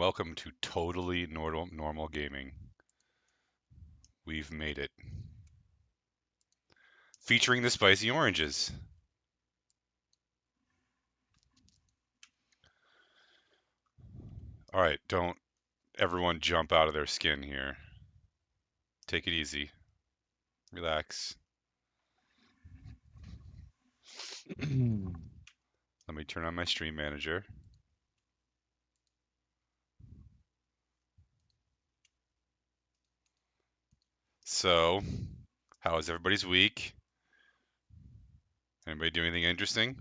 welcome to Totally Normal Gaming. We've made it. Featuring the spicy oranges. All right, don't everyone jump out of their skin here. Take it easy. Relax. Let me turn on my stream manager. So, how was everybody's week? Anybody do anything interesting?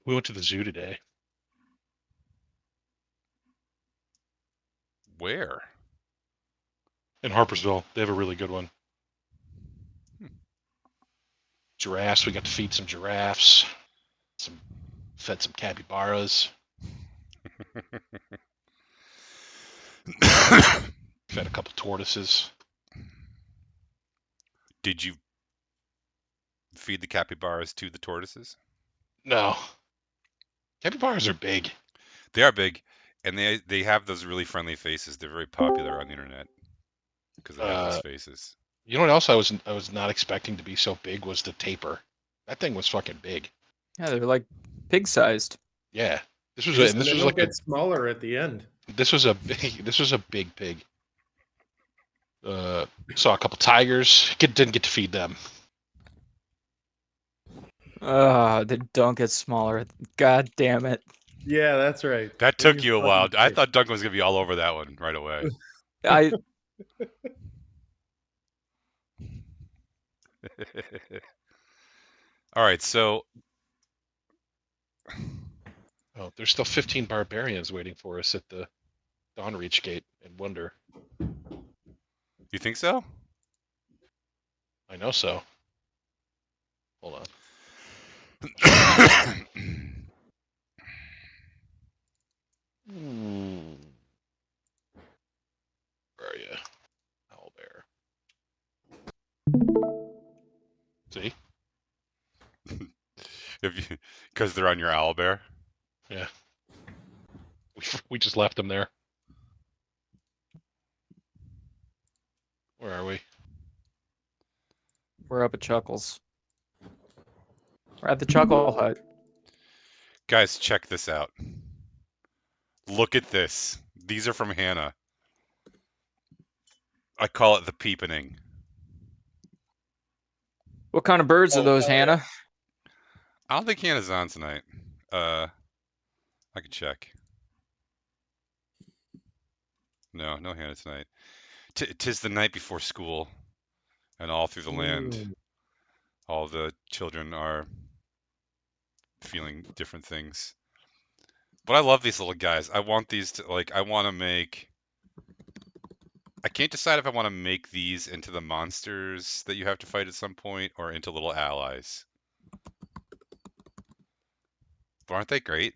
We went to the zoo today. Where? In Harpersville. They have a really good one. Giraffes. We got to feed some giraffes. Fed some capybaras. Fed a couple tortoises. Did you feed the capybaras to the tortoises? No. Capybaras are big. They are big, and they have those really friendly faces. They're very popular on the internet because they have those faces. You know what else I was not expecting to be so big was the tapir. That thing was fucking big. Yeah, they're like pig-sized. Yeah. This was They don't get smaller at the end. This was a big pig. Saw a couple tigers. Didn't get to feed them. They don't get smaller. God damn it. Yeah, that's right. That took you a while. I thought Duncan was gonna be all over that one right away. All right, so there's still 15 barbarians waiting for us at the Dawnreach gate in Wonder. You think so? I know so. Hold on. Where are you? Owlbear. See? Because they're on your owlbear? Yeah. We just left them there. Where are we? We're up at Chuckles. We're at the Chuckle Hut. Guys, check this out. Look at this. These are from Hannah. I call it the peepening. What kind of birds are those, Hannah? Yeah. I don't think Hannah's on tonight. I can check. No Hannah tonight. Tis the night before school, and all through the land, all the children are feeling different things. But I love these little guys. I want these to, like, I want to make... I can't decide if I want to make these into the monsters that you have to fight at some point, or into little allies. But aren't they great?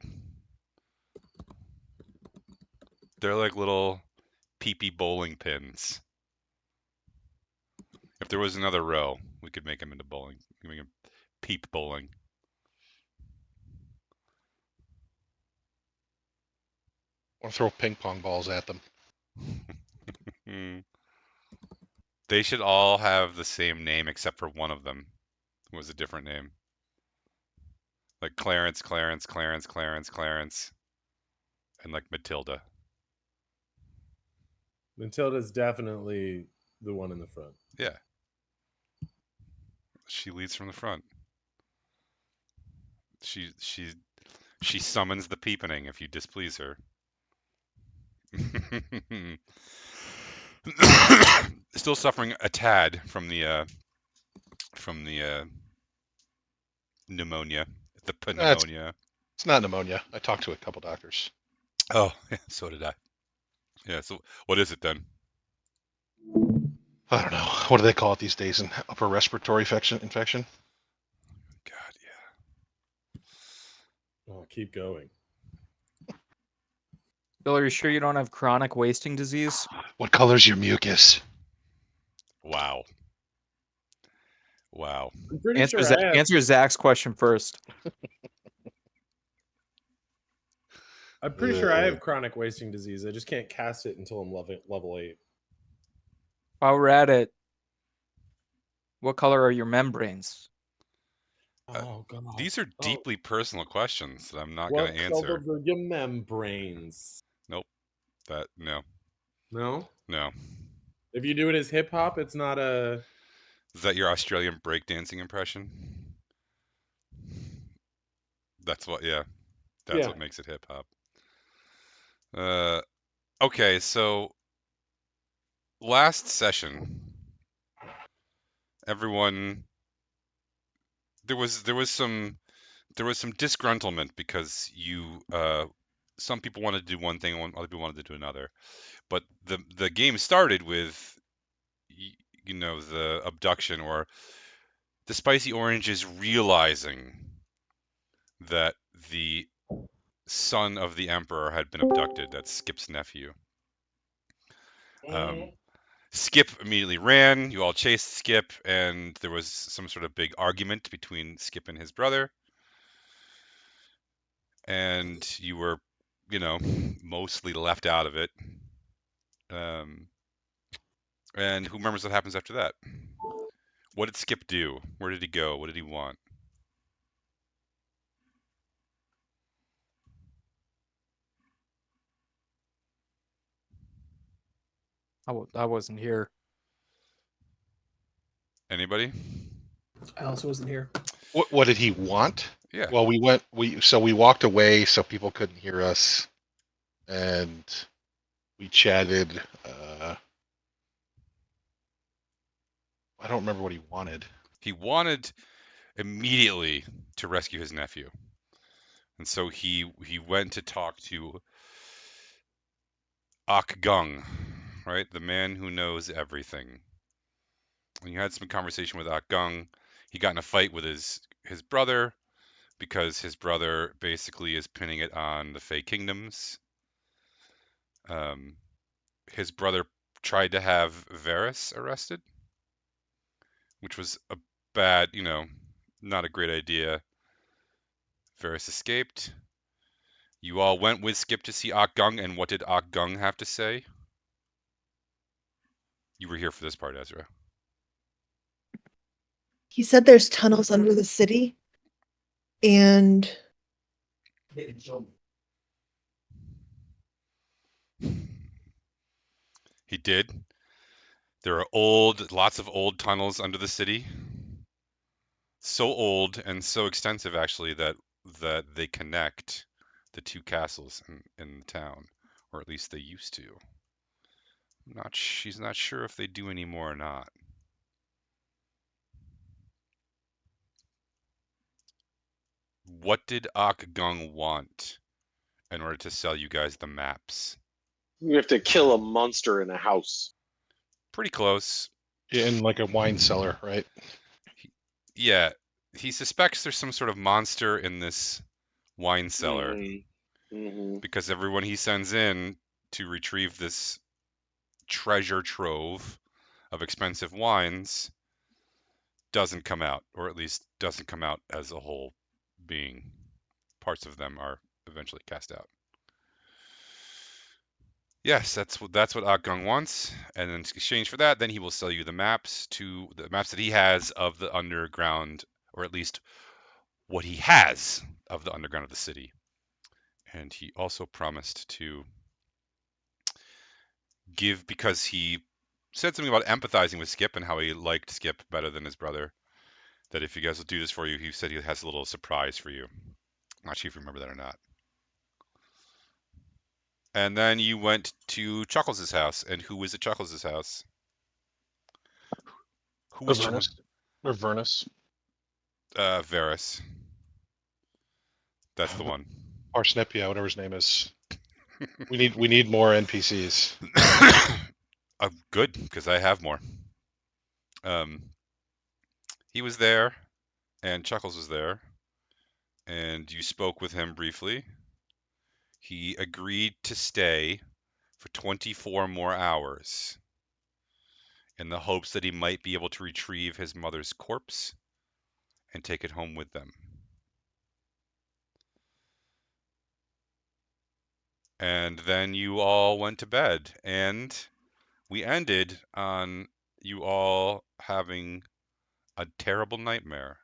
They're like little peepee bowling pins. If there was another row, we could make them into bowling. We can make them peep bowling. I want to throw ping pong balls at them. They should all have the same name except for one of them was a different name. Like Clarence, and like Matilda. Matilda's definitely the one in the front. Yeah. She leads from the front. She summons the peepening if you displease her. Still suffering a tad from the pneumonia, the pneumonia. It's not pneumonia. I talked to a couple doctors. Oh, so did I. Yeah. So what is it then? I don't know. What do they call it these days? An upper respiratory infection? God, yeah. Oh, keep going. Bill, are you sure you don't have chronic wasting disease? What color's your mucus? Wow. Wow. I'm pretty sure Answer Zach's question first. I'm pretty sure I have chronic wasting disease. I just can't cast it until I'm level 8. While we're at it, what color are your membranes? Oh god. These are deeply personal questions that I'm not What going to answer. color are your membranes? Nope. No. No? No. If you do it as hip hop, it's not a. Is that your Australian breakdancing impression? That's what. Yeah. That's Yeah. what makes it hip hop. Okay. So last session, everyone there was some disgruntlement because some people wanted to do one thing and other people wanted to do another. But the game started with the abduction, or the Spicy Orange is realizing that the son of the Emperor had been abducted. That's Skip's nephew. Skip immediately ran. You all chased Skip, and there was some sort of big argument between Skip and his brother. And you were, mostly left out of it. And who remembers what happens after that? What did Skip do? Where did he go? What did he want? I wasn't here. Anybody? I also wasn't here. What did he want? Yeah. Well, we walked away so people couldn't hear us, and we chatted. I don't remember what he wanted. He wanted immediately to rescue his nephew. And so he went to talk to Gung, right? The man who knows everything. And you had some conversation with Gung. He got in a fight with his brother because his brother basically is pinning it on the Fey Kingdoms. His brother tried to have Varys arrested, which was a bad, not a great idea. Varys escaped. You all went with Skip to see Gung, and what did Gung have to say? You were here for this part, Ezra. He said there's tunnels under the city, and He did. There are lots of old tunnels under the city. So old and so extensive, actually, that they connect the two castles in the town, or at least they used to. She's not sure if they do anymore or not. What did Gung want in order to sell you guys the maps? You have to kill a monster in a house. Pretty close. In like a wine cellar, right? Yeah, he suspects there's some sort of monster in this wine cellar because everyone he sends in to retrieve this treasure trove of expensive wines doesn't come out, or at least doesn't come out as a whole being. Parts of them are eventually cast out. Yes, that's what Gung wants, and in exchange for that, then he will sell you the maps that he has of the underground, or at least what he has of the underground of the city. And he also promised to give, because he said something about empathizing with Skip and how he liked Skip better than his brother, that if you guys will do this for you, he said he has a little surprise for you. I'm not sure if you remember that or not. And then you went to Chuckles' house. And who was at Chuckles' house? Who was Avernus. Varys. That's the one. Parsnip, yeah, whatever his name is. we need more NPCs. Good, because I have more. He was there, and Chuckles was there, and you spoke with him briefly. He agreed to stay for 24 more hours in the hopes that he might be able to retrieve his mother's corpse and take it home with them. And then you all went to bed, and we ended on you all having a terrible nightmare,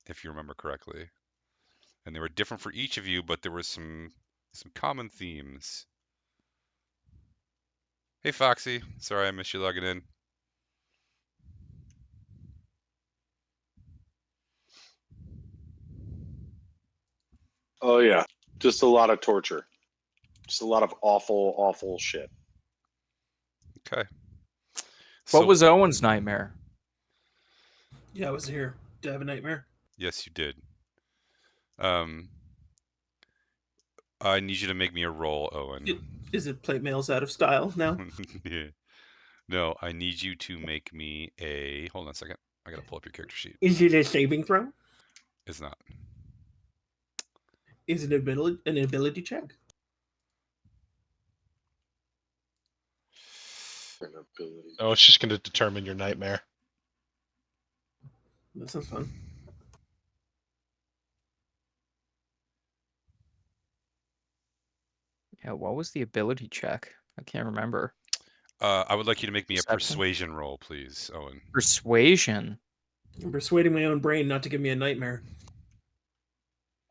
if you remember correctly. And they were different for each of you, but there were some common themes. Hey, Foxy. Sorry I missed you logging in. Oh yeah, just a lot of torture. Just a lot of awful, awful shit. Okay. What So, was Owen's nightmare? Yeah, I was here. Did I have a nightmare? yes, you did. I need you to make me a roll, Owen. Is it plate mail's out of style now? Yeah. No, I need you to make me a. Hold on a second. I gotta pull up your character sheet. Is it a saving throw? It's not. Is it an ability check? No, it's just going to determine your nightmare. That sounds fun. Yeah, what was the ability check? I can't remember. I would like you to make me a Perception? persuasion roll, please, Owen. Persuasion. I'm persuading my own brain not to give me a nightmare.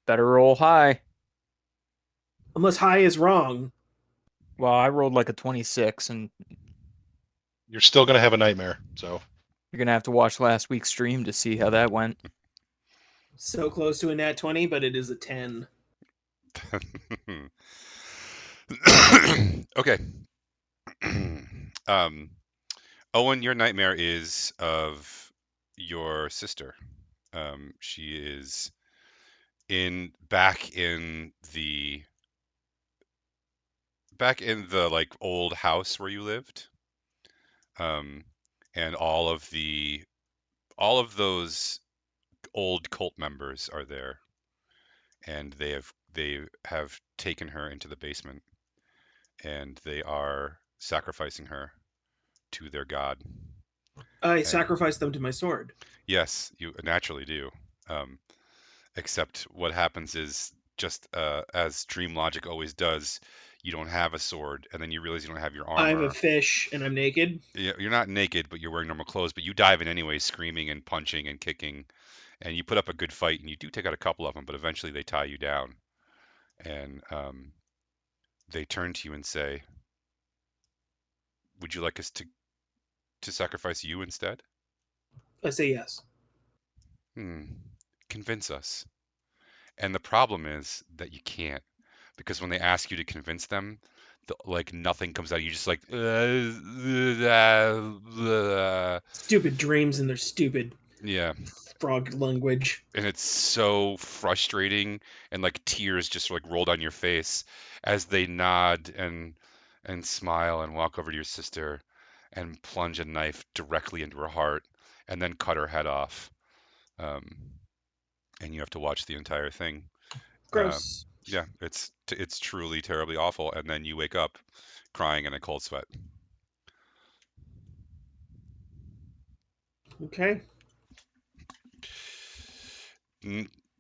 Better roll high. Unless high is wrong. Well, I rolled like a 26, and You're still going to have a nightmare. So you're gonna have to watch last week's stream to see how that went. So close to a nat 20, but it is a 10. Okay. Owen, your nightmare is of your sister. She is back in the like old house where you lived. And all of those old cult members are there, and they have taken her into the basement, and they are sacrificing her to their god. I And sacrificed them to my sword. yes, you naturally do. Except what happens is, just as dream logic always does, you don't have a sword, and then you realize you don't have your armor. I have a fish, and I'm naked. You're not naked, but you're wearing normal clothes. But you dive in anyway, screaming and punching and kicking, and you put up a good fight, and you do take out a couple of them. But eventually, they tie you down, and they turn to you and say, "Would you like us to sacrifice you instead?" I say yes. Convince us. And the problem is that you can't, because when they ask you to convince them, like nothing comes out. You just like Stupid dreams and their stupid yeah, frog language. and it's so frustrating, and like tears just like roll down your face as they nod and smile and walk over to your sister and plunge a knife directly into her heart and then cut her head off. And you have to watch the entire thing. Gross. Yeah, it's truly terribly awful, and then you wake up crying in a cold sweat. Okay.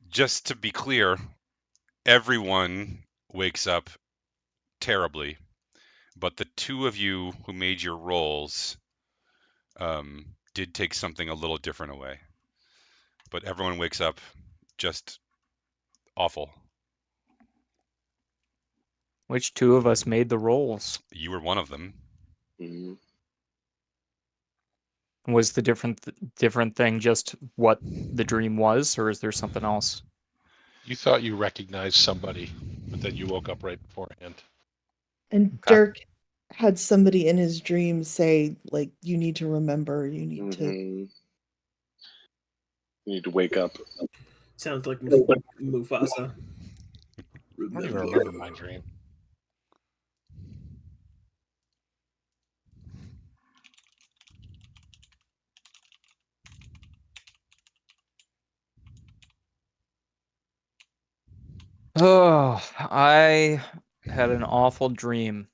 Just to be clear, everyone wakes up terribly, but the two of you who made your rolls did take something a little different away. But everyone wakes up just awful. Which two of us made the rolls? You were one of them. Mm-hmm. Was the different thing just what the dream was, or is there something else? you thought you recognized somebody, but then you woke up right beforehand. And Okay. Dirk had somebody in his dream say, like, you need to remember, you need to. You need to wake up. Sounds like Mufasa. I don't even remember my dream. Oh, I had an awful dream,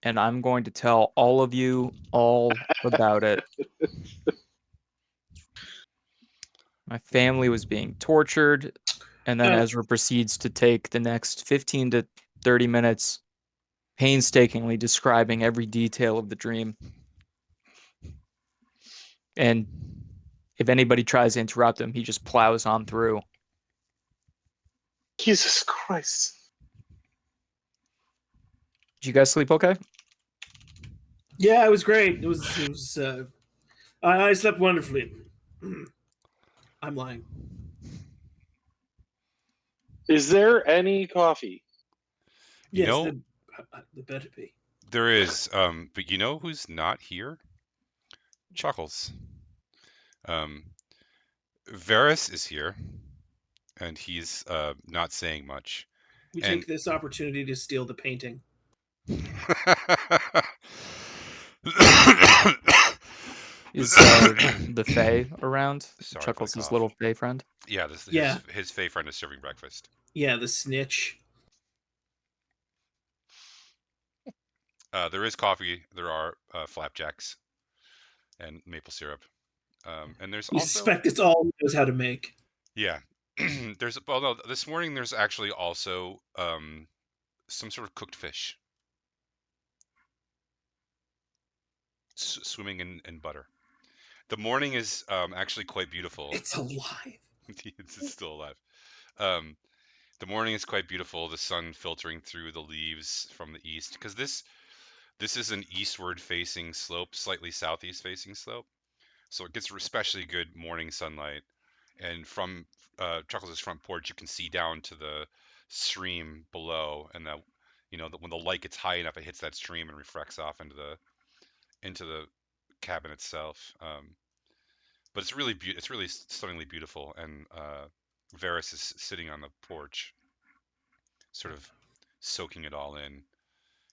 and I'm going to tell all of you all about it. My family was being tortured, and then Ezra proceeds to take the next 15 to 30 minutes painstakingly describing every detail of the dream. And if anybody tries to interrupt him, he just plows on through. Jesus Christ. Did you guys sleep okay? Yeah, it was great. It was. I slept wonderfully. I'm lying. Is there any coffee? You Yes, know, the better be. there is, but you know who's not here? Chuckles. Varys is here, and he's not saying much. We And take this opportunity to steal the painting. Is the Fae around? Sorry for the Chuckles' cough. little Fae friend? Yeah, Yeah. his Fae friend is serving breakfast. Yeah, the snitch. There is coffee. There are flapjacks and maple syrup. And there's We also suspect it's all he knows how to make. yeah. No, this morning there's actually also some sort of cooked fish swimming in butter. The morning is actually quite beautiful. It's alive. It's still alive. Um, the morning is quite beautiful. The sun filtering through the leaves from the east, because this is an eastward facing slope, slightly southeast facing slope, so it gets especially good morning sunlight. And from Chuckles' front porch, you can see down to the stream below, and that when the light gets high enough, it hits that stream and reflects off into the cabin itself. But it's really it's really stunningly beautiful, and Varys is sitting on the porch, sort of soaking it all in.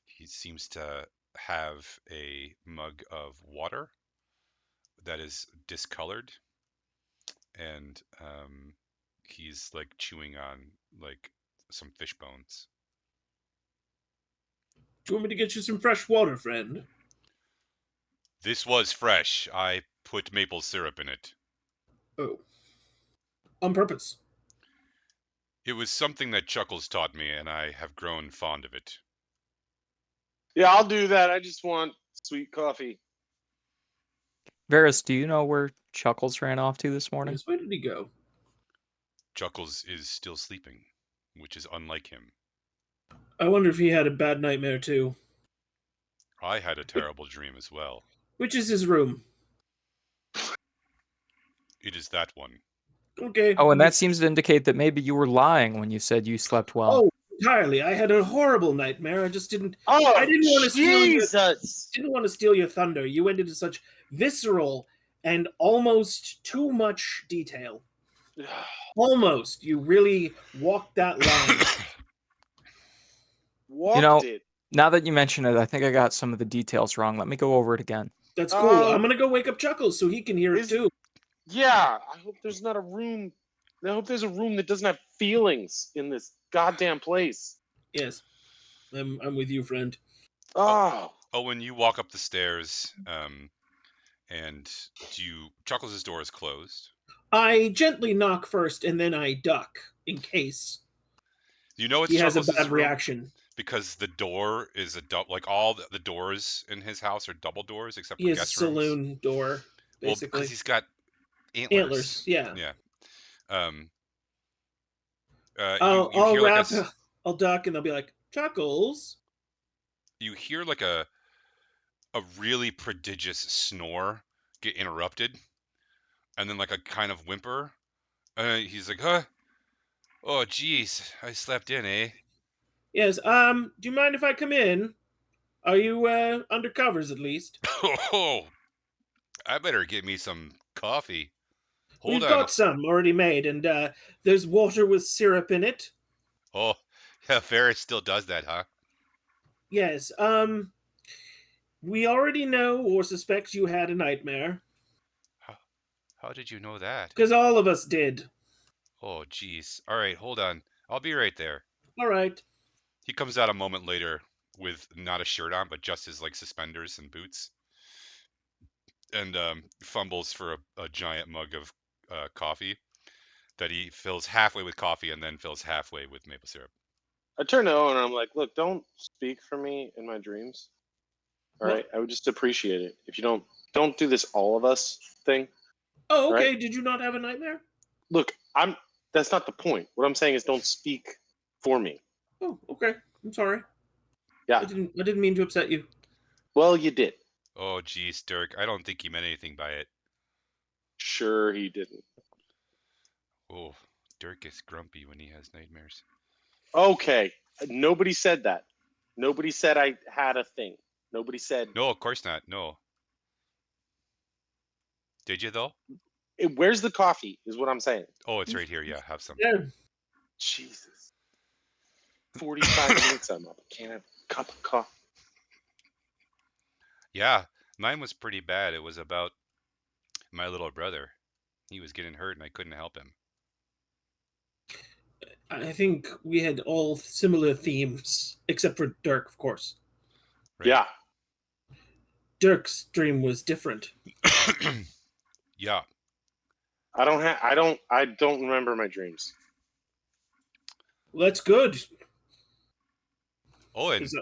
He seems to have a mug of water that is discolored, and he's like chewing on like some fish bones. Do you want me to get you some fresh water, friend? This was fresh. I put maple syrup in it. Oh. On purpose. It was something that Chuckles taught me, and I have grown fond of it. Yeah, I'll do that. I just want sweet coffee. Varys, do you know where Chuckles ran off to this morning? Yes, where did he go? Chuckles is still sleeping, which is unlike him. I wonder if he had a bad nightmare too. I had a terrible dream as well. Which is his room? It is that one. Okay. Oh, and that seems to indicate that maybe you were lying when you said you slept well. Oh, entirely. I had a horrible nightmare. I just didn't. Oh, I didn't want to steal your. Jesus! Didn't want to steal your thunder. You went into such visceral and almost too much detail. Almost. You really walked that line. Walked it. Now that you mention it, I think I got some of the details wrong. Let me go over it again. That's cool. I'm gonna go wake up Chuckles so he can hear it too. Yeah, I hope there's not a room. I hope there's a room that doesn't have feelings in this goddamn place. Yes, I'm with you, friend. Oh, Owen, you walk up the stairs, and Chuckles' door is closed. I gently knock first, and then I duck in case You know it's he has a Chuckles' bad room reaction. because the door is like all the doors in his house are double doors except for He has a guest rooms. saloon door, Well, basically. because he's got antlers. Yeah. Yeah. I'll hear like wrap. I'll duck, and they'll be like, Chuckles. you hear like a really prodigious snore get interrupted, and then like a kind of whimper. He's like, huh? Oh, geez, I slept in, eh? Yes. Do you mind if I come in? Are you under covers at least? Oh, I better get me some coffee. We've Hold on. got some already made, and there's water with syrup in it. Oh, yeah, Ferris still does that, huh? Yes. We already know or suspect you had a nightmare. How did you know that? Because all of us did. Oh, geez. All right, hold on. I'll be right there. All right. He comes out a moment later with not a shirt on, but just his like suspenders and boots, and fumbles for a giant mug of coffee that he fills halfway with coffee and then fills halfway with maple syrup. I turn to Owen and I'm like, look, don't speak for me in my dreams. All What? right, I would just appreciate it if you don't do this all of us thing. Oh, okay. Right. Did you not have a nightmare? Look, that's not the point. What I'm saying is don't speak for me. Oh, okay. I'm sorry. Yeah. I didn't mean to upset you. Well, you did. Oh, geez, Dirk. I don't think he meant anything by it. Sure, he didn't. Oh, Dirk is grumpy when he has nightmares. Okay. Nobody said that. Nobody said I had a thing. Nobody said. No, of course not. No. Did you, though? Where's the coffee? Is what I'm saying. Oh, it's right here. Yeah, have some. Yeah. Jesus. 45 minutes. I'm up. I can't have a cup of coffee. Yeah, mine was pretty bad. It was about my little brother. He was getting hurt and I couldn't help him. I think we had all similar themes, except for Dirk, of course. Right? Yeah. Dirk's dream was different. Yeah. I don't remember my dreams. Well, that's good. Oh, and 'Cause,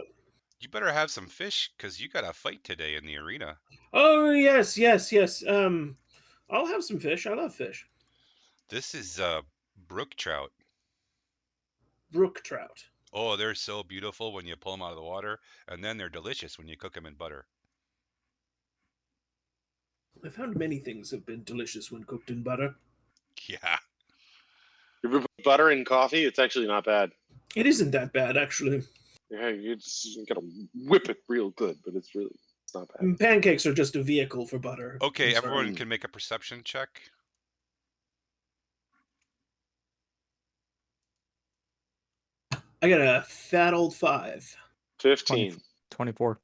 you better have some fish because you got a fight today in the arena. oh yes. I'll have some fish. I love fish. This is brook trout. Brook trout. Oh, they're so beautiful when you pull them out of the water, and then they're delicious when you cook them in butter. I found many things have been delicious when cooked in butter. Yeah. You ever put butter in coffee? It's actually not bad. It isn't that bad, actually. Yeah, you gotta whip it real good, but it's not bad. Pancakes are just a vehicle for butter. Okay, I'm sorry. everyone can make a perception check. I got a fat old 5. 15. 24.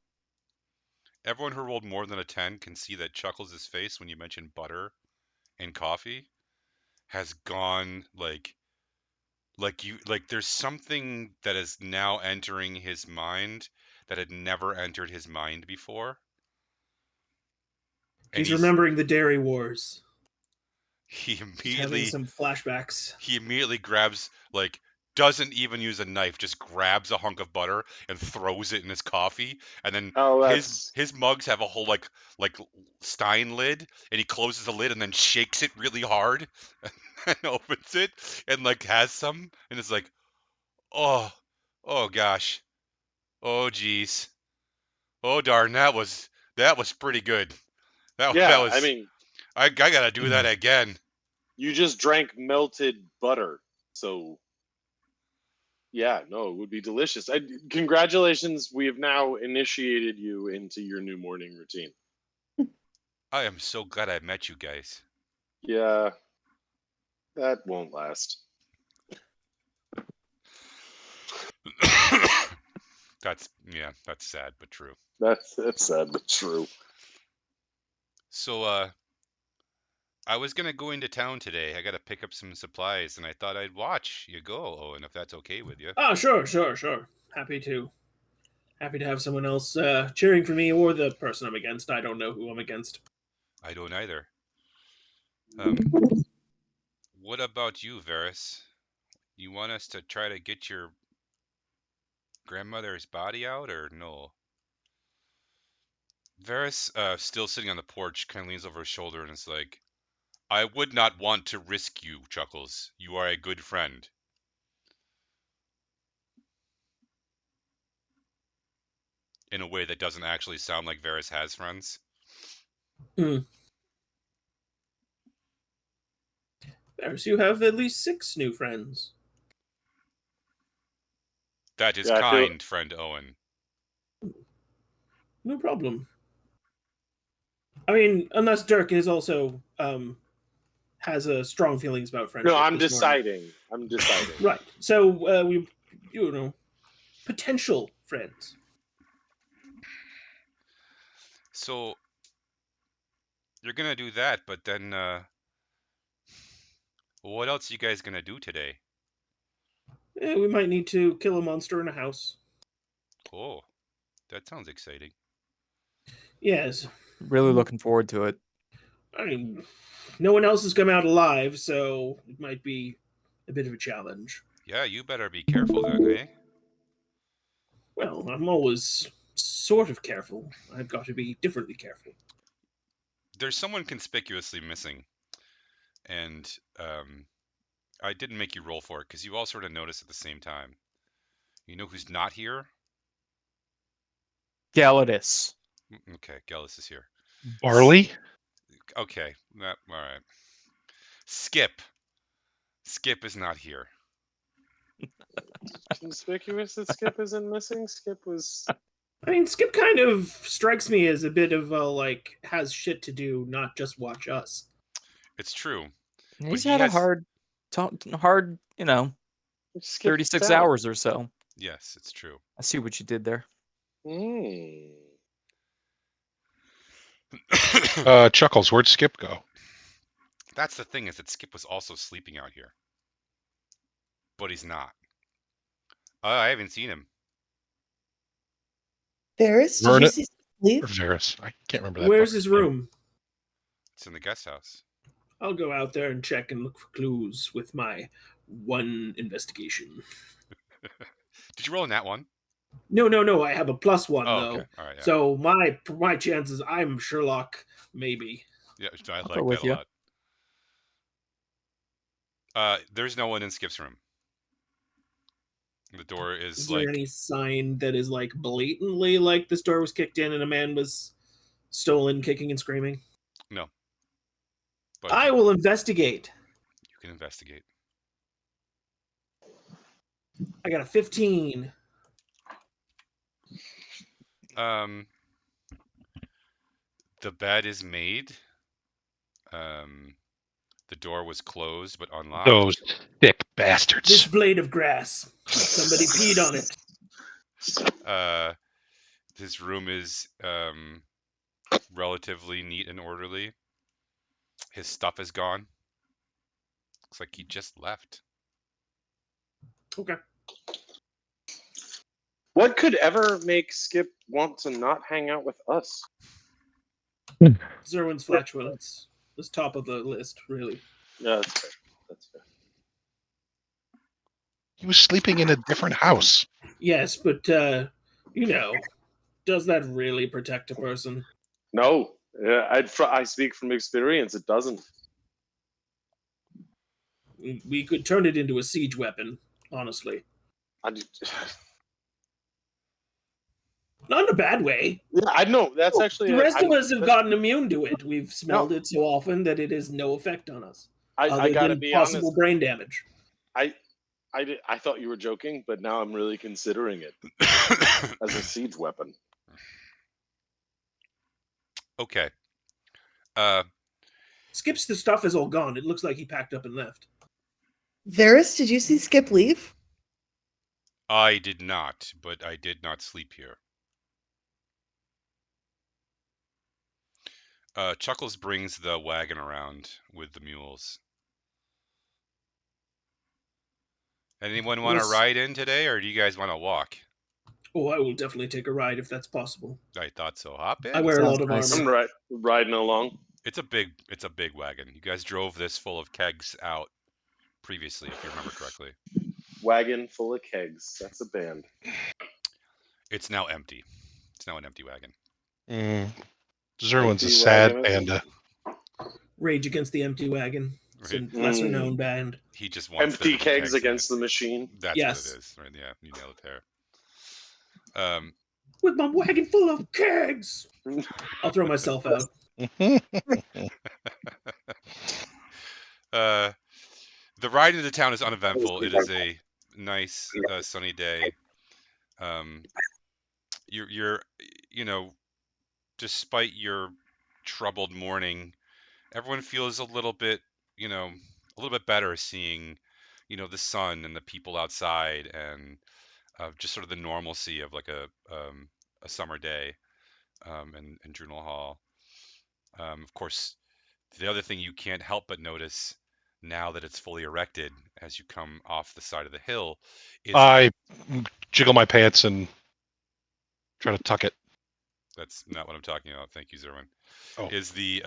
Everyone who rolled more than a 10 can see that Chuckles' face when you mention butter and coffee has gone like there's something that is now entering his mind that had never entered his mind before. And He's remembering the Dairy Wars. He He's having immediately some flashbacks. he immediately grabs, like, doesn't even use a knife, just grabs a hunk of butter and throws it in his coffee, and then Oh, his mugs have a whole like Stein lid, and he closes the lid and then shakes it really hard and opens it and like has some, and it's like, oh gosh, oh geez, oh darn, that was pretty good. That yeah, was, I mean, I gotta do that again. you just drank melted butter, so yeah, no, it would be delicious. Congratulations, we have now initiated you into your new morning routine. I am so glad I met you guys. Yeah, that won't last. That's sad but true. That's sad but true. So I was gonna go into town today. I gotta pick up some supplies, and I thought I'd watch you go, Owen, if that's okay with you. Oh, sure. Happy to have someone else cheering for me or the person I'm against. I don't know who I'm against. I don't either. What about you, Varys? You want us to try to get your grandmother's body out, or no? Varys, still sitting on the porch, kind of leans over his shoulder and is like, I would not want to risk you, Chuckles. You are a good friend. In a way that doesn't actually sound like Varys has friends. Varys, you have at least 6 new friends. That is Yeah, kind, friend Owen. No problem. I mean, unless Dirk is also has strong feelings about friendship. No, I'm this morning. deciding. I'm deciding. Right. So we, potential friends. So you're gonna do that, but then what else are you guys gonna do today? We might need to kill a monster in a house. Oh, that sounds exciting. Yes. Really looking forward to it. I mean, no one else has come out alive, so it might be a bit of a challenge. Yeah, you better be careful then, eh? Well, I'm always sort of careful. I've got to be differently careful. There's someone conspicuously missing, and I didn't make you roll for it because you all sort of noticed at the same time. You know who's not here? Galladus. Okay, Gellus is here. Barley? Okay, all right. Skip. Skip is not here. Conspicuous that Skip isn't missing. Skip was. I mean, Skip kind of strikes me as a bit of a, like, has shit to do, not just watch us. It's true. He's he had a has- hard, Skip 36 fell. hours or so. Yes, it's true. I see what you did there. Chuckles, where'd Skip go? That's the thing, is that Skip was also sleeping out here. But he's not. I haven't seen him. Varys, did you Vernon- see Skip leave? Or Varys? I can't remember that. Where's fucker's his name. room? It's in the guest house. I'll go out there and check and look for clues with my one investigation. Did you roll in that one? No. I have a +1 Oh, though. okay. All right. Yeah. So my chances, I'm Sherlock, maybe. Yeah, I I'll like go with that a you. lot. There's no one in Skip's room. The door Is is there like any sign that is like blatantly like this door was kicked in and a man was stolen, kicking and screaming? no. But I will investigate. you can investigate. I got a 15. The bed is made. The door was closed but unlocked. Those thick bastards. This blade of grass. Somebody peed on it. His room is relatively neat and orderly. His stuff is gone. Looks like he just left. Okay. What could ever make Skip want to not hang out with us? Zerwin's flatulence was top of the list, really. Yeah, that's fair. That's fair. He was sleeping in a different house. Yes, but does that really protect a person? No, I speak from experience. It doesn't. We could turn it into a siege weapon, honestly. Not in a bad way. Yeah, I know. That's actually the rest of us have gotten immune to it. We've smelled it so often that it has no effect on us. I gotta be possible honest. brain damage. I thought you were joking, but now I'm really considering it as a siege weapon. Okay. Skip's the stuff is all gone. It looks like he packed up and left. Varys, did you see Skip leave? I did not, but I did not sleep here. Chuckles brings the wagon around with the mules. Anyone want to ride in today, or do you guys want to walk? Oh, I will definitely take a ride if that's possible. I thought so. Hop in. I wear a lot of nice. armor. I'm riding along. It's a big wagon. You guys drove this full of kegs out previously, if you remember correctly. Wagon full of kegs. That's a band. It's now empty. It's now an empty wagon. Zerwin's a Empty sad wagon. panda. Rage Against the Empty Wagon. It's a Right. lesser known band. He just wants Empty there to be kegs in against it. the machine. That's Yes. what it is. Right? Yeah, you nailed it there. With my wagon full of kegs. I'll throw myself out. The ride into town is uneventful. It is a nice sunny day. You're despite your troubled morning, everyone feels a little bit better seeing the sun and the people outside, and just sort of the normalcy of like a summer day in Journal Hall. Of course, the other thing you can't help but notice now that it's fully erected as you come off the side of the hill is I jiggle my pants and try to tuck it. that's not what I'm talking about. Thank you, Zerwin. Oh. Is the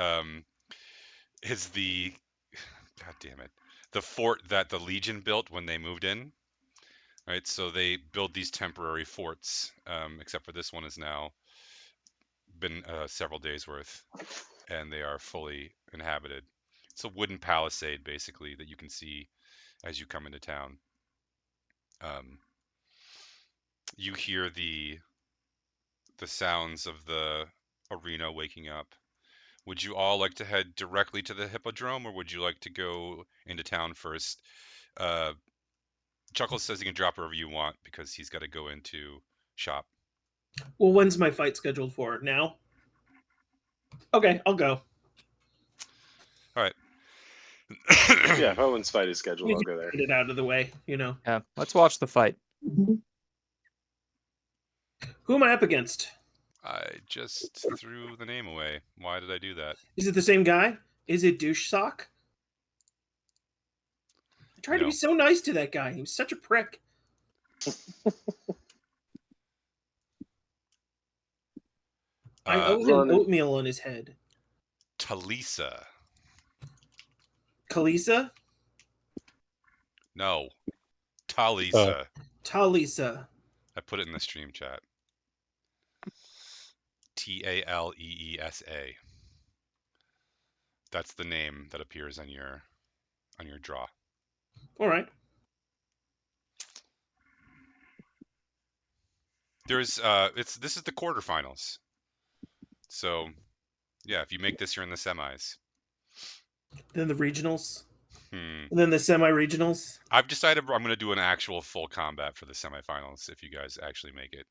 God damn it, the fort that the Legion built when they moved in. right? So they build these temporary forts, except for this one has now been several days worth, and they are fully inhabited. It's a wooden palisade, basically, that you can see as you come into town. You hear the sounds of the arena waking up. Would you all like to head directly to the Hippodrome, or would you like to go into town first? Chuckles says he can drop wherever you want because he's got to go into shop. Well, when's my fight scheduled for? Now? Okay, I'll go. All right. Yeah, if Owen's fight is scheduled, I'll go there. Get it out of the way, you know. Yeah, let's watch the fight. Who am I up against? I just threw the name away. Why did I do that? Is it the same guy? Is it Douche Sock? I tried to No. be so nice to that guy. He was such a prick. I owe him Ronan. oatmeal on his head. Talisa. Kalisa? No. Talisa. Talisa. I put it in the stream chat. Taleesa. That's the name that appears on your draw. All right. There's this is the quarterfinals. So, yeah, if you make this, you're in the semis. Then the regionals. Hmm. And then the semi-regionals. I've decided I'm going to do an actual full combat for the semifinals if you guys actually make it.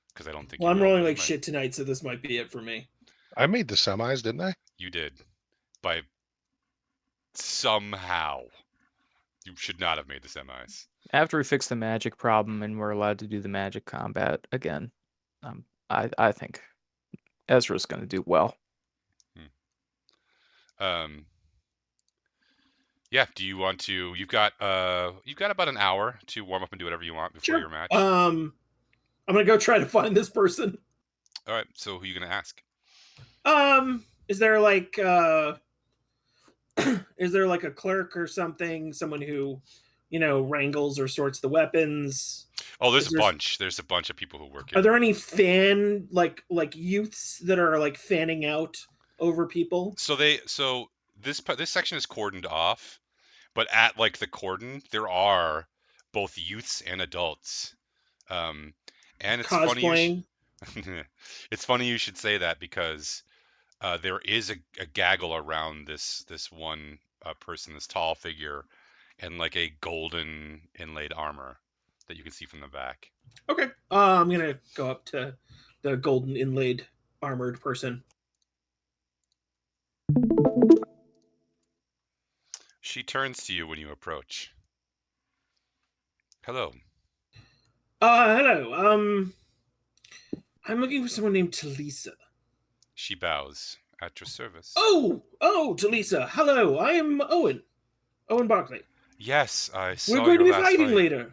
Because I don't think. Well, you I'm will, rolling but like you might. shit tonight, so this might be it for me. I made the semis, didn't I? You did, by somehow. You should not have made the semis. After we fix the magic problem and we're allowed to do the magic combat again, I think Ezra's going to do well. Yeah. Do you want to? You've got about an hour to warm up and do whatever you want before Sure. your match. I'm gonna go try to find this person. All right. So who are you gonna ask? Is there like is there like a clerk or something? Someone who, wrangles or sorts the weapons? Oh, there's Is a there- bunch. There's a bunch of people who work here. Are there any fan like youths that are like fanning out over people? So this section is cordoned off, but at like the cordon there are both youths and adults. And it's Cosplaying. funny. It's funny you should say that because there is a gaggle around this one person, this tall figure, in like a golden inlaid armor that you can see from the back. Okay. I'm gonna go up to the golden inlaid armored person. She turns to you when you approach. Hello. Hello. I'm looking for someone named Talisa. She bows. At your service. Oh, Talisa. Hello, I am Owen. Owen Barkley. Yes, I saw We're going to your be last fighting fight. later.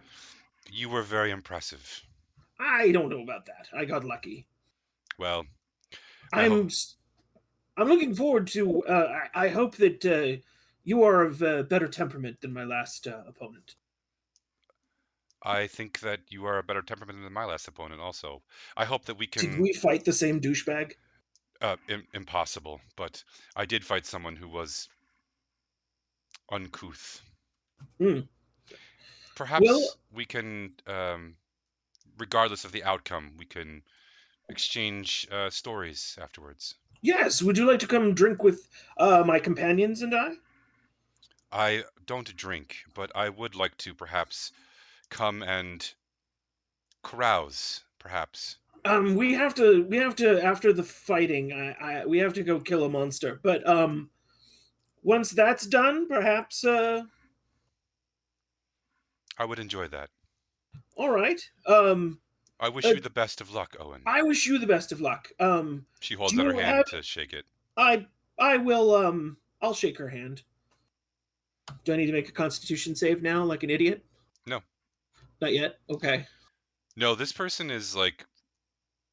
You were very impressive. I don't know about that. I got lucky. Well, I'm looking forward to. I hope that you are of better temperament than my last opponent. I think that you are a better temperament than my last opponent also. I hope that we can... Did we fight the same douchebag? Impossible, but I did fight someone who was uncouth. Perhaps we can, regardless of the outcome, we can exchange stories afterwards. Yes, would you like to come drink with my companions and I? I don't drink, but I would like to perhaps come and carouse, perhaps. We have to after the fighting. We have to go kill a monster. But once that's done, perhaps. I would enjoy that. All right. I wish you the best of luck, Owen. I wish you the best of luck. She holds out her hand to shake it. I will. I'll shake her hand. Do I need to make a Constitution save now, like an idiot? No. Not yet. Okay. No, this person is like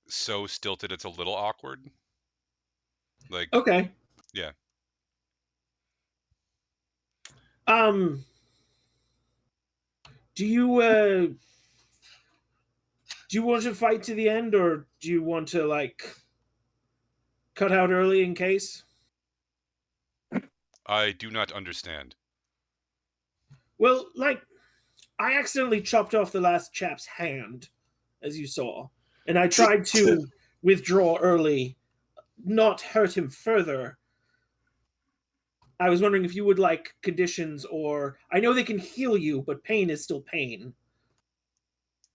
so stilted it's a little awkward. Like, okay. Yeah. Do you want to fight to the end, or do you want to like cut out early in case? I do not understand. Well, like I accidentally chopped off the last chap's hand, as you saw, and I tried to withdraw early, not hurt him further. I was wondering if you would like conditions, or I know they can heal you, but pain is still pain.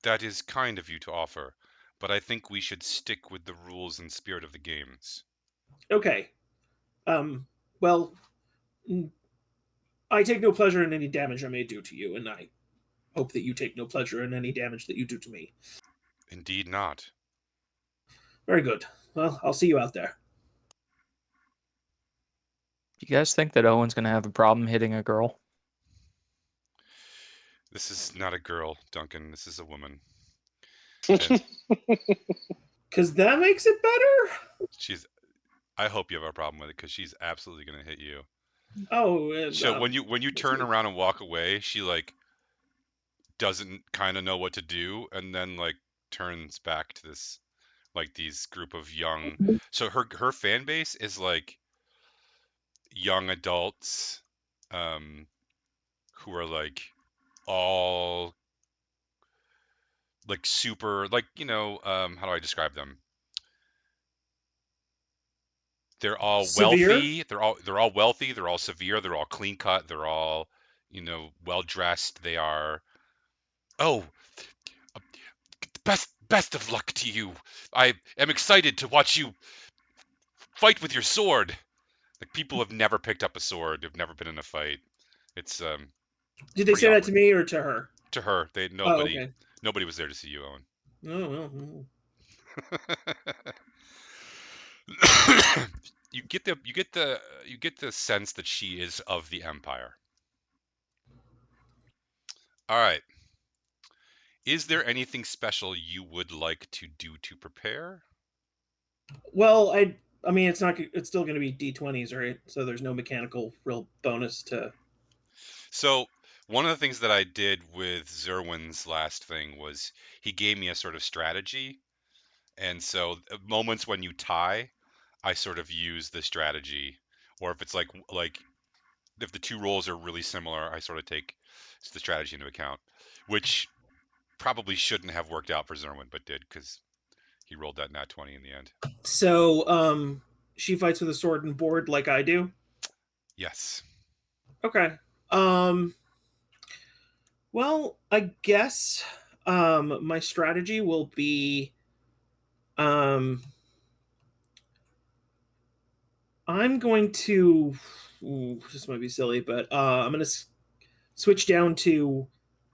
That is kind of you to offer, but I think we should stick with the rules and spirit of the games. Okay. Well, I take no pleasure in any damage I may do to you, and I hope that you take no pleasure in any damage that you do to me. Indeed not. Very good. Well, I'll see you out there. Do you guys think that Owen's gonna have a problem hitting a girl? This is not a girl, Duncan. This is a woman. And Because that makes it better? she's. I hope you have a problem with it because she's absolutely gonna hit you. Oh, and, So when you turn good. around and walk away, she like doesn't kind of know what to do, and then like turns back to this like these group of young. So her fan base is like young adults, who are like all like super like how do I describe them? They're all Severe? wealthy. They're all wealthy. They're all severe. They're all clean cut. They're all well dressed. They are. Oh, best of luck to you. I am excited to watch you fight with your sword. Like people have never picked up a sword. They've never been in a fight. It's Did they pretty say that to awkward. me or to her? To her. They Oh, okay. nobody was there to see you, Owen. Oh, well. you get the sense that she is of the Empire. All right. Is there anything special you would like to do to prepare? Well, I mean, it's still going to be D20s, right? So there's no mechanical real bonus to. So one of the things that I did with Zerwin's last thing was he gave me a sort of strategy, and so moments when you tie, I sort of use the strategy, or if it's like if the two rolls are really similar, I sort of take the strategy into account, which probably shouldn't have worked out for Zerwin, but did because he rolled that nat 20 in the end. So, she fights with a sword and board like I do. Yes. Okay. Well, I guess my strategy will be I'm going to this might be silly, but I'm going to switch down to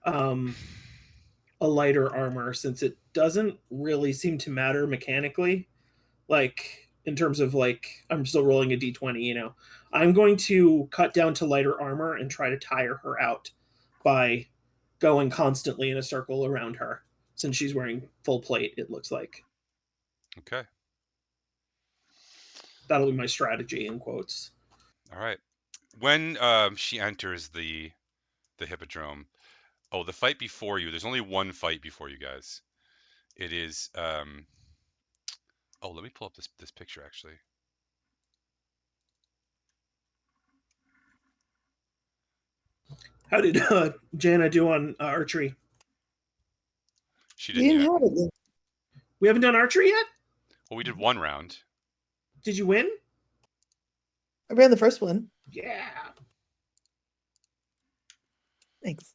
a lighter armor since it doesn't really seem to matter mechanically, like in terms of like I'm still rolling a d20. I'm going to cut down to lighter armor and try to tire her out by going constantly in a circle around her since she's wearing full plate, it looks like. Okay. That'll be my strategy in quotes. All right. When she enters the hippodrome, the fight before you, there's only one fight before you guys. It is let me pull up this picture actually. How did Jana do on archery? She We didn't didn't yet. have it yet. We haven't done archery yet? Well, we did one round. Did you win? I ran the first one. Yeah. Thanks.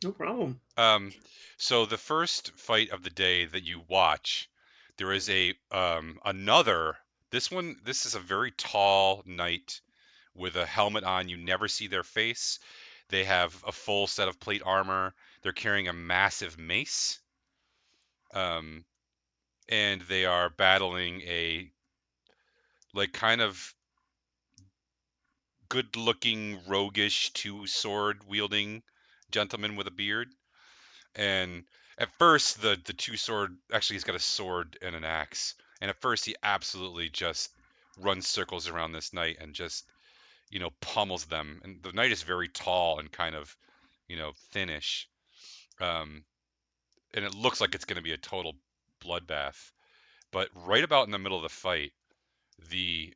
No problem. So the first fight of the day that you watch, there is a another. This is a very tall knight with a helmet on. You never see their face. They have a full set of plate armor. They're carrying a massive mace. And they are battling a like kind of good-looking, roguish, two-sword wielding gentleman with a beard. And at first, the two-sword actually he's got a sword and an axe. And at first, he absolutely just runs circles around this knight and just pummels them. And the knight is very tall and kind of thinnish. and it looks like it's going to be a total bloodbath. But right about in the middle of the fight, the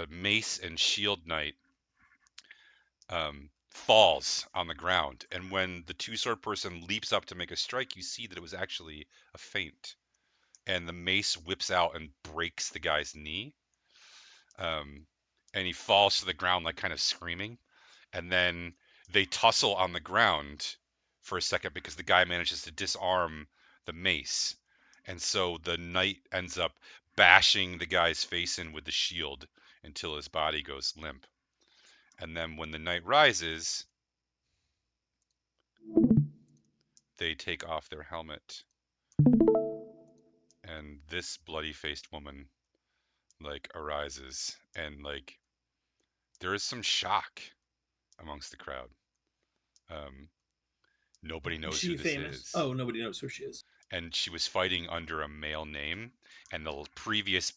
mace and shield knight falls on the ground, and when the two-sword person leaps up to make a strike, you see that it was actually a feint, and the mace whips out and breaks the guy's knee, and he falls to the ground like kind of screaming, and then they tussle on the ground for a second because the guy manages to disarm the mace, and so the knight ends up bashing the guy's face in with the shield until his body goes limp. And then when the knight rises, they take off their helmet, and this bloody-faced woman like arises, and like there is some shock amongst the crowd. Nobody knows She who this famous? is. Oh, nobody knows who she is. And she was fighting under a male name, and the previous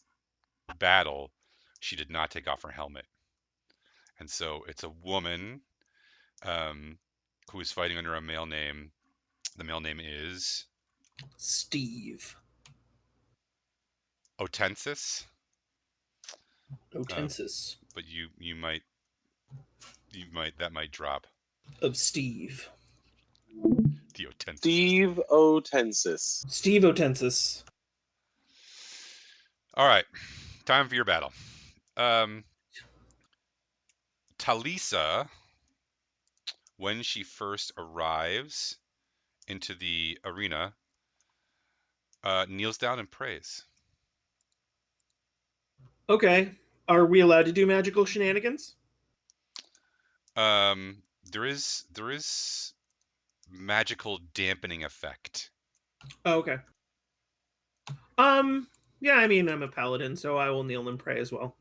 battle she did not take off her helmet, and so it's a woman who is fighting under a male name. The male name is Steve. Otensis. Otensis. But you might that might drop. Of Steve. The Otensis. Steve Otensis. Steve Otensis. All right, time for your battle. Talisa, when she first arrives into the arena, kneels down and prays. Okay. Are we allowed to do magical shenanigans? There is magical dampening effect. Oh, okay. Yeah, I mean, I'm a paladin, so I will kneel and pray as well.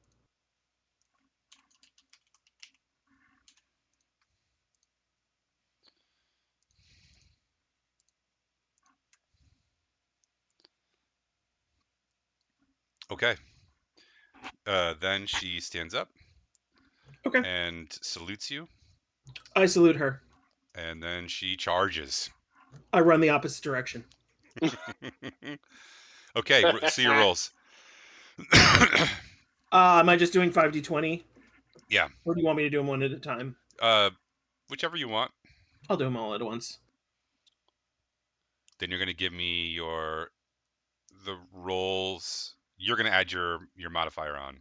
Okay. Then she stands up. Okay. And salutes you. I salute her. And then she charges. I run the opposite direction. Okay, see your rolls. Am I just doing 5d20? Yeah. Or do you want me to do them one at a time? Whichever you want. I'll do them all at once. Then you're going to give me the rolls. You're going to add your modifier on.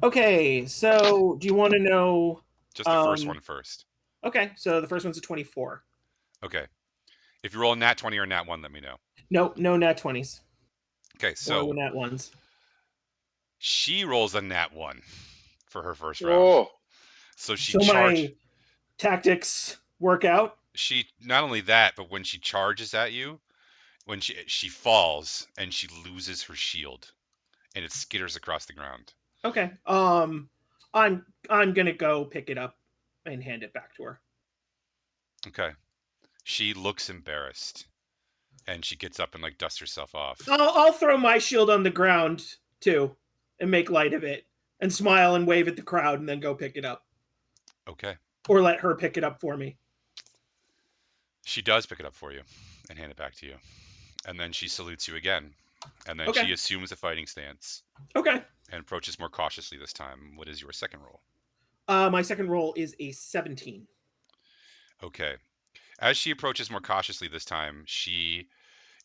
Okay, so do you want to know... Just the first one first. Okay, so the first one's a 24. Okay. If you roll a nat 20 or a nat 1, let me know. No nat 20s. Okay, so... Or nat 1s. She rolls a nat 1 for her first round. Oh. So she my tactics work out? She, not only that, but when she charges at you, when she falls and she loses her shield and it skitters across the ground. Okay. I'm gonna go pick it up and hand it back to her. Okay. She looks embarrassed and she gets up and like dusts herself off. I'll throw my shield on the ground too and make light of it and smile and wave at the crowd and then go pick it up. Okay. Or let her pick it up for me. She does pick it up for you and hand it back to you. And then she salutes you again. And then she assumes a fighting stance. Okay. And approaches more cautiously this time. What is your second roll? My second roll is a 17. Okay. As she approaches more cautiously this time, she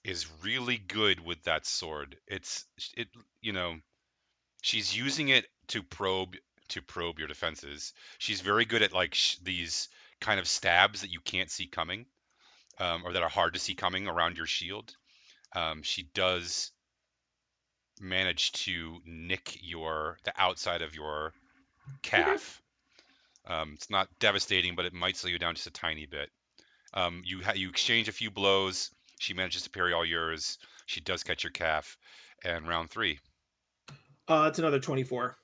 is really good with that sword. She's using it to probe your defenses. She's very good at like these kind of stabs that you can't see coming, or that are hard to see coming around your shield. She does manage to nick the outside of your calf. It's not devastating, but it might slow you down just a tiny bit. You exchange a few blows. She manages to parry all yours. She does catch your calf. And round 3. It's another 24.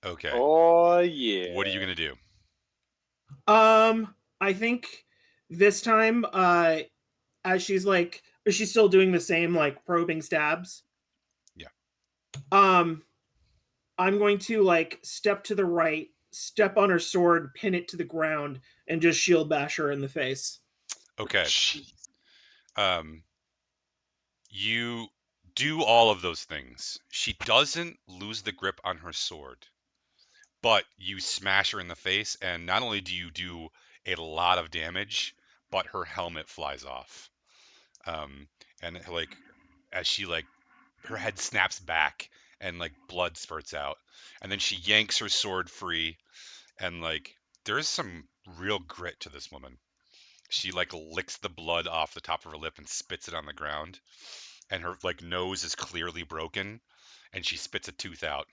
Okay. Oh yeah. What are you gonna do? I think this time, as she's still doing the same like probing stabs. Yeah. I'm going to like step to the right, step on her sword, pin it to the ground, and just shield bash her in the face. Okay. Jeez. You do all of those things. She doesn't lose the grip on her sword, but you smash her in the face, and not only do you do a lot of damage, but her helmet flies off. And like as she like her head snaps back and like blood spurts out, and then she yanks her sword free, and like there's some real grit to this woman. She like licks the blood off the top of her lip and spits it on the ground, and her like nose is clearly broken, and she spits a tooth out,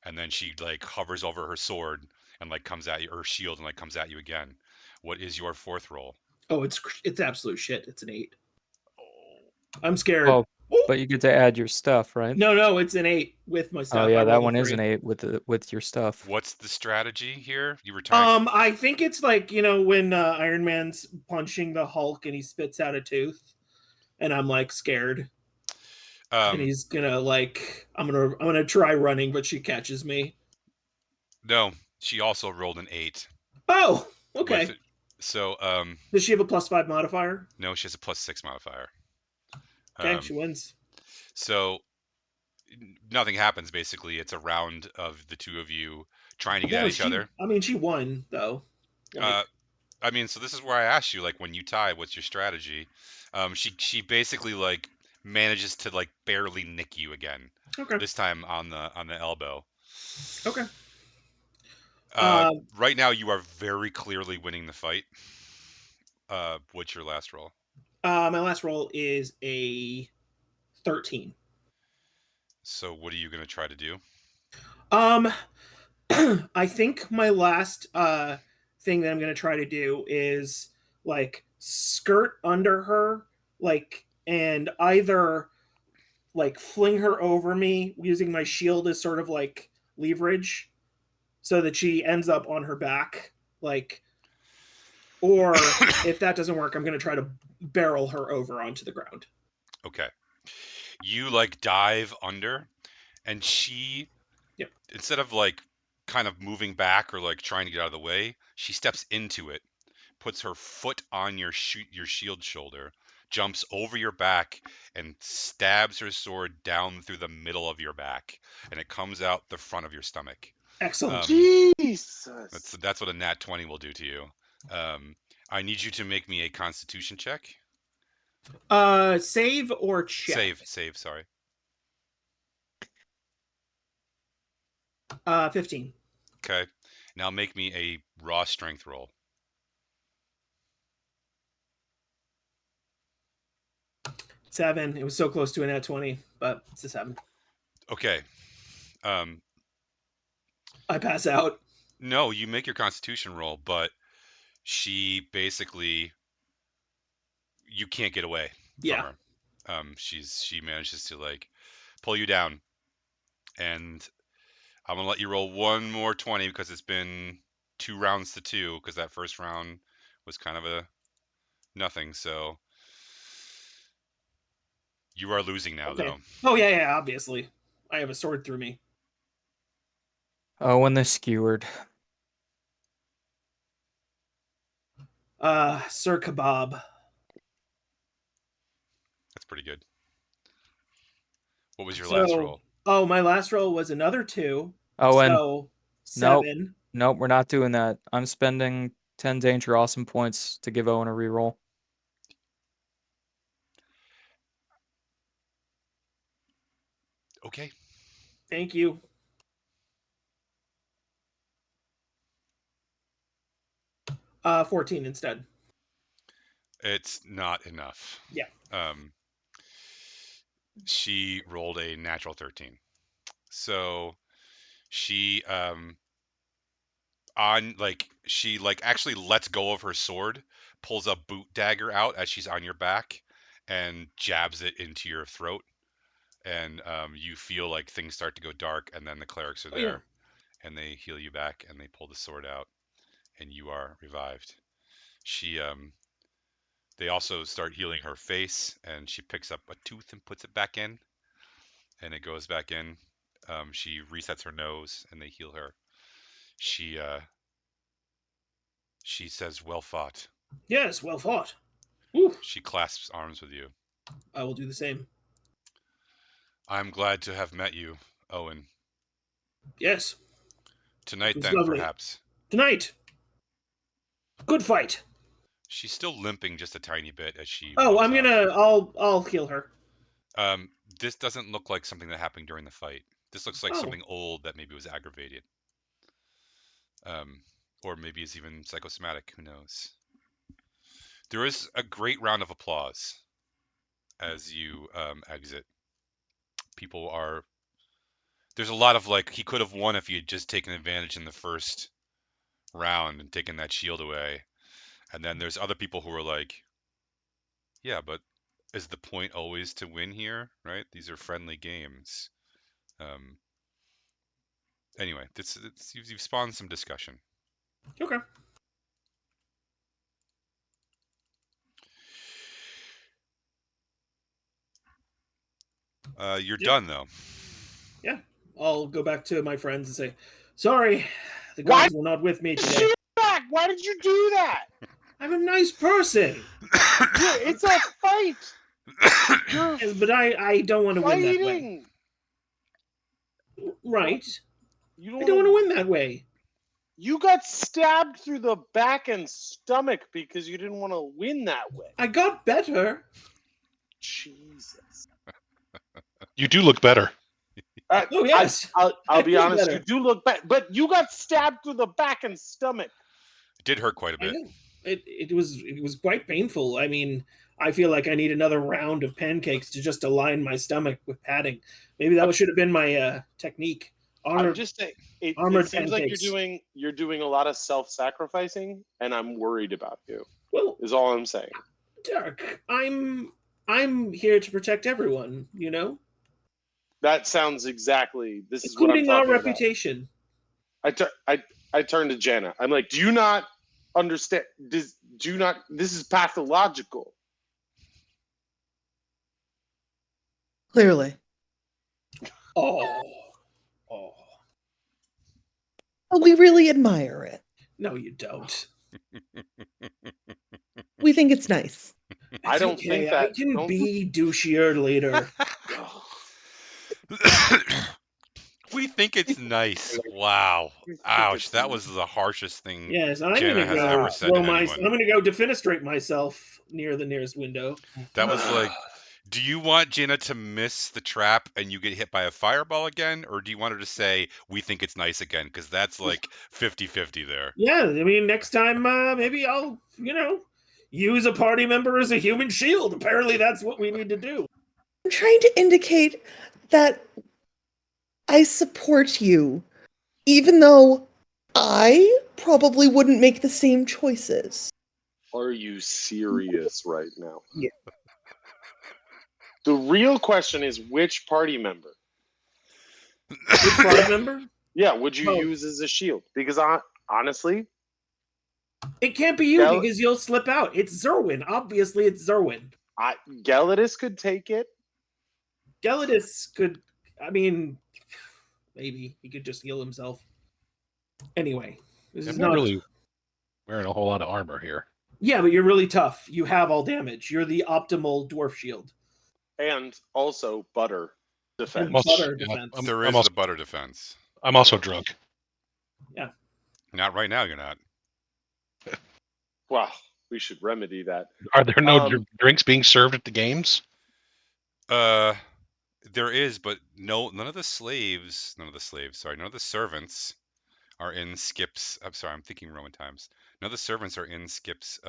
and then she like hovers over her sword and like comes at you, or shield, and like comes at you again. What is your fourth roll? Oh, it's absolute shit. It's an 8. Oh, I'm scared. Oh, Ooh. but you get to add your stuff, right? No, it's an 8 with my stuff. Oh yeah, I that rolled a one is 3. an 8 with your stuff. what's the strategy here? You were trying. I think it's like when Iron Man's punching the Hulk and he spits out a tooth, and I'm like scared, and he's gonna like I'm gonna try running, but she catches me. No, she also rolled an 8 Oh, with okay. it. So Does she have a +5 modifier? no, she has a +6 modifier. Okay, she wins. So nothing happens basically. It's a round of the two of you trying to get at each other. I mean, she won though. Like, I mean, so this is where I asked you, like, when you tie, what's your strategy? She basically like manages to like barely nick you again. okay, This time on the elbow. okay. Right now you are very clearly winning the fight. What's your last roll? My last roll is a 13. So what are you gonna try to do? I think my last thing that I'm gonna try to do is like skirt under her, like, and either like fling her over me using my shield as sort of like leverage, so that she ends up on her back, like, or if that doesn't work, I'm gonna try to barrel her over onto the ground. Okay. You like dive under, and she, Yep. instead of like kind of moving back or like trying to get out of the way, she steps into it, puts her foot on your shield shoulder, jumps over your back, and stabs her sword down through the middle of your back, and it comes out the front of your stomach. Excellent. Jesus. That's what a nat 20 will do to you. I need you to make me a Constitution check. Save or check? Save. Sorry. 15. Okay. Now make me a raw strength roll. 7. It was so close to a nat 20, but it's a 7. Okay. I pass out. No, you make your Constitution roll, but she basically, you can't get away Yeah. from her. She manages to like pull you down, and I'm gonna let you roll one more 20 because it's been 2 rounds to 2 because that first round was kind of a nothing. So you are losing now, Okay. though. Oh yeah, obviously. I have a sword through me. Oh, and the skewered. Sir Kebab. That's pretty good. What was your So, last roll? oh, my last roll was another 2. Oh, and So 7. nope, we're not doing that. I'm spending 10 danger awesome points to give Owen a reroll. Okay. Thank you. Uh, 14 instead. It's not enough. Yeah. She rolled a natural 13. So she she actually lets go of her sword, pulls a boot dagger out as she's on your back, and jabs it into your throat. And you feel like things start to go dark, and then the clerics are Oh, yeah. there, and they heal you back, and they pull the sword out, and you are revived. They also start healing her face, and she picks up a tooth and puts it back in, and it goes back in. She resets her nose, and they heal her. She says, "Well fought." Yes, well fought. Ooh, She clasps arms with you. I will do the same. I'm glad to have met you, Owen. Yes, it Tonight, was then, lovely. perhaps. Tonight. Good fight. She's still limping just a tiny bit as she Oh, walks I'm off. I'll heal her. This doesn't look like something that happened during the fight. This looks like Oh. something old that maybe was aggravated. Or maybe is even psychosomatic. Who knows? There is a great round of applause as you exit. People are. There's a lot of like, he could have won if he had just taken advantage in the first round and taken that shield away. And then there's other people who are like, yeah, but is the point always to win here, right? These are friendly games. Anyway, you've spawned some discussion. Okay. You're Yeah. done though. Yeah. I'll go back to my friends and say, sorry, the Why gods were not with me today. Shoot back! Why did you do that? I'm a nice person. Yeah, it's a fight. You're Yes, but I don't want to win that way. fighting. Right. You I don't don't want want to win that way. You got stabbed through the back and stomach because you didn't want to win that way. I got better. Jesus. You do look better. Oh, yes. I'll I be feel honest. better. You do look bad, but you got stabbed through the back and stomach. It did hurt quite a I bit. know. It was quite painful. I mean, I feel like I need another round of pancakes to just align my stomach with padding. Maybe that should have been my technique. I'm just saying. It armored seems like pancakes. you're doing a lot of self-sacrificing, and I'm worried about you. Well, Is all I'm saying. Derek, I'm here to protect everyone. You know, That sounds exactly. This is what I'm including our talking about. reputation. I turn to Jana. I'm like, do you not understand? This is pathological. Clearly. Oh. But we really admire it. No, you don't. We think it's nice. I don't Okay, think that. I can be douchier later. We think it's nice. Wow. Ouch. That was the harshest thing Yes, I'm Jana gonna has go ever said to I'm anyone. gonna go defenestrate myself near the nearest window. That was like, do you want Jana to miss the trap and you get hit by a fireball again? Or do you want her to say, we think it's nice again? Because that's like 50-50 there. Yeah, I mean, next time maybe I'll, use a party member as a human shield. Apparently, that's what we need to do. I'm trying to indicate that I support you, even though I probably wouldn't make the same choices. Are you serious right now? Yeah. The real question is which party member? Which party member? Yeah, would you Oh. use as a shield? Because honestly, It can't be you because you'll slip out. It's Zerwin. Obviously, it's Zerwin. Gelidus could take it. Gelidus could. I mean, maybe he could just heal himself. Anyway, this is I'm not not really wearing a whole lot of armor here. Yeah, but you're really tough. You have all damage. You're the optimal dwarf shield. And also butter defense. And butter defense. There is the butter defense. I'm also drunk. Yeah. Not right now, you're not. Well, we should remedy that. Are there no drinks being served at the games? There is, but none of the servants are in Skip's. I'm sorry, I'm thinking Roman times. None of the servants are in Skip's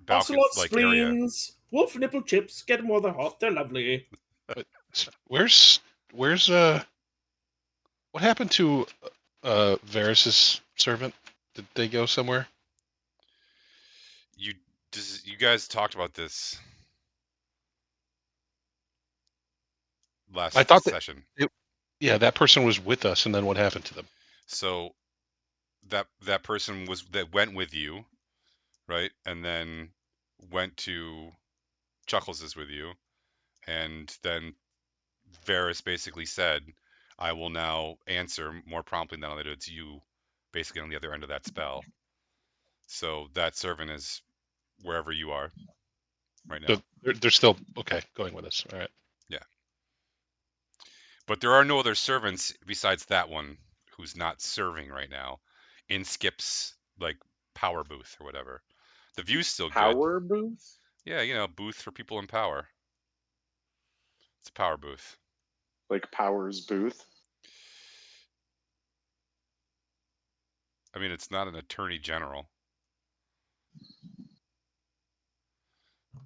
balcony like area. Spleens, wolf nipple chips, get them while they're hot. They're lovely. Where's what happened to Varys's servant? Did they go somewhere? You guys talked about this last session. That person was with us, and then what happened to them? So that person that went with you, right? And then went to Chuckles' with you, and then Varys basically said, I will now answer more promptly now that it's you basically on the other end of that spell. So that servant is wherever you are right now. So they're still okay going with us. All right. But there are no other servants besides that one who's not serving right now in Skip's like power booth or whatever. The view's still good. Power booth? Yeah, booth for people in power. It's a power booth. Like Power's booth? I mean, it's not an attorney general.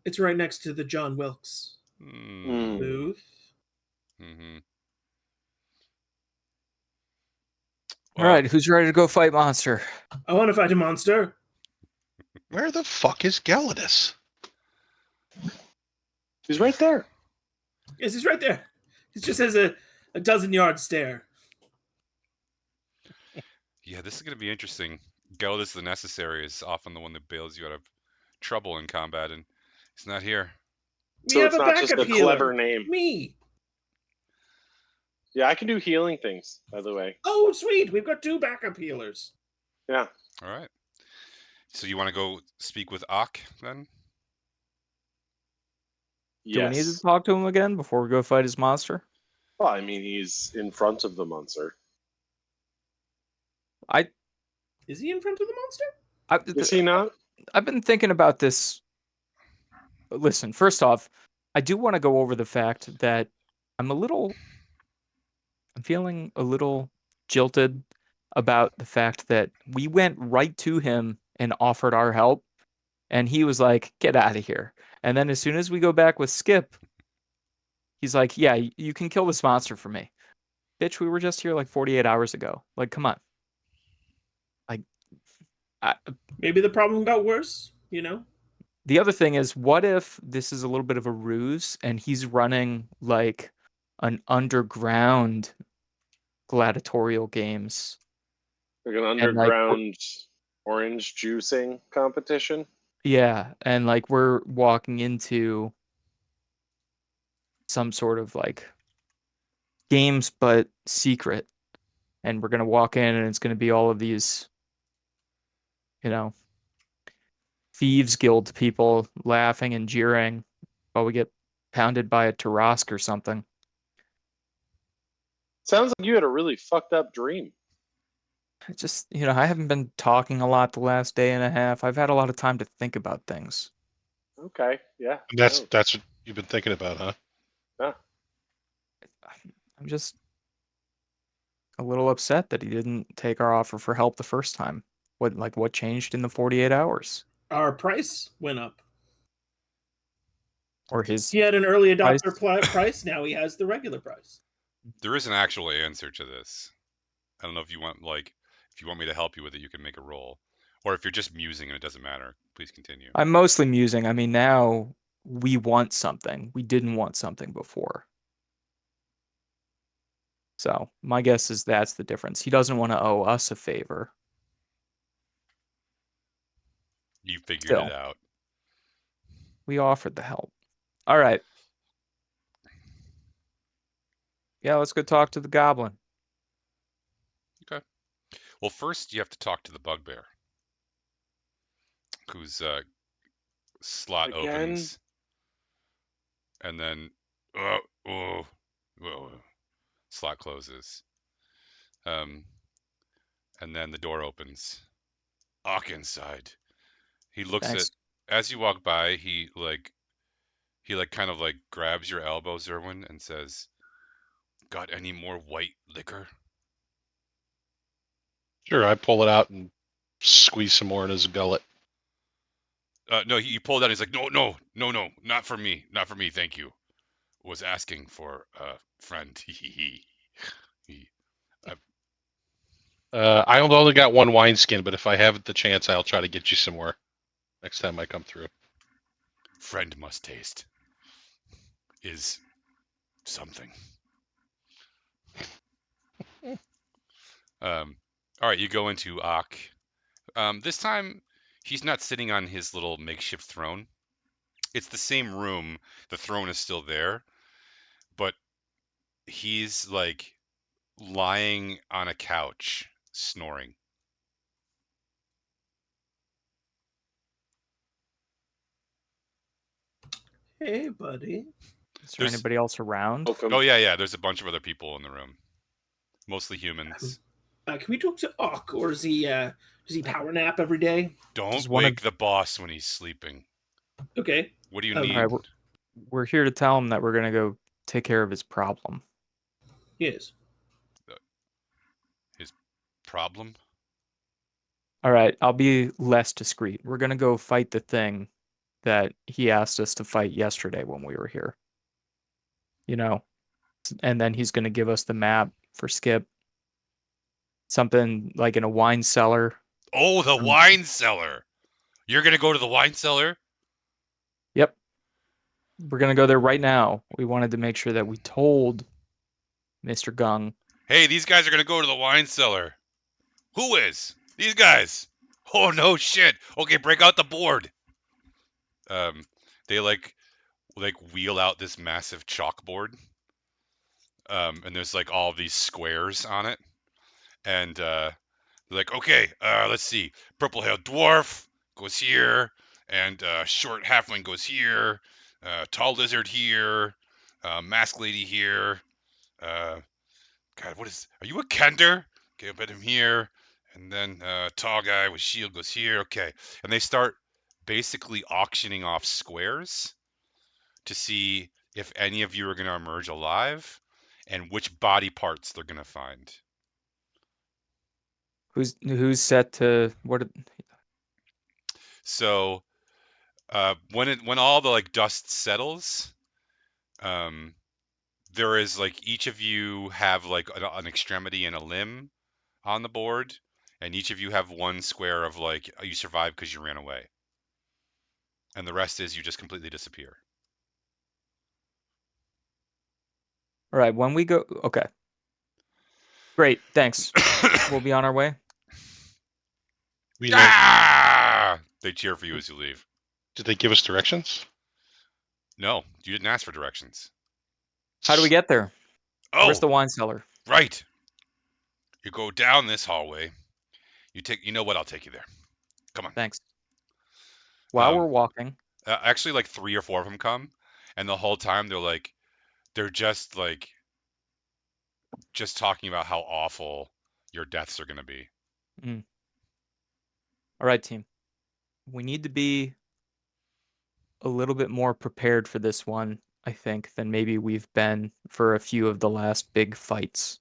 It's right next to the John Wilkes Mm. booth. Mm-hmm. All right, who's ready to go fight monster? I want to fight a monster. Where the fuck is Galladus? He's right there. Yes, he's right there. He just has a dozen-yard stare. Yeah, this is going to be interesting. Geldis the Necessary is often the one that bails you out of trouble in combat, and he's not here. We So have it's a not just backup a healer. clever name. Me. Yeah, I can do healing things, by the way. Oh, sweet. We've got 2 backup healers. Yeah. All right. So you want to go speak with Ak then? Do we need to Yes. talk to him again before we go fight his monster? Well, I mean, he's in front of the monster. Is he in front of the monster? Is he not? I've been thinking about this. Listen, first off, I do want to go over the fact that I'm feeling a little jilted about the fact that we went right to him and offered our help, and he was like, "Get out of here." And then as soon as we go back with Skip, he's like, "Yeah, you can kill this monster for me." Bitch, we were just here like 48 hours ago. Like, come on. Like, Maybe the problem got worse, you know? the other thing is, what if this is a little bit of a ruse and he's running like an underground gladiatorial games? Like an And, underground orange juicing competition? Yeah, and like we're walking into some sort of like games but secret, and we're gonna walk in and it's gonna be all of these, thieves guild people laughing and jeering while we get pounded by a Tarask or something. Sounds like you had a really fucked up dream. It's just, I haven't been talking a lot the last day and a half. I've had a lot of time to think about things. Okay, yeah. And that's no. what you've been thinking about, huh? I'm just a little upset that he didn't take our offer for help the first time. What changed in the 48 hours? Our price went up. Or his He had an early Price. adopter price. Now he has the regular price. There is an actual answer to this. I don't know if you want me to help you with it, you can make a roll. Or if you're just musing and it doesn't matter, please continue. I'm mostly musing. I mean, now we want something. We didn't want something before. So my guess is that's the difference. He doesn't want to owe us a favor. You figured Still. it out. We offered the help. All right. Yeah, let's go talk to the goblin. Well, first you have to talk to the bugbear, whose slot Again? opens, and then slot closes. And then the door opens. Ock inside. He looks Thanks. as you walk by. He kind of like grabs your elbow, Zerwin, and says, "Got any more white liquor?" Sure, I pull it out and squeeze some more in his gullet. No, he pulled out. He's like, no, not for me, thank you. Was asking for a friend. I only got one wineskin, but if I have the chance, I'll try to get you some more next time I come through. Friend must taste. Is something. All right, you go into Ock. This time, he's not sitting on his little makeshift throne. It's the same room. The throne is still there, but he's like lying on a couch, snoring. Hey, buddy. Is there There's- anybody else around? Welcome. Oh yeah. There's a bunch of other people in the room, mostly humans. Can we talk to Ock, or does he power nap every day? Don't Does one of- wake the boss when he's sleeping. Okay. What do you All need? right, we're here to tell him that we're gonna go take care of his problem. Yes. Problem? All right, I'll be less discreet. We're gonna go fight the thing that he asked us to fight yesterday when we were here. You know, and then he's gonna give us the map for Skip. Something like in a wine cellar. Oh, the wine cellar. You're gonna go to the wine cellar? Yep. We're gonna go there right now. We wanted to make sure that we told Mr. Gung. Hey, these guys are gonna go to the wine cellar. Who is? These guys. Oh no shit. Okay, break out the board. They like wheel out this massive chalkboard. And there's like all these squares on it. And they're like, okay, let's see. Purple haired dwarf goes here, and short halfling goes here, tall lizard here, mask lady here. God, are you a Kender? Okay, I'll put him here. And then tall guy with shield goes here. Okay. And they start basically auctioning off squares to see if any of you are going to emerge alive and which body parts they're going to find. Who's set to what? So when all the like dust settles, there is like each of you have like an extremity and a limb on the board, and each of you have one square of like you survived because you ran away, and the rest is you just completely disappear. All right, when we go, okay. Great, thanks. We'll be on our way. We know. Ah! They cheer for you as you leave. Did they give us directions? No, you didn't ask for directions. How do we get there? Oh, Where's the wine cellar? right. You go down this hallway. You know what? I'll take you there. Come on. Thanks. While Um, we're walking, Actually, like 3 or 4 of them come, and the whole time they're just talking about how awful your deaths are going to be. all right, team. We need to be a little bit more prepared for this one, I think, than maybe we've been for a few of the last big fights.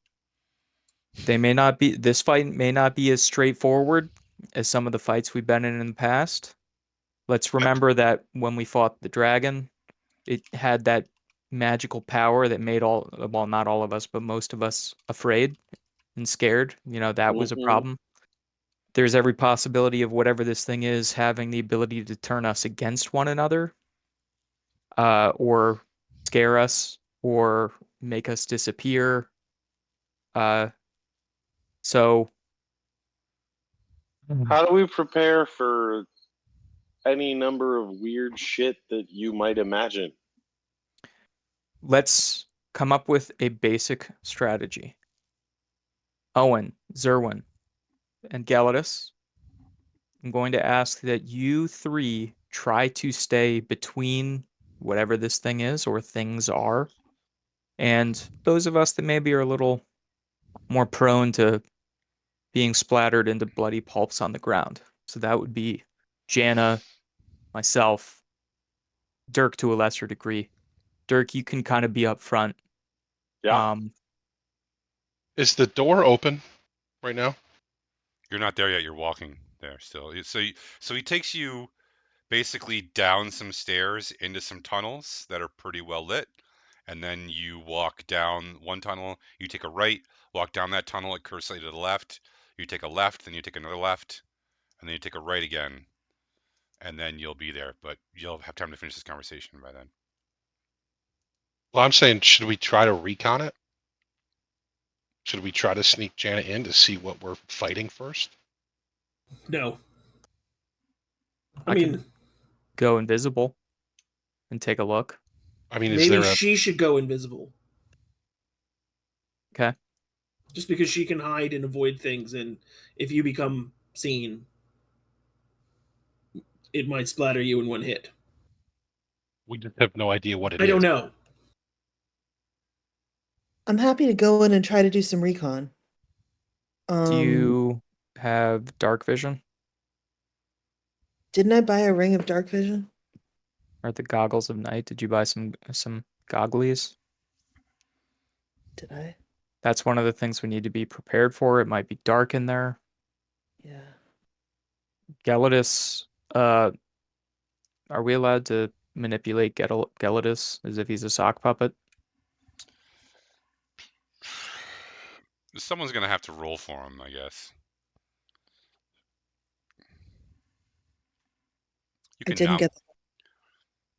This fight may not be as straightforward as some of the fights we've been in the past. Let's remember that when we fought the dragon, it had that magical power that made not all of us, but most of us afraid and scared. That was a Mhm. problem. There's every possibility of whatever this thing is having the ability to turn us against one another, or scare us, or make us disappear. So How do we prepare for any number of weird shit that you might imagine? let's come up with a basic strategy. Owen, Zerwin, and Galatus, I'm going to ask that you three try to stay between whatever this thing is or things are, and those of us that maybe are a little more prone to being splattered into bloody pulps on the ground. So that would be Jana, myself, Dirk to a lesser degree. Dirk, you can kind of be up front. Yeah. Is the door open right now? You're not there yet. You're walking there still. So he takes you basically down some stairs into some tunnels that are pretty well lit, and then you walk down one tunnel. You take a right, walk down that tunnel. It curves slightly to the left. You take a left, then you take another left, and then you take a right again, and then you'll be there. But you'll have time to finish this conversation by then. Well, I'm saying, should we try to recon it? Should we try to sneak Janet in to see what we're fighting first? No. I I mean, can go invisible and take a look. I mean, is maybe there a she should go invisible. Okay. Just because she can hide and avoid things, and if you become seen, it might splatter you in one hit. We just have no idea what it is. I don't know. I'm happy to go in and try to do some recon. Do you have dark vision Didn't I buy a ring of dark vision? or the goggles of night? Did you buy some gogglies? Did I? That's one of the things we need to be prepared for. It might be dark in there. Yeah. Gelidus, are we allowed to manipulate Gelidus as if he's a sock puppet? Someone's gonna have to roll for him, I guess. You I can didn't get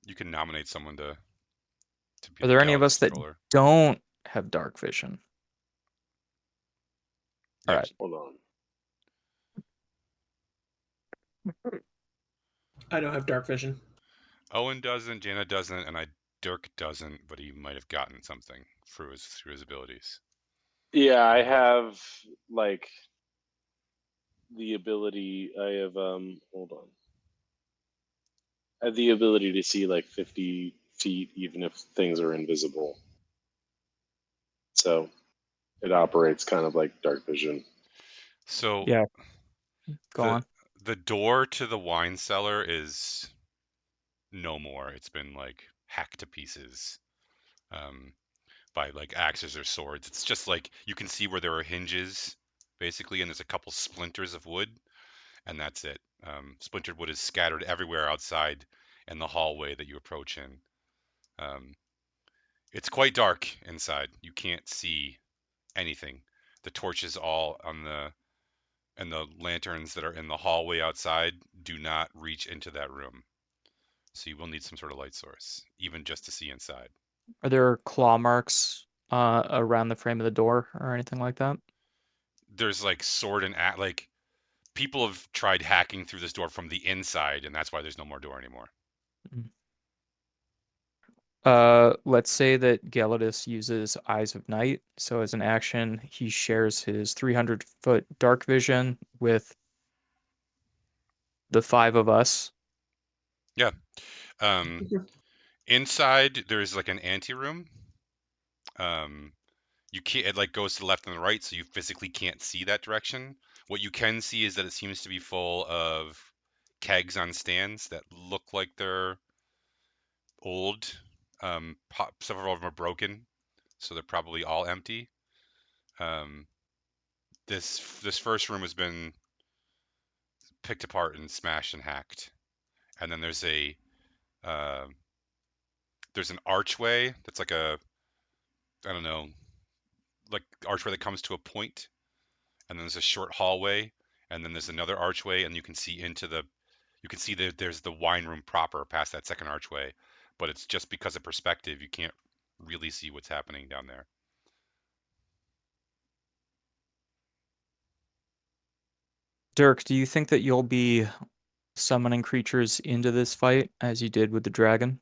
you can nominate someone to be Are the there any of Gallus us that controller. don't have dark vision? All right. Yes. Hold on. I don't have dark vision. Owen doesn't, Jana doesn't, and Dirk doesn't, but he might have gotten something through his abilities. Yeah, I have like the ability. I have hold on. I have the ability to see like 50 feet, even if things are invisible. So it operates kind of like dark vision. So Yeah. Go on. the door to the wine cellar is no more. It's been like hacked to pieces by like axes or swords. It's just like you can see where there are hinges, basically, and there's a couple splinters of wood, and that's it. Splintered wood is scattered everywhere outside in the hallway that you approach in. It's quite dark inside. You can't see anything. The torches all on and the lanterns that are in the hallway outside do not reach into that room. So you will need some sort of light source, even just to see inside. Are there claw marks around the frame of the door or anything like that? There's like sword and like people have tried hacking through this door from the inside, and that's why there's no more door anymore. Let's say that Gelidus uses Eyes of Night. So as an action, he shares his 300-foot dark vision with the 5 of us. Yeah. Inside there's like an anteroom. You can't, it like goes to the left and the right, so you physically can't see that direction. What you can see is that it seems to be full of kegs on stands that look like they're old. Several of them are broken, so they're probably all empty. This first room has been picked apart and smashed and hacked, and then there's an archway that's like a, I don't know, like archway that comes to a point, and then there's a short hallway, and then there's another archway, and you can see that there's the wine room proper past that second archway, but it's just because of perspective, you can't really see what's happening down there. Dirk, do you think that you'll be summoning creatures into this fight as you did with the dragon?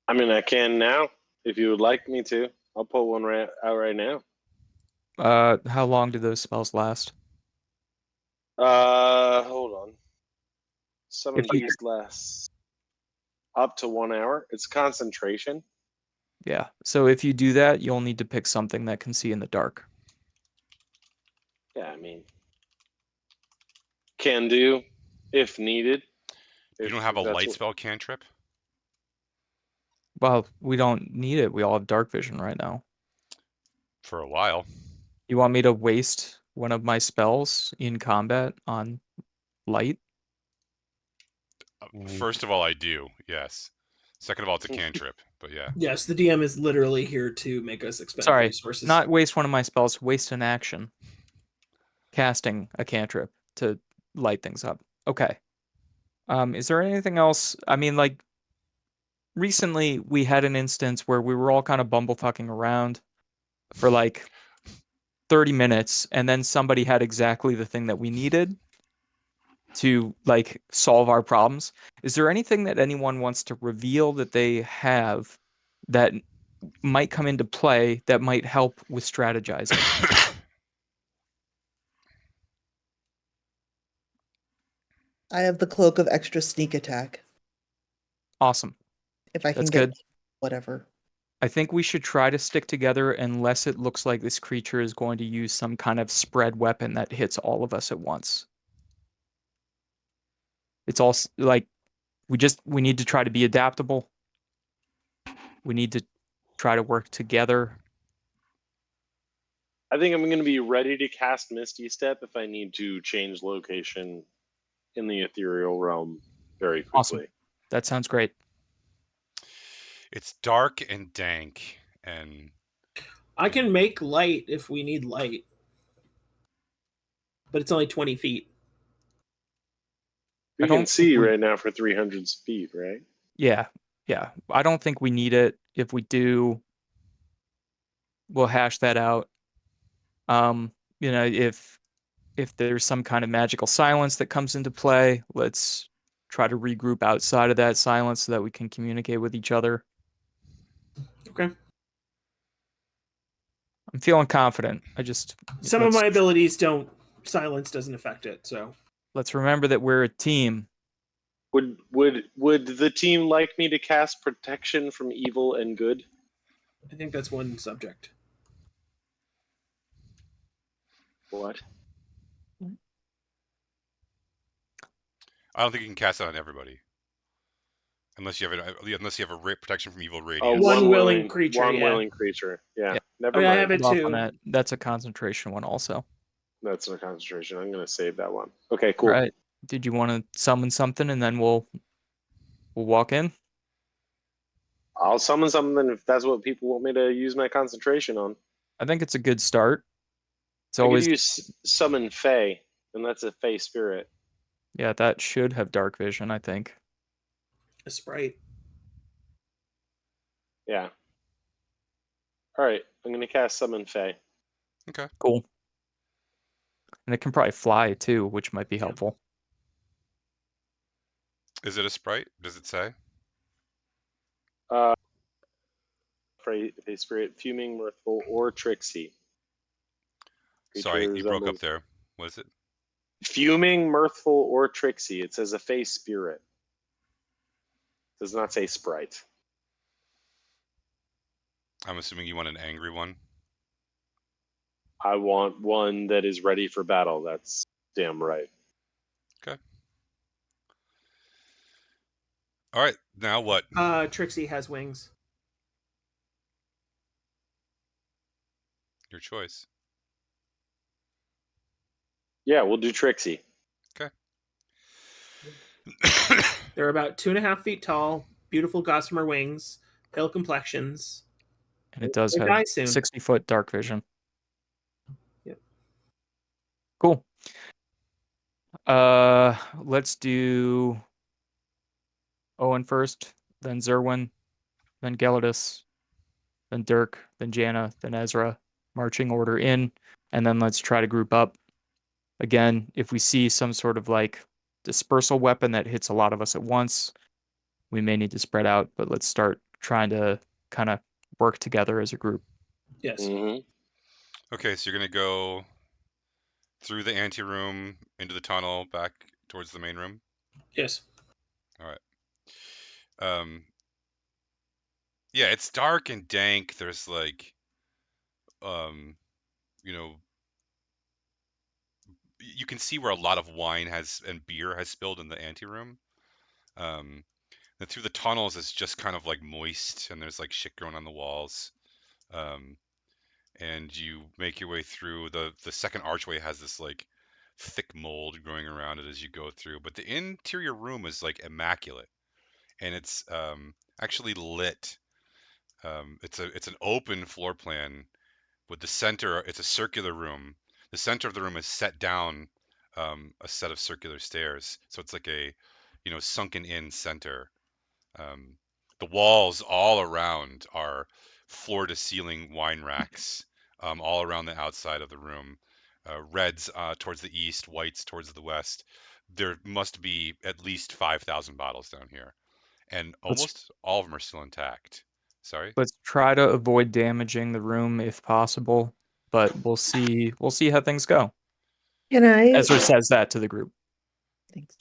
I mean, I can now. If you would like me to, I'll pull one out right now. How long do those spells last? Hold on. Some If of you- these last up to 1 hour. It's concentration. Yeah. So if you do that, you'll need to pick something that can see in the dark. Yeah, I mean, can do if needed. You don't have a light spell cantrip? Well, we don't need it. We all have dark vision right now. For a while. You want me to waste one of my spells in combat on light? First of all, I do, yes. Second of all, it's a cantrip, but yeah. Yes, the DM is literally here to make us expend Sorry, resources. not waste one of my spells, waste an action. Casting a cantrip to light things up. Okay. Is there anything else? I mean, like, recently we had an instance where we were all kind of bumblefucking around for like 30 minutes, and then somebody had exactly the thing that we needed to like solve our problems. Is there anything that anyone wants to reveal that they have that might come into play that might help with strategizing? I have the cloak of extra sneak attack. Awesome. If I can That's get good. whatever. I think we should try to stick together unless it looks like this creature is going to use some kind of spread weapon that hits all of us at once. It's all like we need to try to be adaptable. We need to try to work together. I think I'm going to be ready to cast Misty Step if I need to change location in the ethereal realm very quickly. Awesome. That sounds great. It's dark and dank, and I can make light if we need light, but it's only 20 feet. We I don't can see think we- right now for 300 feet, right? Yeah. I don't think we need it. If we do, we'll hash that out. If there's some kind of magical silence that comes into play, let's try to regroup outside of that silence so that we can communicate with each other. Okay. I'm feeling confident. Some of my abilities don't. Silence doesn't affect it, so. Let's remember that we're a team. Would the team like me to cast protection from evil and good? I think that's one subject. What? I don't think you can cast it on everybody, unless you have protection from evil Oh, radius. One willing creature, One yeah. willing creature. Yeah. Yeah. Never Oh, yeah, I mind. have it Hold off too. on that. That's a concentration one also. That's no concentration. I'm going to save that one. Okay, cool. All right. Did you want to summon something and then we'll walk in? I'll summon something if that's what people want me to use my concentration on. I think it's a good start. It's I always could use summon Fey, and that's a Fey spirit. Yeah, that should have dark vision, I think. A sprite. Yeah. All right, I'm going to cast summon Fey. Okay. Cool. And it can probably fly too, which might be helpful. Is it a sprite? Does it say? Fey spirit, fuming, mirthful, or tricksy. Sorry, Creature you broke up resembles- there. What is it? Fuming, mirthful, or tricksy. It says a Fey spirit. It does not say sprite. I'm assuming you want an angry one. I want one that is ready for battle. That's damn right. Okay. All right. Now what? Trixie has wings. Your choice. Yeah, we'll do tricksy. They're about 2.5 feet tall, beautiful gossamer wings, pale complexions. And it does They have die soon. 60-foot dark vision. Yep. Cool. Let's do Owen first, then Zerwin, then Gelidus, then Dirk, then Jana, then Ezra. Marching order in, and then let's try to group up. Again, if we see some sort of like dispersal weapon that hits a lot of us at once, we may need to spread out, but let's start trying to kind of work together as a group. Yes. Mm-hmm. Okay, so you're gonna go through the anteroom into the tunnel back towards the main room. Yes. All right. Yeah, it's dark and dank. There's like, you know, you can see where a lot of wine and beer has spilled in the anteroom. And through the tunnels, it's just kind of like moist, and there's like shit growing on the walls. And you make your way through. The second archway has this like thick mold growing around it as you go through. But the interior room is like immaculate, and it's actually lit. It's an open floor plan with the center. It's a circular room. The center of the room is set down a set of circular stairs, so it's like a sunken in center. The walls all around are floor to ceiling wine racks, all around the outside of the room. Reds towards the east, whites towards the west. There must be at least 5,000 bottles down here, and almost all of them are still intact. Sorry. Let's try to avoid damaging the room if possible, but we'll see. We'll see how things go. Can I? Ezra says that to the group. Thanks.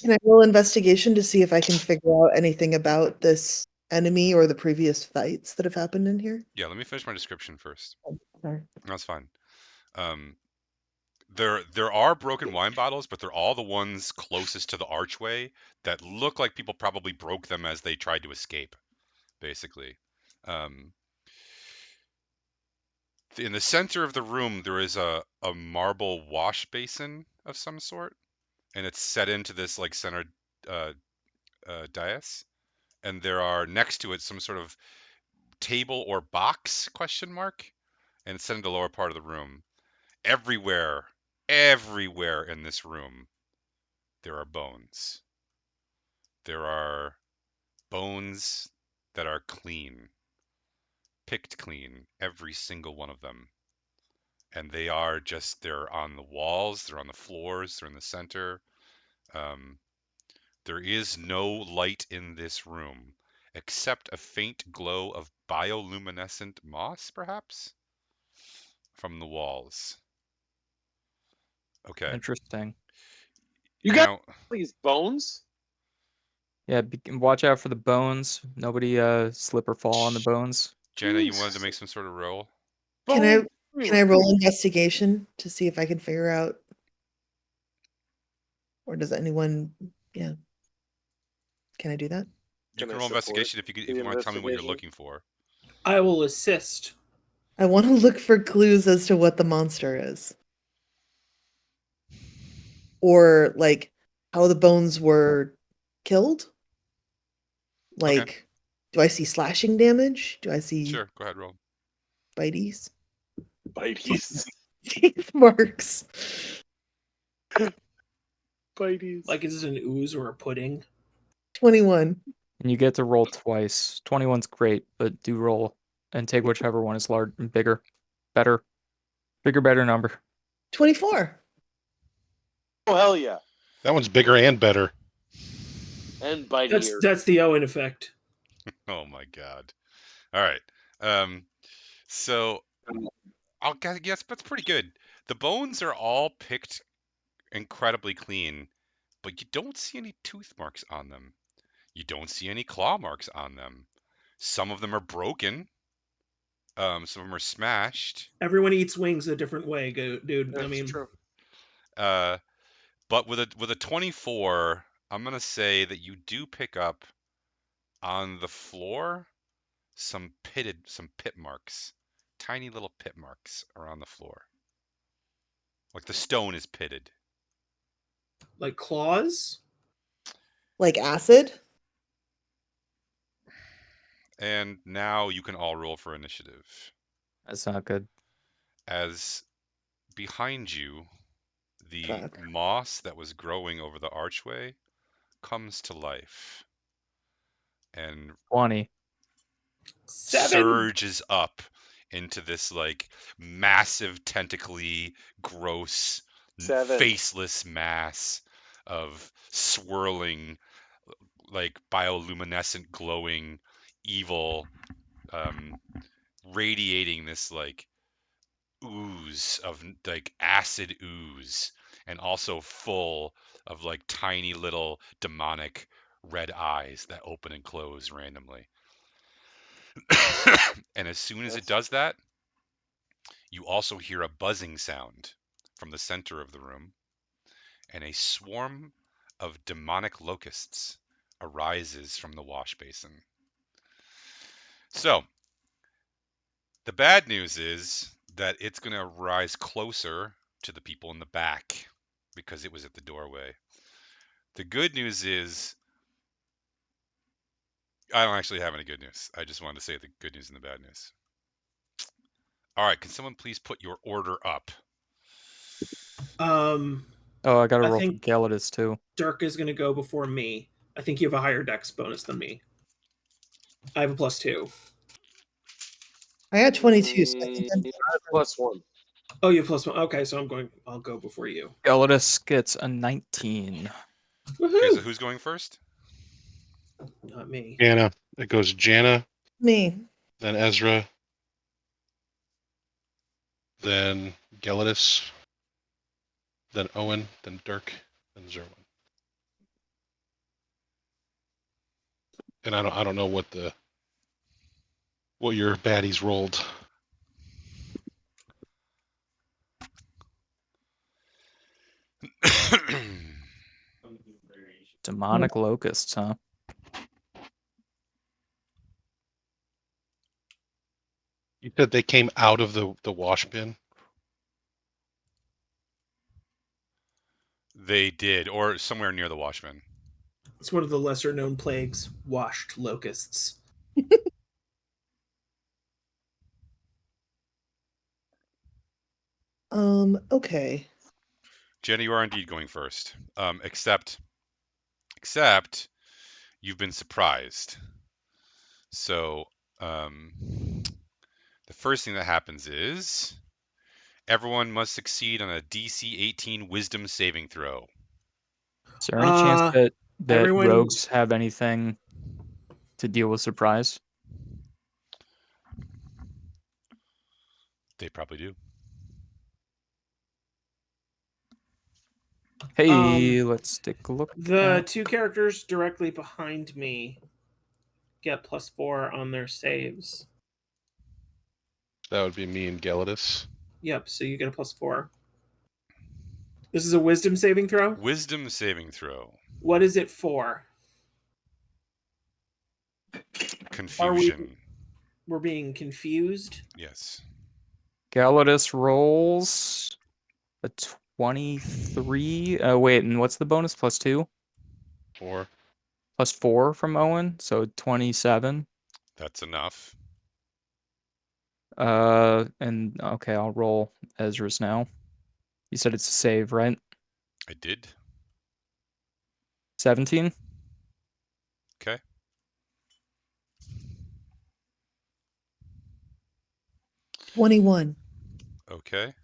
Can I roll investigation to see if I can figure out anything about this enemy or the previous fights that have happened in here? Yeah, let me finish my description first. Sorry. That's fine. There are broken wine bottles, but they're all the ones closest to the archway that look like people probably broke them as they tried to escape, basically. Um, in the center of the room, there is a marble wash basin of some sort, and it's set into this like center uh, dais. And there are next to it some sort of table or box question mark, and it's set in the lower part of the room. Everywhere in this room, there are bones. There are bones that are clean, picked clean, every single one of them. And they're on the walls, they're on the floors, they're in the center. Um, there is no light in this room except a faint glow of bioluminescent moss, perhaps, from the walls. Okay. Interesting. You got Now, these bones? Yeah, watch out for the bones. Nobody slip or fall on the bones. Jenna, you wanted to make some sort of roll? Can Bone I roll investigation to see if I can figure out, or does anyone? Yeah. Can I do that? You Can can I roll support investigation if the you want to tell me what you're investigation? looking for. I will assist. I want to look for clues as to what the monster is, or like how the bones were killed. Okay, Like, do I see slashing damage? Do I see sure. Go ahead, roll. bites? Bites. Teeth marks. Bites. Like, is it an ooze or a pudding? 21. And you get to roll twice. 21's great, but do roll and take whichever one is large and bigger. Better. Bigger, better number. 24. Oh hell yeah. That one's bigger and better. And bitier. That's the Owen effect. Oh my god. All right. Um, so I'll guess that's pretty good. The bones are all picked incredibly clean, but you don't see any tooth marks on them. You don't see any claw marks on them. Some of them are broken. Some of them are smashed. Everyone eats wings a different way, dude. I That's mean, true. Uh, but with a 24, I'm gonna say that you do pick up on the floor some pit marks, tiny little pit marks around the floor. Like the stone is pitted. like claws. Like acid? And now you can all roll for initiative. That's not good. As behind you, the Fuck. moss that was growing over the archway comes to life and 20. 7. surges up into this like massive tentacly gross 7. faceless mass of swirling like bioluminescent glowing evil radiating this like ooze of like acid ooze and also full of like tiny little demonic red eyes that open and close randomly. And as soon as it does that, you also hear a buzzing sound from the center of the room, and a swarm of demonic locusts arises from the wash basin. So, the bad news is that it's going to rise closer to the people in the back because it was at the doorway. The good news is I don't actually have any good news. I just wanted to say the good news and the bad news. All right, can someone please put your order up? Oh, I got to I roll for think Gelidus too. Dirk is going to go before me. I think you have a higher dex bonus than me. I have a +2. I got 22, so I think I'm +1. Oh, you have +1. Okay, so I'll go before you. Gelidus gets a 19. Woohoo! Okay, so who's going first? Not me. Jana. It goes Jana, me. then Ezra, then Gelidus, then Owen, then Dirk, then Zerwin. And I don't know what your baddies rolled. Demonic locusts, huh? You said they came out of the wash bin. They did, or somewhere near the Watchmen. It's one of the lesser known plagues, washed locusts. Okay. Jenny, you are indeed going first. Except you've been surprised. So, the first thing that happens is everyone must succeed on a DC 18 Wisdom saving throw. Is there any chance that everyone- rogues have anything to deal with surprise? They probably do. Hey, let's take a look. The two characters directly behind me get +4 on their saves. That would be me and Gelidus. Yep, so you get a +4. This is a wisdom saving throw? Wisdom saving throw. What is it for? Confusion. We're being confused? Yes. Galidus rolls a 23. Wait, and what's the bonus? +2? 4. +4 from Owen, so 27. That's enough. And okay, I'll roll Ezra's now. You said it's a save, right? I did. 17. Okay. $21. Okay.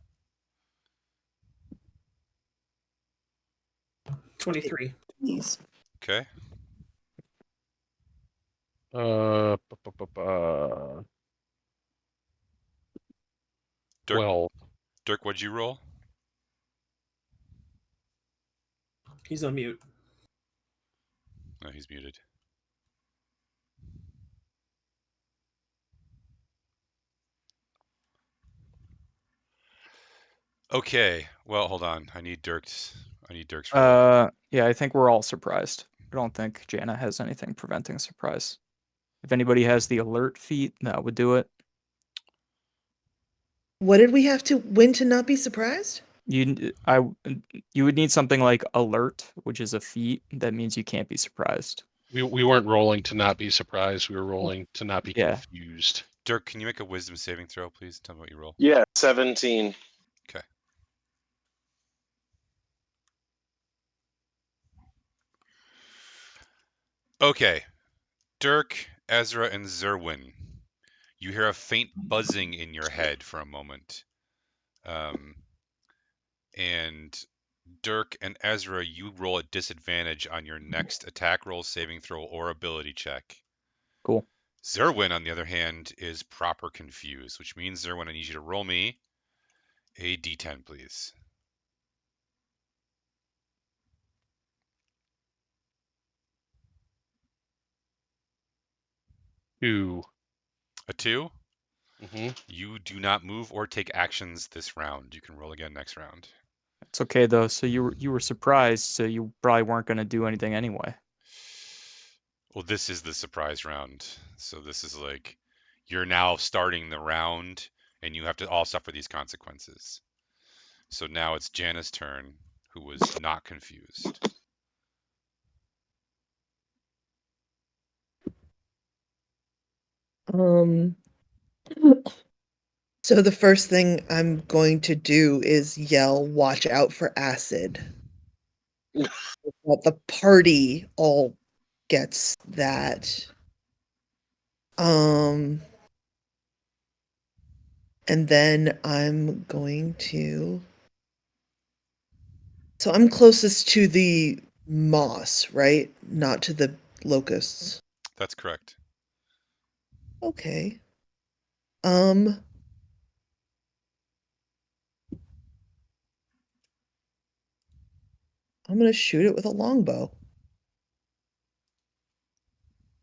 23. Jeez. Okay. Uh, 12. Dirk, what'd you roll? He's on mute. No, he's muted. Okay. Well, hold on. I need Dirk's roll. Yeah, I think we're all surprised. I don't think Jana has anything preventing surprise. If anybody has the alert feat, that would do it. What did we have to win to not be surprised? You would need something like alert, which is a feat that means you can't be surprised. We weren't rolling to not be surprised. We were rolling to not be Yeah. confused. Dirk, can you make a wisdom saving throw, please? Tell me what you roll. Yeah, 17. Okay. Okay. Dirk, Ezra, and Zerwin. You hear a faint buzzing in your head for a moment. And Dirk and Ezra, you roll at disadvantage on your next attack roll, saving throw, or ability check. Cool. Zerwin, on the other hand, is proper confused, which means, Zerwin, I need you to roll me a d10, please. Two. A 2? Mm-hmm. You do not move or take actions this round. You can roll again next round. It's okay though. So you were surprised, so you probably weren't going to do anything anyway. Well, this is the surprise round. So this is like you're now starting the round and you have to all suffer these consequences. So now it's Jana's turn, who was not confused. So the first thing I'm going to do is yell, "Watch out for acid." But the party all gets that. And then I'm going to. So I'm closest to the moss, right? Not to the locusts. That's correct. Okay. I'm gonna shoot it with a longbow.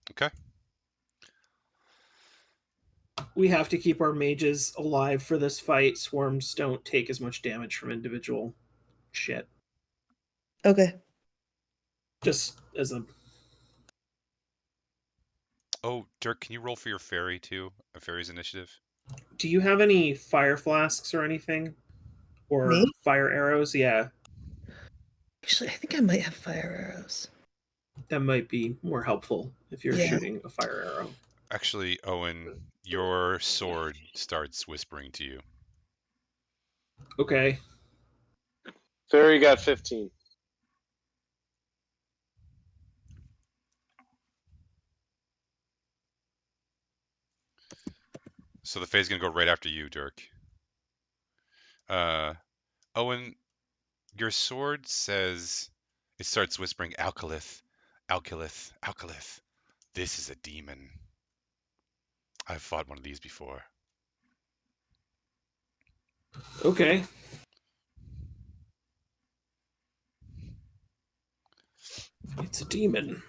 Okay. We have to keep our mages alive for this fight. Swarms don't take as much damage from individual shit. Okay. Just as a Oh, Dirk, can you roll for your fairy too? A fairy's initiative. do you have any fire flasks or anything? Or Me? fire arrows? Yeah. Actually, I think I might have fire arrows. That might be more helpful if you're Yeah. shooting a fire arrow. Actually, Owen, your sword starts whispering to you. Okay. Fairy got 15. So the Fae's gonna go right after you, Dirk. Owen, your sword says it starts whispering, Alkalith, Alkalith, Alkalith. This is a demon. I've fought one of these before. Okay. It's a demon.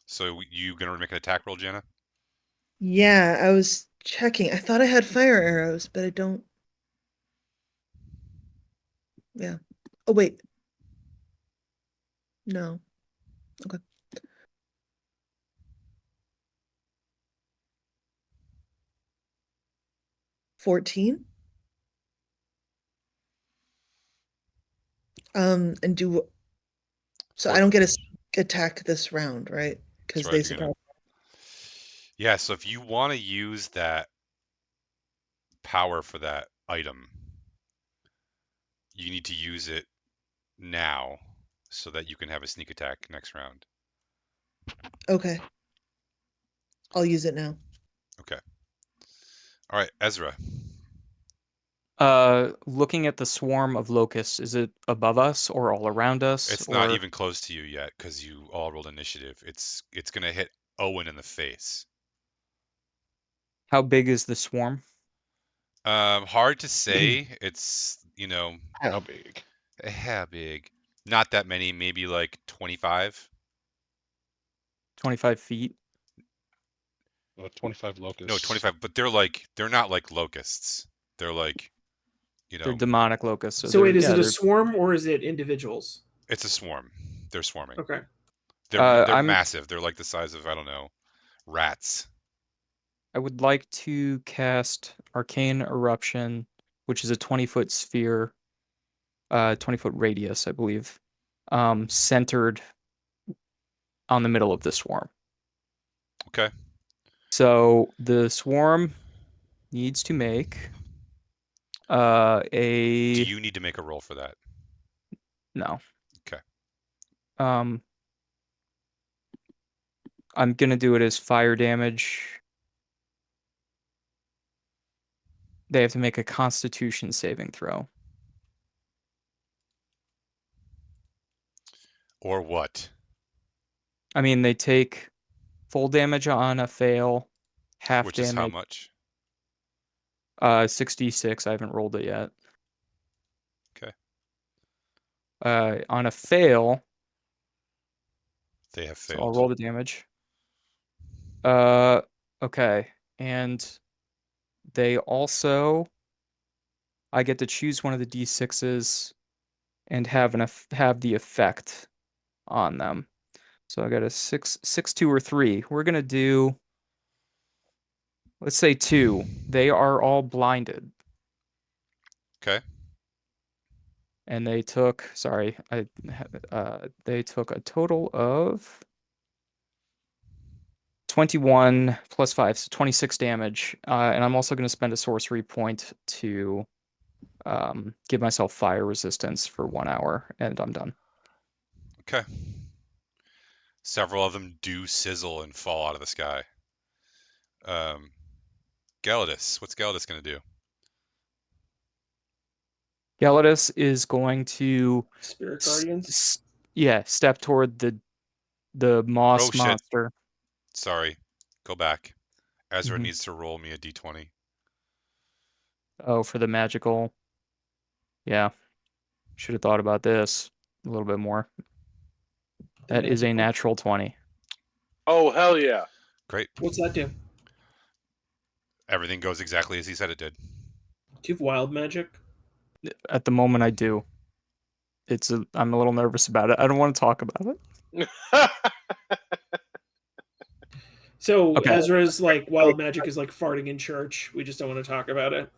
So you gonna make an attack roll, Jenna? Yeah, I was checking. I thought I had fire arrows, but I don't. Yeah. Oh, wait. No. Okay. 14. And do so I don't get a attack this round, right? That's Because right. they You're gonna. surprise. Yeah. So if you want to use that power for that item, you need to use it now so that you can have a sneak attack next round. Okay. I'll use it now. Okay. All right, Ezra. Looking at the swarm of locusts, is it above us or all around us? It's or not even close to you yet because you all rolled initiative. It's gonna hit Owen in the face. how big is the swarm? Hard to say. It's How big? how big? Not that many. Maybe like 25. 25 feet. 25 locusts. No, 25. But they're not like locusts. They're like They're demonic locusts. So wait, is yeah, it a they're- swarm or is it individuals? It's a swarm. They're swarming. Okay. They're I'm massive. They're like the size of, I don't know, rats. I would like to cast Arcane Eruption, which is a 20-foot sphere, 20-foot radius, I believe, centered on the middle of the swarm. Okay. So the swarm needs to make Do a you need to make a roll for that? no. Okay. I'm gonna do it as fire damage. They have to make a Constitution saving throw. Or what? I mean, they take full damage on a fail, half Which is how damage. much? 66. I haven't rolled it yet. Okay. On a fail, They have so I'll failed. roll the damage. Okay, and they also, I get to choose one of the d6s and have the effect on them. So I got a 6, 2, or 3. We're gonna do, let's say 2. They are all blinded. Okay. And they took, sorry, they took a total of 21 plus 5, so 26 damage. And I'm also going to spend a sorcery point to give myself fire resistance for 1 hour, and I'm done. Okay. Several of them do sizzle and fall out of the sky. Galadis. What's Galadis going to do? Galadis is going to Spirit Guardians? step toward the moss Oh, shit. monster. Sorry. Go back. Ezra Mhm. needs to roll me a d20. Oh, for the magical. Yeah. Should have thought about this a little bit more. That is a natural 20. Oh, hell yeah. Great. What's that do? Everything goes exactly as he said it did. Do you have wild magic? At the moment, I do. I'm a little nervous about it. I don't want to talk about it. So Okay. Ezra's like wild magic is like farting in church. We just don't want to talk about it.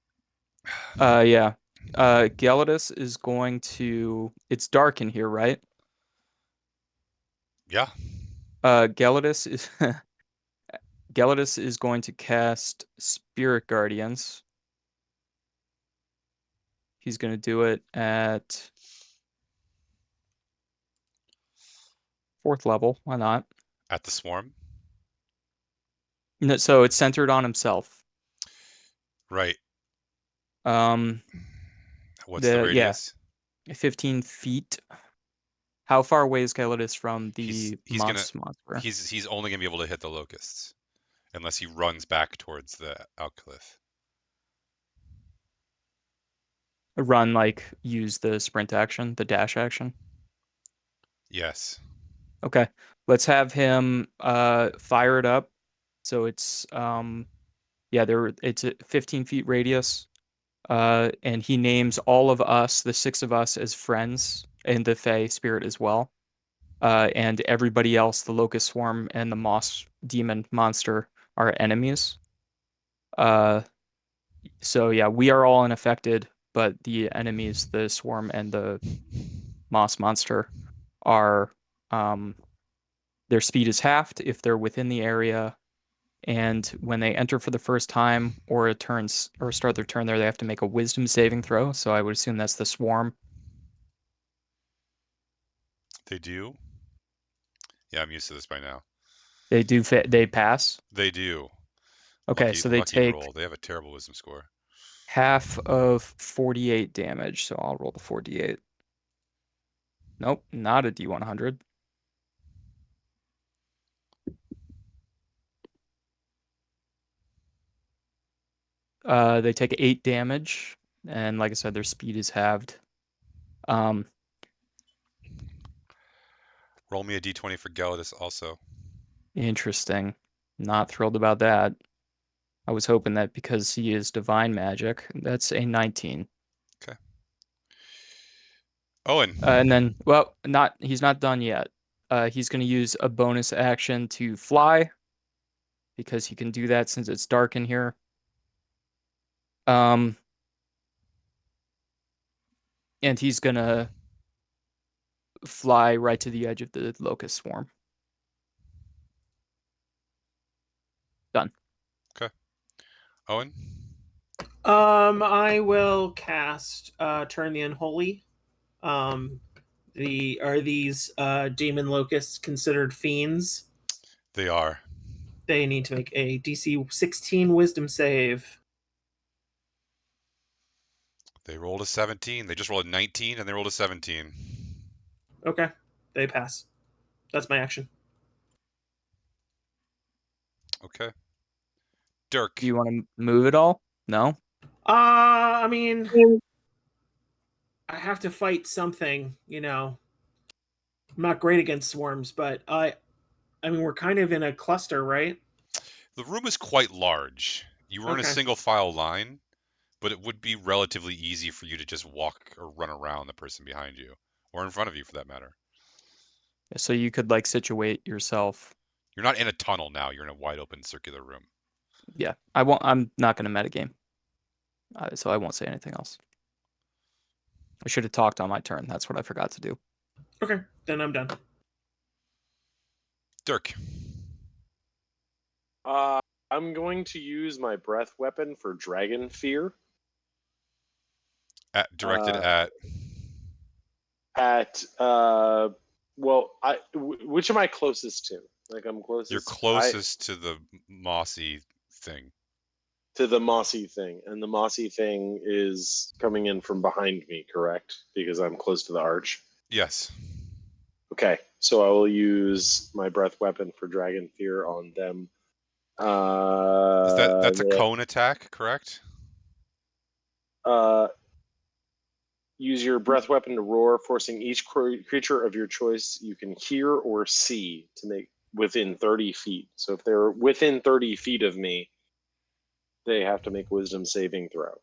Yeah. Gelidus is going to. It's dark in here, right? Yeah. Gelidus is. Gelidus is going to cast Spirit Guardians. He's going to do it at 4th level. Why not? At the swarm. No, so it's centered on himself. Right. Um, What's the radius? 15 feet. How far away is Gelidus from the He's gonna monster? he's only gonna be able to hit the locusts unless he runs back towards the Alclith. Run, like, use the sprint action, the dash action. Yes. Okay. Let's have him fire it up. So it's it's a 15 feet radius. And he names all of us, the 6 of us, as friends, and the Fey spirit as well. And everybody else, the Locust Swarm and the Moss Demon monster, are enemies. So yeah, we are all unaffected, but the enemies, the Swarm and the Moss monster, are their speed is halved if they're within the area, and when they enter for the first time or start their turn there, they have to make a Wisdom saving throw. So I would assume that's the Swarm. They do. Yeah, I'm used to this by now. They pass. They do. Okay, so they lucky take roll. They have a terrible wisdom score. half of 48 damage. So I'll roll the 48. Nope, not a D100. They take 8 damage, and like I said, their speed is halved. Roll me a d20 for Gelidus also. Interesting. Not thrilled about that. I was hoping that because he is divine magic, that's a 19. Okay. Owen. And then, he's not done yet. He's going to use a bonus action to fly because he can do that since it's dark in here. And he's going to fly right to the edge of the locust swarm. Done. Okay. Owen. I will cast Turn the Unholy. Are these demon locusts considered fiends? They are. They need to make a DC 16 Wisdom save. They rolled a 17. They just rolled a 19 and they rolled a 17. Okay, they pass. That's my action. Okay. Dirk. Do you want to move it all? No? I mean, I have to fight something, you know. I'm not great against swarms, but I mean, we're kind of in a cluster, right? The room is quite large. You were in a Okay. single file line, but it would be relatively easy for you to just walk or run around the person behind you, or in front of you for that matter. So you could like situate yourself. You're not in a tunnel now. You're in a wide open circular room. Yeah, I'm not going to metagame. So I won't say anything else. I should have talked on my turn. That's what I forgot to do. Okay, then I'm done. Dirk. I'm going to use my breath weapon for Dragon Fear. Directed at. Which am I closest to? Like I'm closest. You're closest to the mossy thing. To the mossy thing, and the mossy thing is coming in from behind me, correct? Because I'm close to the arch. Yes. Okay, so I will use my breath weapon for Dragon Fear on them. That's a cone attack, correct? Use your breath weapon to roar, forcing each creature of your choice you can hear or see to make within 30 feet. So if they're within 30 feet of me, they have to make wisdom saving throw.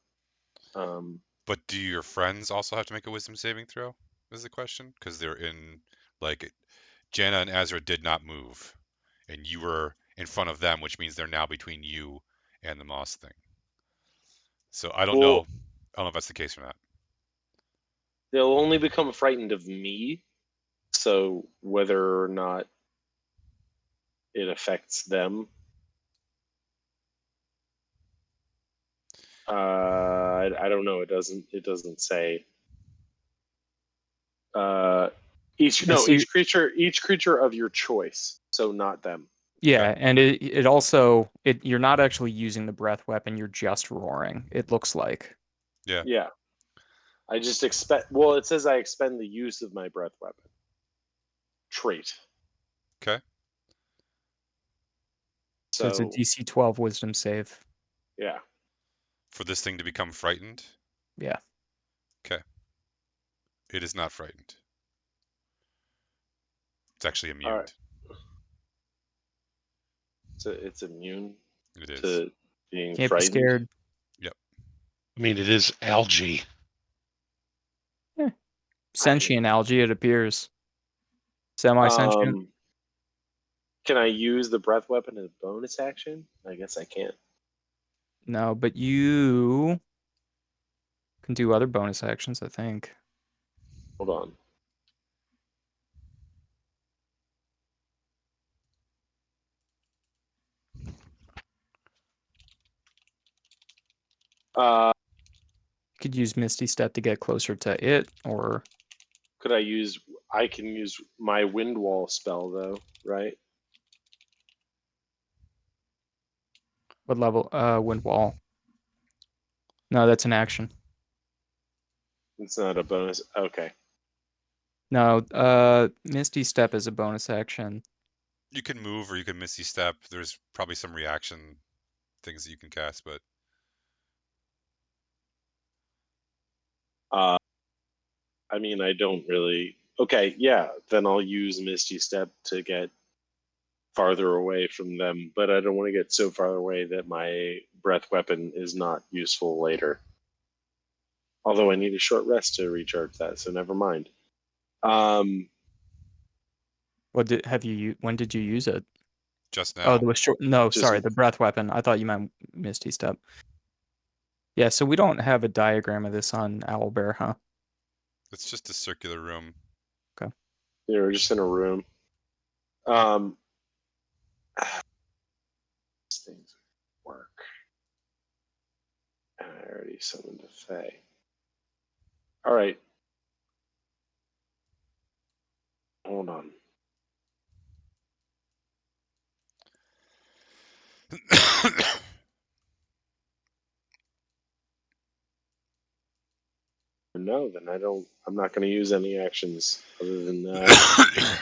But do your friends also have to make a wisdom saving throw? Is the question? Because they're in, like, Jana and Ezra did not move, and you were in front of them, which means they're now between you and the moss thing. So I don't know. I don't know if that's the case or not. They'll only become frightened of me. So whether or not it affects them, I don't know. It doesn't say. Each creature of your choice. So not them. Yeah, and it also you're not actually using the breath weapon, you're just roaring, it looks like. Yeah. Yeah. I just expect. Well, it says I expend the use of my breath weapon trait. Okay. So it's a DC 12 wisdom save. Yeah. For this thing to become frightened? Yeah. Okay. It is not frightened. It's actually immune. All right. So it's immune It is. to being Can't frightened. be scared. Yep. I mean, it is algae. Sentient algae, it appears. Semi-sentient. Can I use the breath weapon as a bonus action? I guess I can't. No, but you can do other bonus actions, I think. Hold on. You could use Misty Step to get closer to it, or Could I use? I can use my wind wall spell though, right? what level? Wind Wall. No, that's an action. It's not a bonus. Okay. No, Misty Step is a bonus action. You can move or you can Misty Step. There's probably some reaction things that you can cast, but I mean, I don't really. Okay, yeah. Then I'll use Misty Step to get farther away from them, but I don't want to get so far away that my breath weapon is not useful later. Although I need a short rest to recharge that, so never mind. What did have you? When did you use it? just Oh, now. there was short. No, Just- sorry, the breath weapon. I thought you meant Misty Step. Yeah, so we don't have a diagram of this on Owlbear, huh? It's just a circular room. We're just in a room. These things work. And I already summoned a Fae. All right. Hold on. No, then I'm not going to use any actions other than that.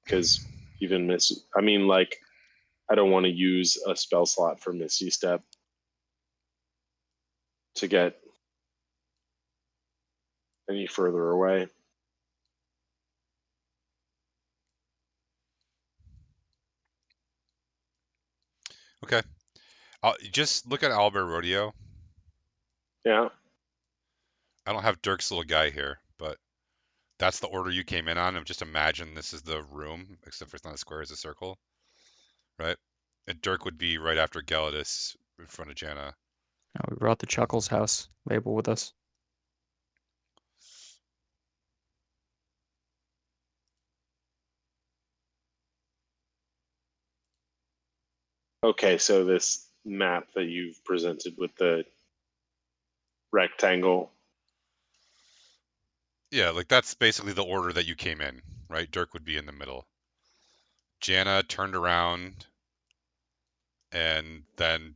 Because even I don't want to use a spell slot for Misty Step to get any further away. Okay. Just look at Albert Rodeo. Yeah. I don't have Dirk's little guy here, but that's the order you came in on. And just imagine this is the room, except for it's not a square, it's a circle, right? And Dirk would be right after Gelidus in front of Jana. Oh, we brought the Chuckles house label with us. Okay, so this map that you've presented with the rectangle. Yeah, like that's basically the order that you came in, right? Dirk would be in the middle. Jana turned around and then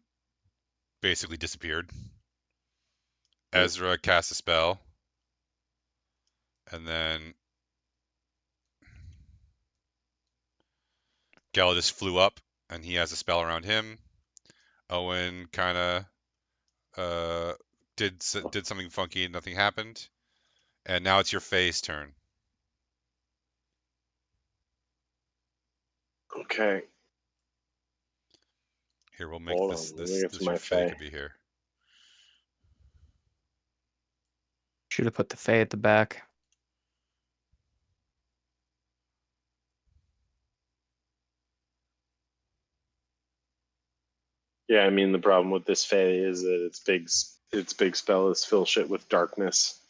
basically disappeared. Ezra cast a spell. And then Gelidus flew up and he has a spell around him. Oain kind of did something funky and nothing happened. And now it's your Fae's turn. Okay. Here, we'll make Hold this on, let me get to your my Fae Fae. could be here. Should have put the Fae at the back. Yeah, I mean the problem with this Fae is that its big spell is fill shit with darkness.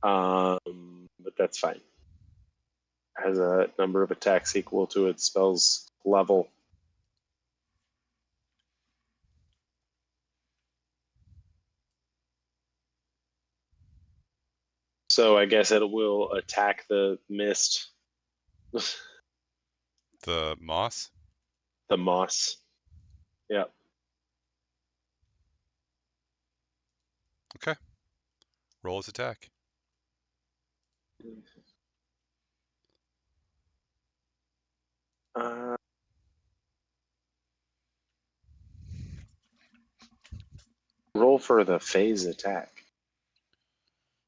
But that's fine. Has a number of attacks equal to its spell's level. So I guess it will attack the mist, The moss. the moss. Yeah. Okay. Roll his attack. Roll for the phase attack.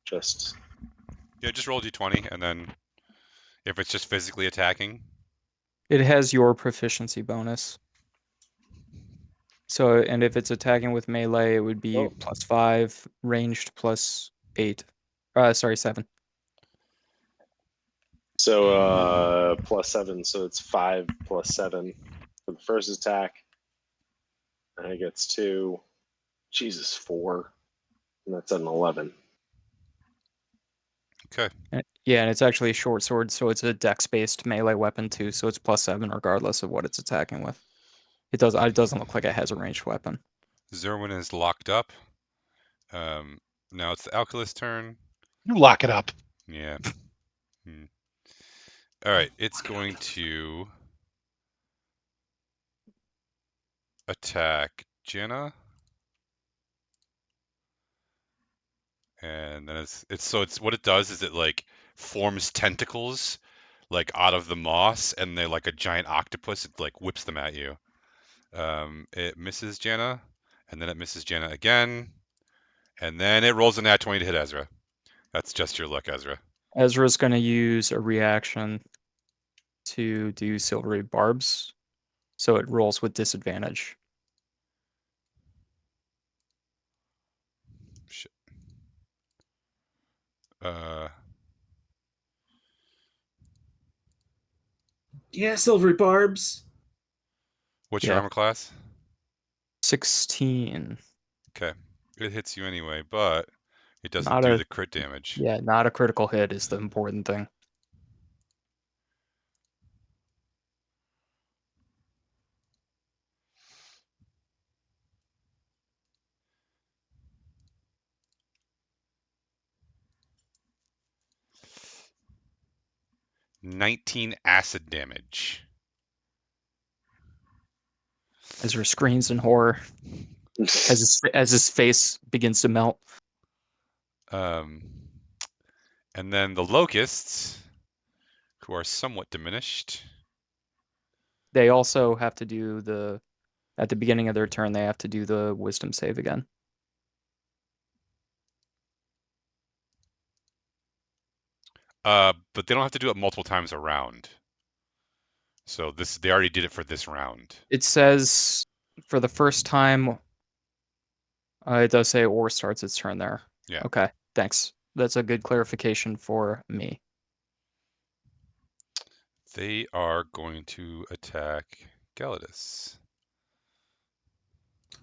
Just Yeah, just roll d20, and then if it's just physically attacking, It has your proficiency bonus. So, and if it's attacking with melee, it would be Oh. +5, ranged +8. Sorry, 7. so +7, so it's 5 plus 7 for the first attack. And it gets 2. Jesus, 4. And that's an 11. okay. Yeah, and it's actually a short sword, so it's a dex-based melee weapon too, so it's +7 regardless of what it's attacking with. It doesn't look like it has a ranged weapon. Zerwin is locked up. Now it's the Alkalist turn. You lock it up. Yeah. All right, it's going to attack Jenna. And then it's what it does is it like forms tentacles like out of the moss, and they're like a giant octopus. It like whips them at you. It misses Janna, and then it misses Janna again, and then it rolls a nat 20 to hit Ezra. That's just your luck, Ezra. Ezra's going to use a reaction to do silvery barbs, so it rolls with disadvantage. Shit. Yeah, silvery barbs. What's your Yeah. armor class? 16. Okay, it hits you anyway, but it doesn't Not do a the crit damage. Yeah, not a critical hit is the important thing. $19 acid damage. Ezra screams in horror as his face begins to melt. And then the locusts, who are somewhat diminished. They also have to do at the beginning of their turn, they have to do the wisdom save again. But they don't have to do it multiple times around. So they already did it for this round. It says for the first time, it does say or starts its turn there. Yeah. Okay, thanks. That's a good clarification for me. They are going to attack Galadus.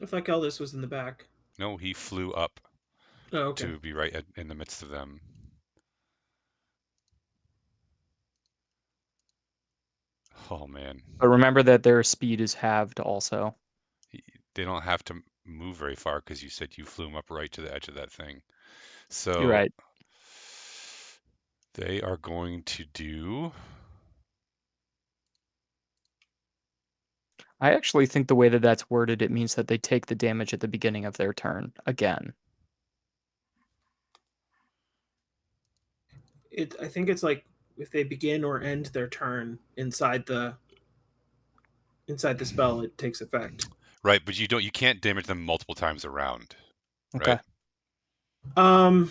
I thought Eldis was in the back. No, he flew up Oh, okay. to be right in the midst of them. Oh, man. But remember that their speed is halved also. They don't have to move very far because you said you flew them up right to the edge of that thing. So You're right. they are going to do... I actually think the way that that's worded, it means that they take the damage at the beginning of their turn again. I think it's like if they begin or end their turn inside the spell, it takes effect. Right, but you can't damage them multiple times around. Okay. Right? I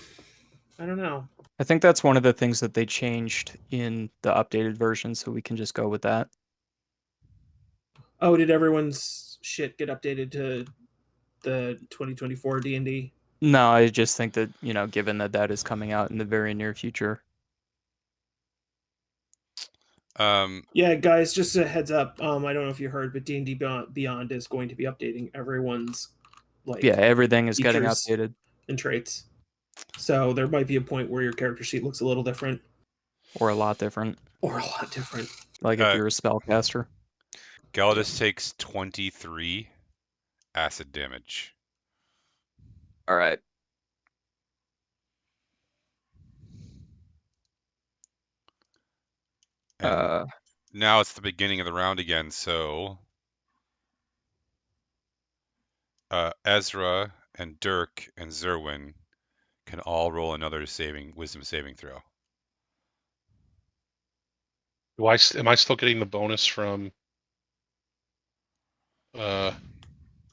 don't know. I think that's one of the things that they changed in the updated version, so we can just go with that. Oh, did everyone's shit get updated to the 2024 D&D? No, I just think that, given that that is coming out in the very near future. Yeah, guys, just a heads up. I don't know if you heard, but D&D Beyond is going to be updating everyone's Yeah, everything is getting features updated. and traits. So there might be a point where your character sheet looks a little different, Or a lot different. or a lot different. Like if you're a spellcaster. Galadus takes 23 acid damage. All right. And now it's the beginning of the round again, so Ezra and Dirk and Zerwin can all roll another wisdom saving throw. Am I still getting the bonus from Owen?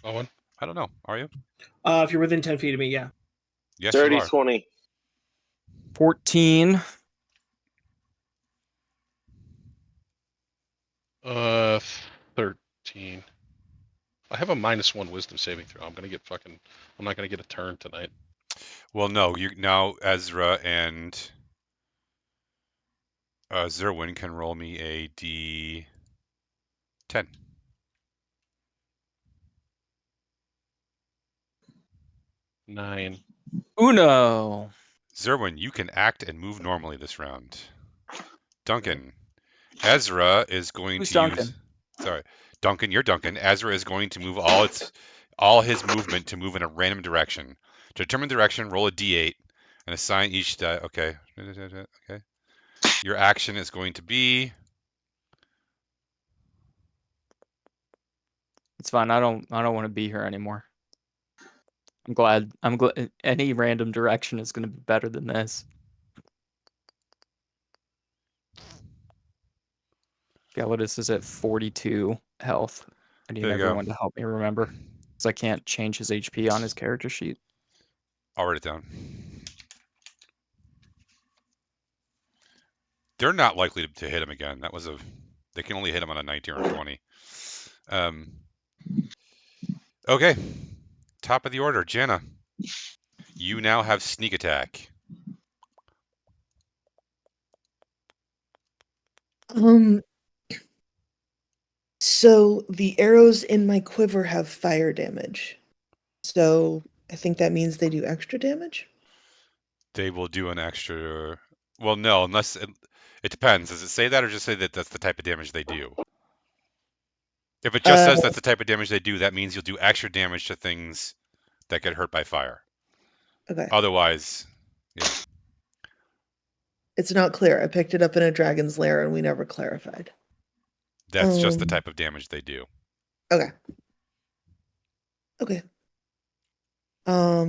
I don't know. Are you? If you're within 10 feet of me, yeah. Yes, Dirty you are. 20. 14. 13. I have a -1 wisdom saving throw. I'm not gonna get a turn tonight. Well, no. Now Ezra and Zerwin can roll me a D10. Nine. Uno. Zerwin, you can act and move normally this round. Duncan, Ezra is going Who's to Duncan? use. Sorry, Duncan, you're Duncan. Ezra is going to move all his movement to move in a random direction. To determine direction, roll a d8 and assign each die. Okay. Okay. Your action is going to be. It's fine. I don't want to be here anymore. I'm glad any random direction is going to be better than this. Galadus is at 42 health. I need There you go. everyone to help me remember, because I can't change his HP on his character sheet. I'll write it down. They're not likely to hit him again. They can only hit him on a 19 or 20. Okay. Top of the order, Jana. You now have sneak attack. So the arrows in my quiver have fire damage. So I think that means they do extra damage? They will do an extra. Well, no, unless it depends. Does it say that or just say that that's the type of damage they do? If it just says that's the type of damage they do, that means you'll do extra damage to things that get hurt by fire. Okay. Otherwise, yeah. It's not clear. I picked it up in a dragon's lair and we never clarified. That's just the type of damage they do. Okay. Okay. Are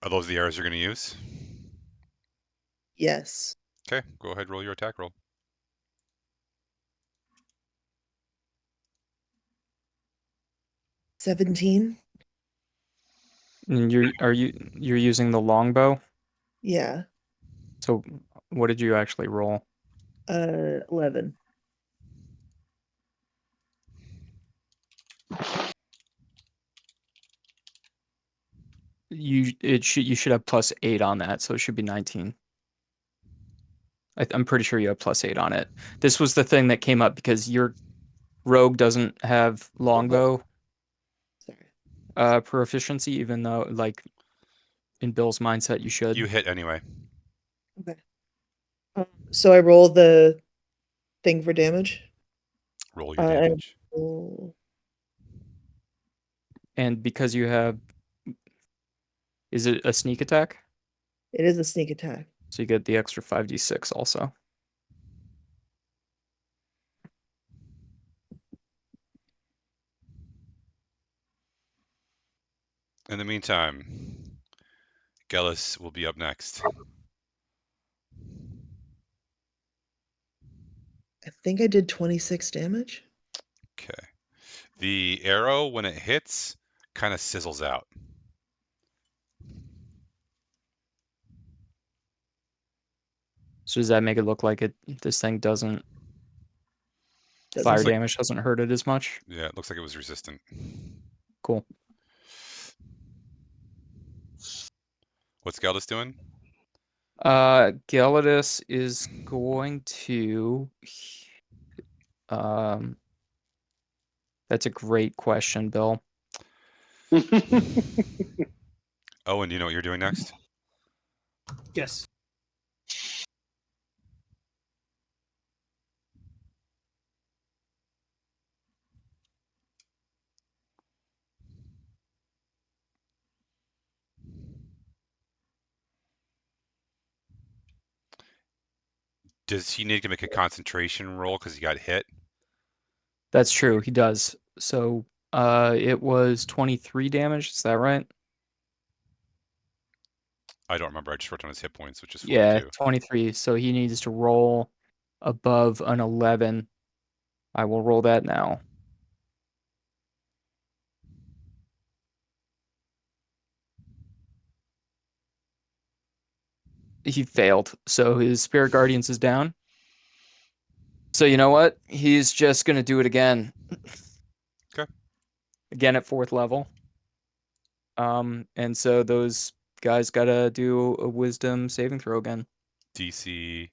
those the arrows you're going to use? Yes. Okay, go ahead, roll your attack roll. 17. And you're using the longbow? Yeah. So what did you actually roll? 11. You should have +8 on that, so it should be 19. I'm pretty sure you have +8 on it. This was the thing that came up because your rogue doesn't have longbow Sorry. proficiency, even though like in Bill's mindset you should. You hit anyway. Okay. So I roll the thing for damage. Roll your damage. And because you have, is it a sneak attack? It is a sneak attack. So you get the extra 5d6 also. In the meantime, Gellis will be up next. I think I did 26 damage. Okay. The arrow, when it hits, kind of sizzles out. So does that make it look like this thing doesn't Doesn't fire like- damage doesn't hurt it as much? Yeah, it looks like it was resistant. Cool. What's Galdus doing? Gelidus is going to that's a great question, Bill. Owen, do you know what you're doing next? Yes. Does he need to make a concentration roll because he got hit? That's true, he does. So it was 23 damage, is that right? I don't remember. I just wrote down his hit points, which is Yeah, 42. 23. So he needs to roll above an 11. I will roll that now. He failed. So his Spirit Guardians is down. So you know what? He's just going to do it again. Okay. Again at 4th level. And so those guys got to do a wisdom saving throw again. DC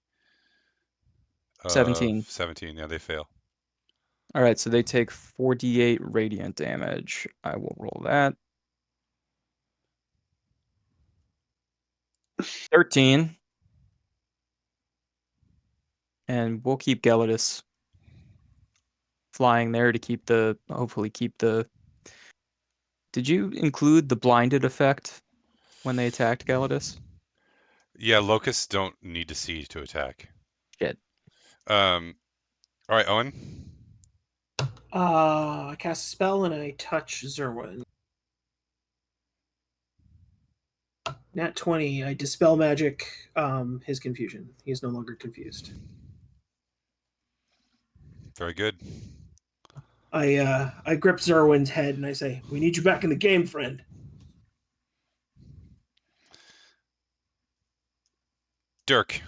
17. 17. Yeah, they fail. All right, so they take 4d8 radiant damage. I will roll that. 13. And we'll keep Gelidus flying there to keep the, hopefully keep the... Did you include the blinded effect when they attacked Gelidus? Yeah, locusts don't need to see to attack. Shit. All right, Owen. I cast a spell and I touch Zerwin. Nat 20, I dispel magic his confusion. He is no longer confused. Very good. I grip Zerwin's head and I say, "We need you back in the game, friend." Dirk.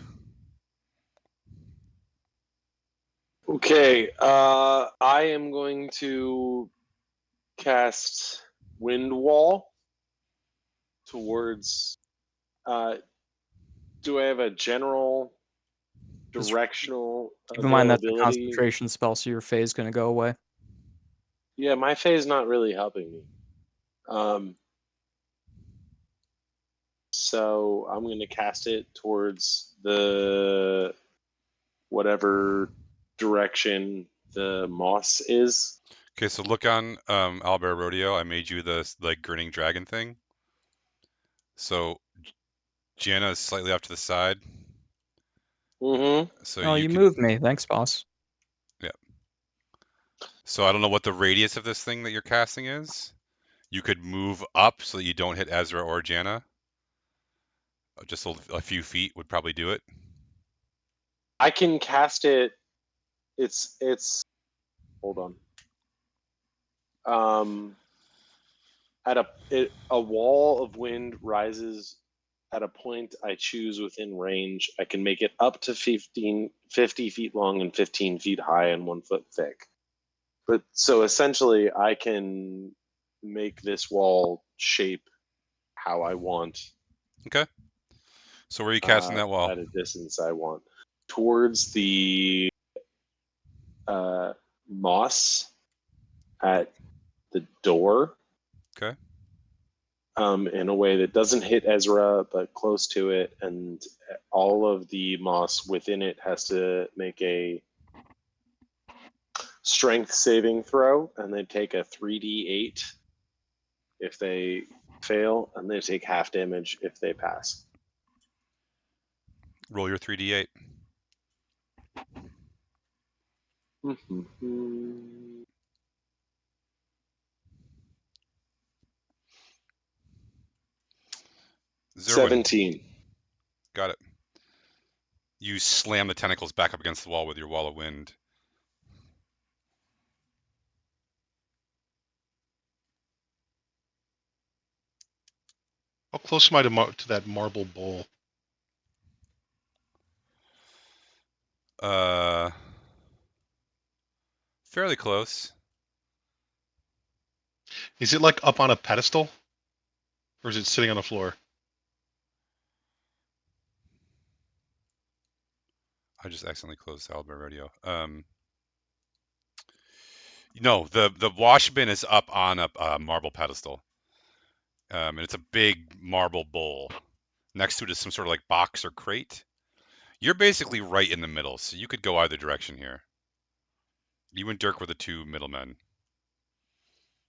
Okay, I am going to cast Wind Wall towards. Do I have a general Just directional keep in mind that's a availability? concentration spell, so your phase is going to go away. Yeah, my phase not really helping me. So I'm going to cast it towards the whatever direction the moss is. Okay, so look on Albert Rodeo. I made you the like grinning dragon thing. So Jana is slightly off to the side. Mm-hmm. So Oh, you can moved me. Thanks, boss. Yeah. So I don't know what the radius of this thing that you're casting is. You could move up so that you don't hit Ezra or Jana. Just a few feet would probably do it. I can cast it. It's hold on. At a wall of wind rises at a point I choose within range. I can make it up to 50 feet long and 15 feet high and 1 foot thick. But so essentially, I can make this wall shape how I want. Okay. So where are you casting that wall? At a distance I want. Towards the moss at the door. Okay. In a way that doesn't hit Ezra, but close to it, and all of the moss within it has to make a strength saving throw, and they take a 3d8 if they fail, and they take half damage if they pass. Roll your 3d8. Zerwin. 17. Got it. You slam the tentacles back up against the wall with your wall of wind. How close am I to that marble bowl? Fairly close. Is it like up on a pedestal, or is it sitting on the floor? I just accidentally closed Albert Radio. No, the wash bin is up on a marble pedestal, and it's a big marble bowl. Next to it is some sort of like box or crate. You're basically right in the middle, so you could go either direction here. You and Dirk were the two middlemen.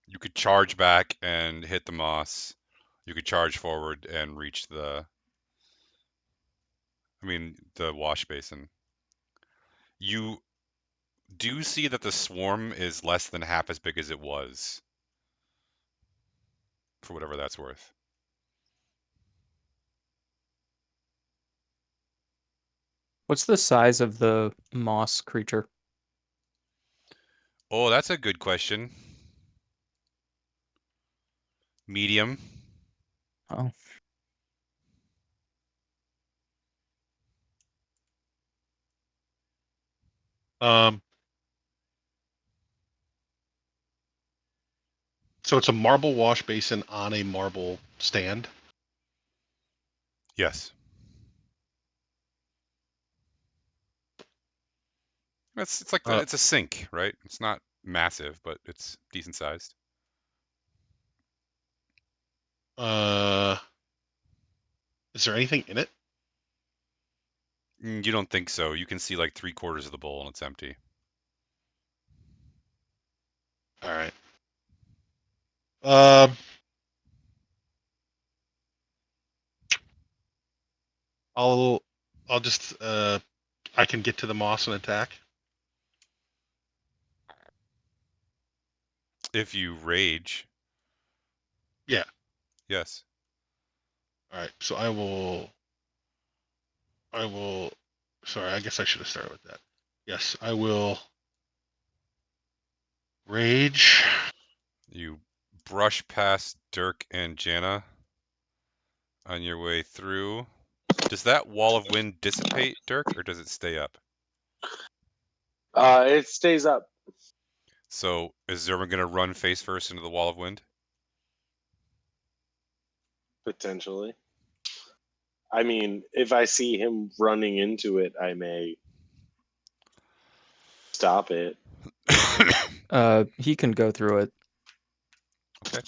You could charge back and hit the moss. You could charge forward and reach the wash basin. You do see that the swarm is less than half as big as it was, for whatever that's worth. What's the size of the moss creature? Oh, that's a good question. Medium. Oh, So it's a marble wash basin on a marble stand. Yes. It's like it's a sink, right? It's not massive, but it's decent sized. Is there anything in it? You don't think so? You can see like 3/4 of the bowl and it's empty. All right. I'll just I can get to the moss and attack. If you rage. Yeah. Yes. All right. So I will. Sorry, I guess I should have started with that. Yes, I will. Rage. You brush past Dirk and Jana on your way through. Does that wall of wind dissipate, Dirk, or does it stay up? It stays up. So is Zerwin going to run face first into the wall of wind? Potentially. I mean, if I see him running into it, I may stop it. he can go through it. Okay.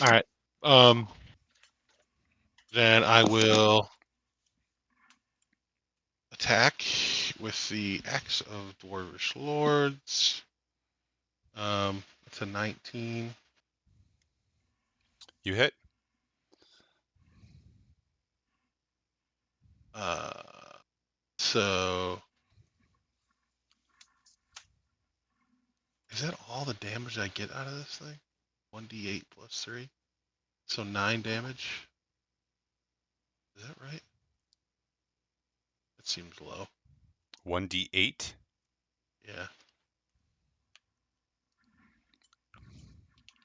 All right. Then I will attack with the Axe of Dwarvish Lords. It's a 19. You hit. So is that all the damage I get out of this thing? 1d8 plus 3. So 9 damage. Is that right? That seems low. 1d8. Yeah.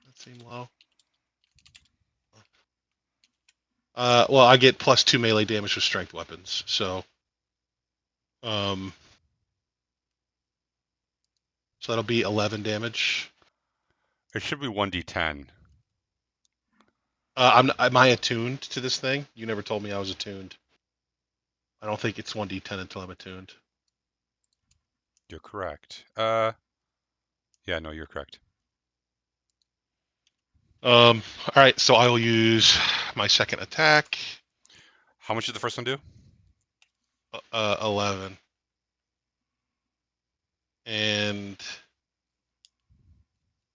That seemed low. Well, I get plus 2 melee damage with strength weapons, so so that'll be 11 damage. It should be 1d10. Am I attuned to this thing? You never told me I was attuned. I don't think it's 1d10 until I'm attuned. You're correct. Yeah, no, you're correct. All right, so I will use my second attack. How much did the first one do? 11. And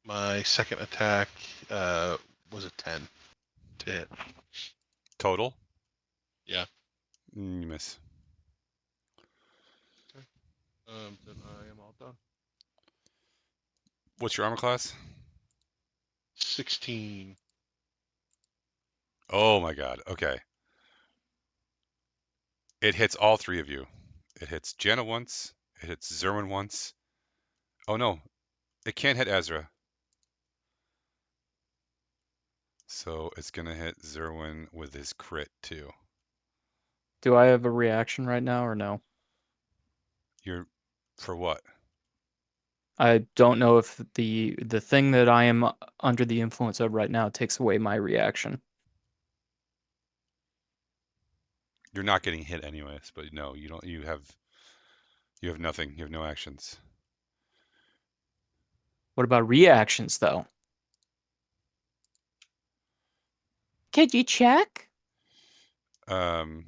my second attack was a 10 to hit. Total? Yeah. You miss. Then I am all done. What's your armor class? 16. Oh my god. Okay. It hits all three of you. It hits Jana once. It hits Zerwin once. Oh no. It can't hit Ezra. So it's going to hit Zerwin with his crit too. Do I have a reaction right now or no? You're for what? I don't know if the thing that I am under the influence of right now takes away my reaction. You're not getting hit anyways, but no, you don't. You have nothing. You have no actions. What about reactions, though? Could you check? Um,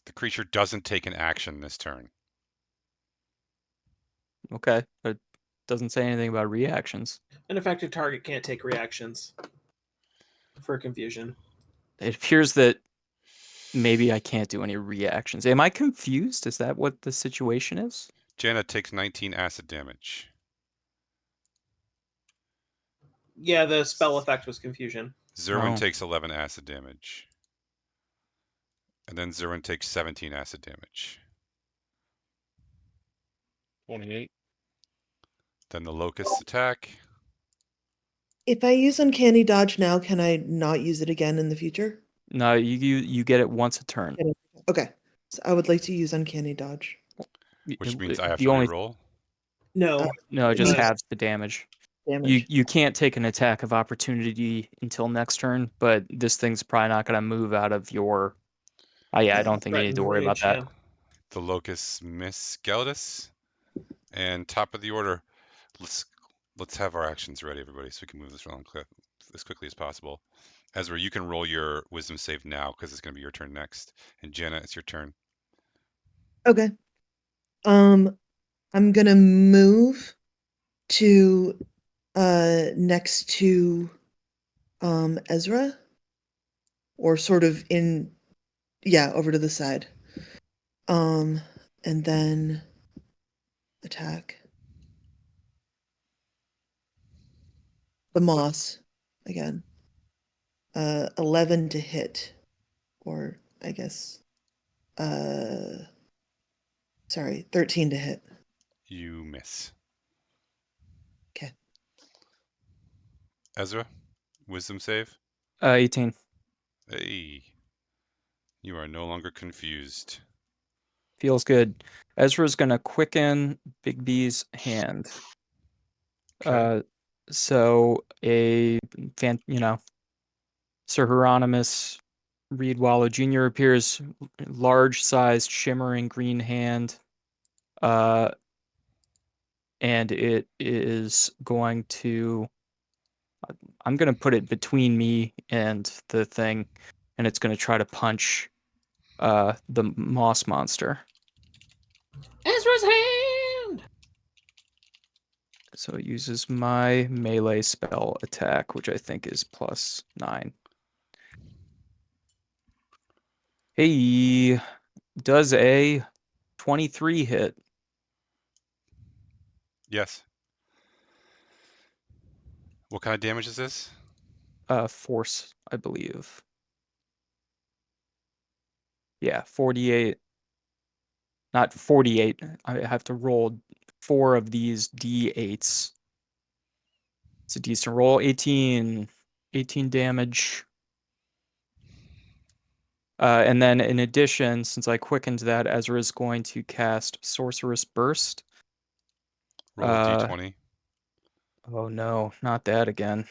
the creature doesn't take an action this turn. Okay, but doesn't say anything about reactions. An affected target can't take reactions for confusion. It appears that maybe I can't do any reactions. Am I confused? Is that what the situation is? Janna takes 19 acid damage. Yeah, the spell effect was confusion. Zerwin Oh. takes 11 acid damage. And then Zerwin takes 17 acid damage. 28. Then the locusts attack. If I use uncanny dodge now, can I not use it again in the future? No, you get it once a turn. Okay. So I would like to use uncanny dodge. Which means I have The to only reroll. No, no, it just But- halves the damage. Damage. You can't take an attack of opportunity until next turn, but this thing's probably not going to move out of your. Oh yeah, I don't think you need to threatened worry about range, that. yeah. The locusts miss Geldus. And top of the order, let's have our actions ready, everybody, so we can move this around as quickly as possible. Ezra, you can roll your wisdom save now because it's going to be your turn next. And Jenna, it's your turn. Okay. I'm gonna move to next to Ezra, or sort of in, yeah, over to the side. And then attack the moss again. 11 to hit, or I guess, sorry, 13 to hit. You miss. Okay. Ezra, wisdom save. 18. Hey, you are no longer confused. Feels good. Ezra's going to quicken Big B's hand. Okay. So Sir Hieronymus Reed Wallow Jr. appears, large-sized, shimmering green hand, and it is going to. I'm going to put it between me and the thing, and it's going to try to punch the moss monster. Ezra's hand! So it uses my melee spell attack, which I think is +9. Hey, does a 23 hit? Yes. What kind of damage is this? Force, I believe. Yeah, 48. Not 48. I have to roll 4 of these D8s. It's a decent roll. 18 damage. And then in addition, since I quickened that, Ezra is going to cast Sorcerous Burst. Roll a d20. Oh no, not that again.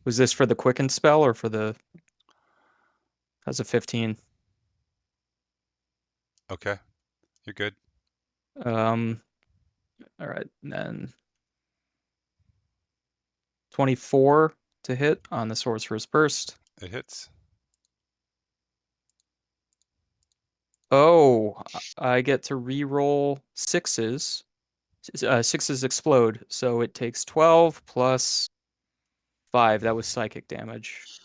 Was this for the quickened spell or for the... That's a 15. Okay, you're good. All right, and then 24 to hit on the Sorcerer's Burst. It hits. Oh, I get to re-roll sixes. Sixes explode, so it takes 12 plus 5. That was psychic damage.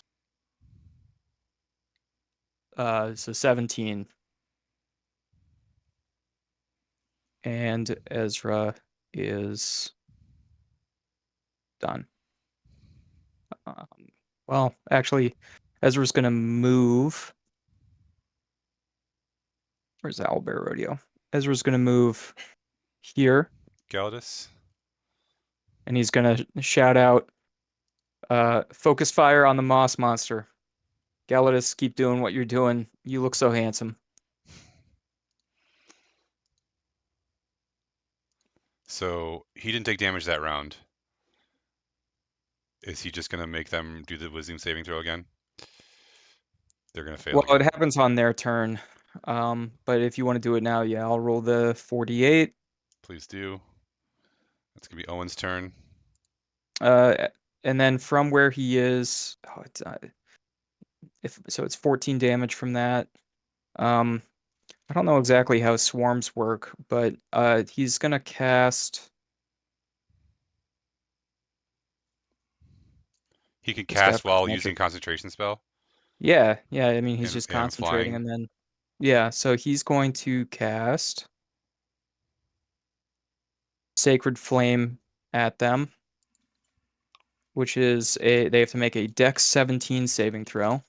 So 17. And Ezra is done. Well, actually, Ezra's going to move. Where's Owlbear Rodeo? Ezra's going to move here, Geldus. and he's going to shout out, focus fire on the moss monster. Galadus, keep doing what you're doing. You look so handsome. So he didn't take damage that round. Is he just gonna make them do the wisdom saving throw again? They're gonna fail Well, it again. happens on their turn. But if you want to do it now, yeah, I'll roll the 48. Please do. That's gonna be Owen's turn. And then from where he is, it's 14 damage from that. I don't know exactly how swarms work, but he's gonna cast. He can This guy cast forgets while using magic. concentration spell Yeah, I mean he's just and concentrating, flying. and then yeah, so he's going to cast Sacred Flame at them, which is they have to make a Dex 17 saving throw.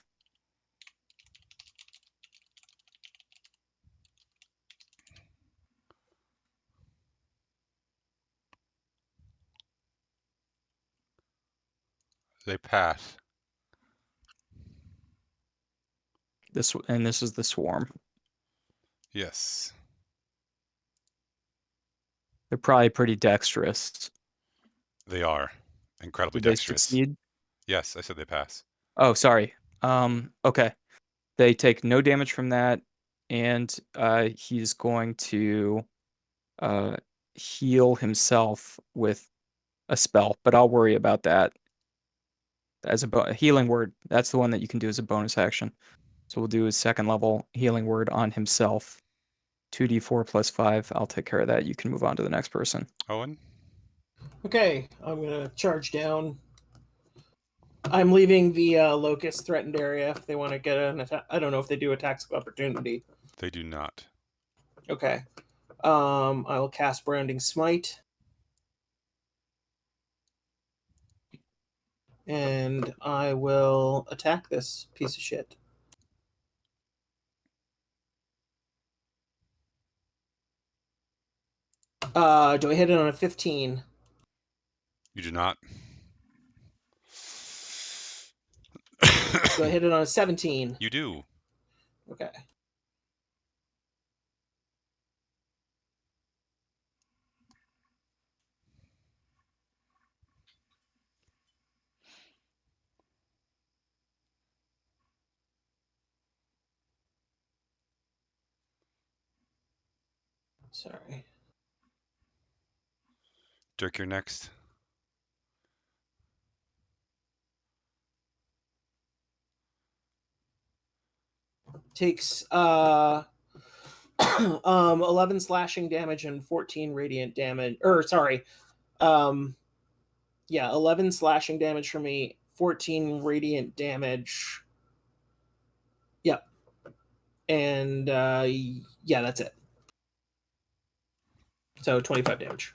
They pass. This is the swarm. Yes. They're probably pretty dexterous. They are incredibly Did they dexterous. succeed? Yes, I said they pass. Oh, sorry. Okay. They take no damage from that, and he's going to uh heal himself with a spell, but I'll worry about that as a healing word. That's the one that you can do as a bonus action. So we'll do his second level healing word on himself. 2d4 plus 5. I'll take care of that. You can move on to the next person. Owen? Okay, I'm gonna charge down. I'm leaving the locust threatened area if they want to get an attack. I don't know if they do attacks of opportunity. They do not. Okay. I will cast Branding Smite. And I will attack this piece of shit. Do I hit it on a 15? You do not. Do I hit it on a 17? You do. Okay. Sorry. Dirk, you're next. Takes 11 slashing damage and 14 radiant damage. Or sorry. 11 slashing damage for me, 14 radiant damage. Yep. And yeah, that's it. So 25 damage.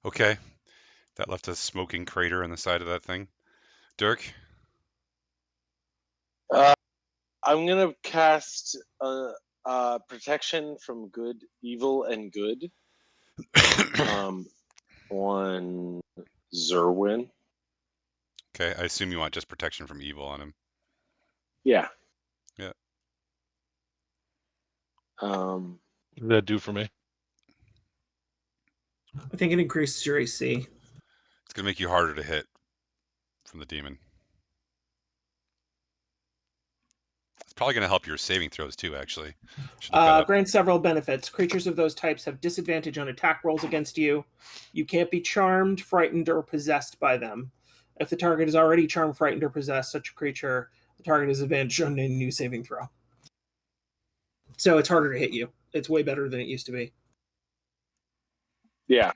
Okay. That left a smoking crater on the side of that thing. Dirk? I'm gonna cast protection from good, evil, and good on Zerwin. Okay, I assume you want just protection from evil on him. Yeah. Yeah. What did that do for me? I think it increases your AC. It's gonna make you harder to hit from the demon. It's probably gonna help your saving throws too, actually. Should look that up. Grants several benefits. Creatures of those types have disadvantage on attack rolls against you. You can't be charmed, frightened, or possessed by them. If the target is already charmed, frightened, or possessed, such a creature, the target is advantage on a new saving throw. So it's harder to hit you. It's way better than it used to be. Yeah.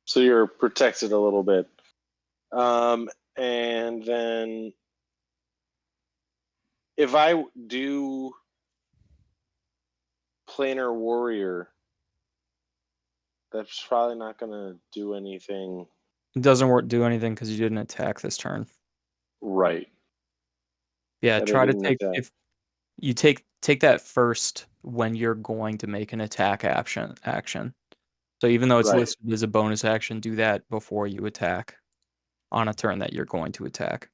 So you're protected a little bit. And then if I do Planar Warrior, that's probably not going to do anything. It doesn't do anything because you didn't attack this turn. Right. Yeah, But I try to didn't take attack. if you take that first when you're going to make an attack action. So even though it's Right. listed as a bonus action, do that before you attack on a turn that you're going to attack.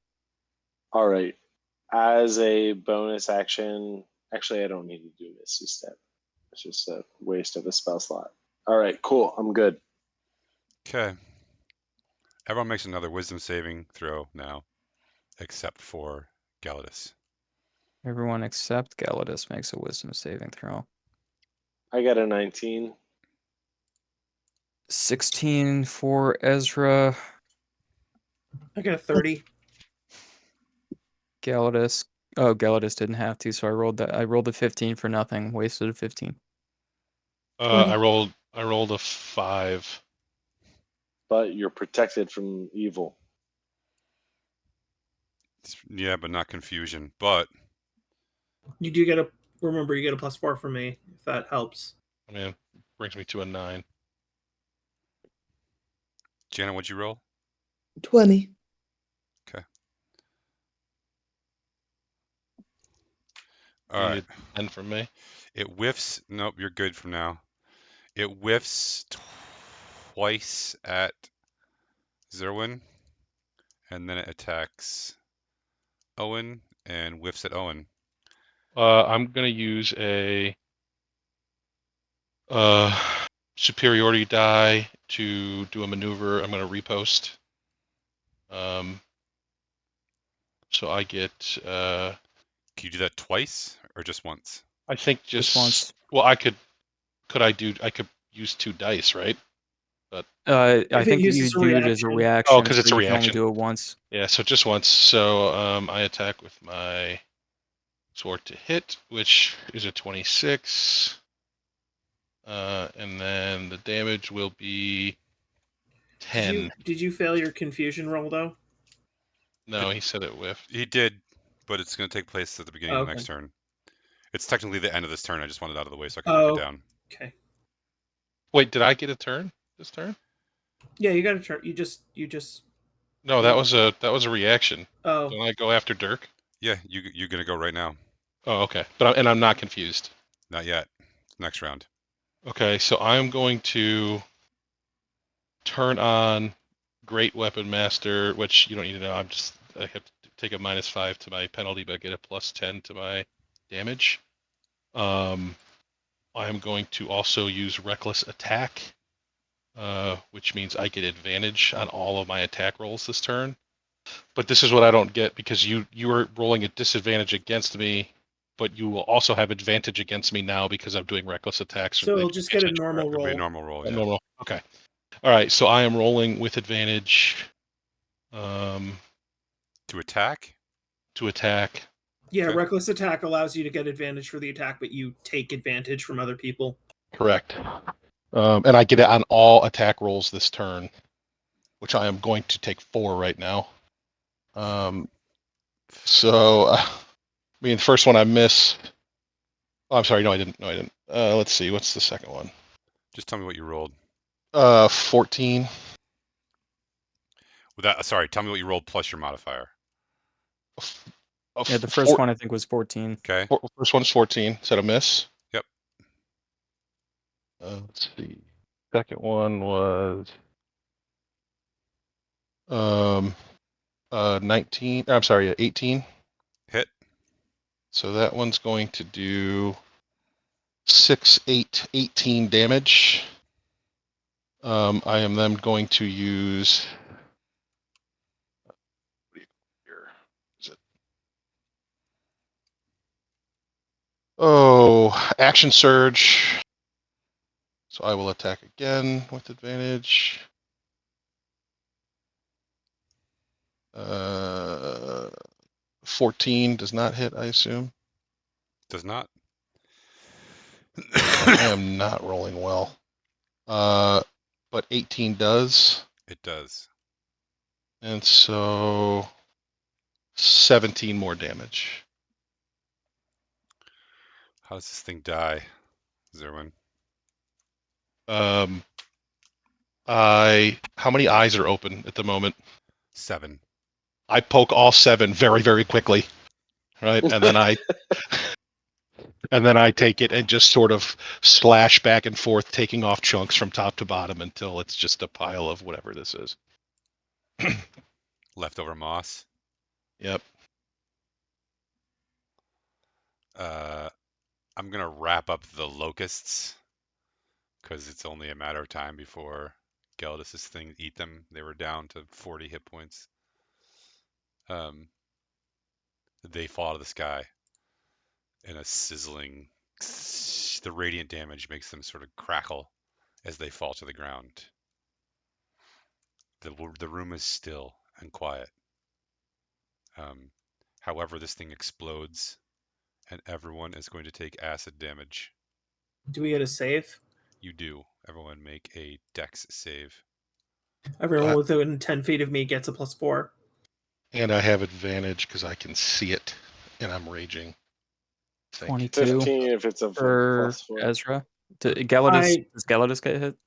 All right. As a bonus action, actually, I don't need to do Misty Step. It's just a waste of a spell slot. All right, cool. I'm good. Okay. Everyone makes another wisdom saving throw now, except for Galadus. Everyone except Galadus makes a wisdom saving throw. I got a 19. 16 for Ezra. I got a 30. Galadus. Oh, Galadus didn't have to, so I rolled that. I rolled a 15 for nothing. Wasted a 15. I rolled a 5. But you're protected from evil. Yeah, but not confusion. But You do get remember, you get a +4 from me, if that helps. I mean, it brings me to a 9. Jana, what'd you roll? 20. Okay. You All right. need 10 from me. It whiffs. Nope, you're good from now. It whiffs twice at Zerwin, and then it attacks Oain and whiffs at Oain. I'm gonna use a superiority die to do a maneuver. I'm gonna repost. So I get. Can you do that twice or just once? I think Just once. Well, I could. I could use 2 dice, right? I If it think you uses a do it as a reaction. reaction. Oh, 'cause it's so a you can only reaction. do it once. Yeah, so just once. So I attack with my sword to hit, which is a 26. And then the damage will be 10. Did you fail your confusion roll though? No, he said it whiffed. He did, but it's going to take place at the beginning of the Okay. next turn. It's technically the end of this turn. I just wanted it out of the way so I could mark it down. Okay. Wait, did I get a turn this turn? Yeah, you got a turn. You just. No, that was a reaction. Oh. Don't I go after Dirk? Yeah, you're going to go right now. Oh, okay. But I'm not confused. Not yet. Next round. Okay, so I'm going to turn on Great Weapon Master, which you don't need to know. I have to take a -5 to my penalty, but get a +10 to my damage. I'm going to also use Reckless Attack, which means I get advantage on all of my attack rolls this turn. But this is what I don't get, because you are rolling a disadvantage against me, but you will also have advantage against me now because I'm doing reckless attacks. So it'll just get a normal It'll be a roll. normal roll, A yeah. normal. Okay. All right. So I am rolling with advantage. To attack? To attack. Yeah, Okay. reckless attack allows you to get advantage for the attack, but you take advantage from other people. Correct. And I get it on all attack rolls this turn, which I am going to take 4 right now. So, I mean, the first one I miss. Oh, I'm sorry. No, I didn't. Let's see. What's the second one? Just tell me what you rolled. 14. Sorry, tell me what you rolled plus your modifier. Yeah, the first one I think was 14. Okay. First one's 14. Is that a miss? Yep. Let's see. Second one was 19. I'm sorry, 18. Hit. So that one's going to do 6, 8, 18 damage. I am then going to use. Action surge. So I will attack again with advantage. 14 does not hit, I assume. Does not. I am not rolling well. But 18 does. It does. And so 17 more damage. How does this thing die, Zerwin? How many eyes are open at the moment? 7. I poke all 7 very, very quickly. Right? And then I take it and just sort of slash back and forth, taking off chunks from top to bottom until it's just a pile of whatever this is. Leftover moss. Yep. I'm gonna wrap up the locusts because it's only a matter of time before Geldus's thing eat them. They were down to 40 hit points. They fall out of the sky in a sizzling. The radiant damage makes them sort of crackle as they fall to the ground. The room is still and quiet. However, this thing explodes, and everyone is going to take acid damage. Do we get a save? You do. Everyone make a Dex save. Everyone within 10 feet of me gets a +4. And I have advantage because I can see it, and I'm raging. Thank you. 22 15 if it's a for +4. Ezra. Does Geladus get hit?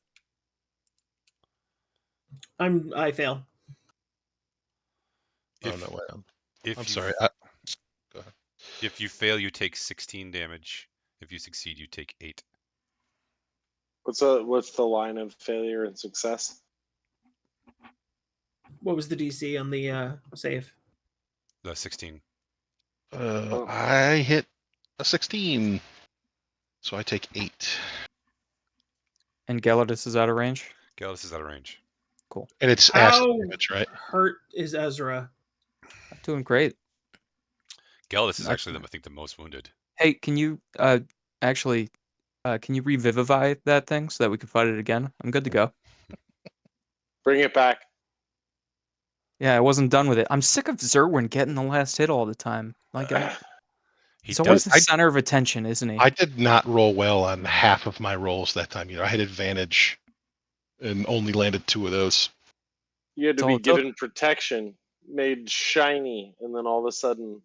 I fail. Oh no, wait. If I'm you, sorry. Go ahead. If you fail, you take 16 damage. If you succeed, you take 8. What's the line of failure and success? What was the DC on the save? The 16. I hit a 16, so I take 8. And Geladus is out of range? Geldus is out of range. Cool. And it's How acid damage, right? hurt is Ezra? I'm doing great. Geldus is actually, I think, the most wounded. Hey, can you actually can you revivify that thing so that we can fight it again? I'm good to go. Bring it back. Yeah, I wasn't done with it. I'm sick of Zerwin getting the last hit all the time. Like, he's always the center of attention, isn't he? I did not roll well on half of my rolls that time. I had advantage and only landed 2 of those. You had to be given protection, made shiny, and then all of a sudden,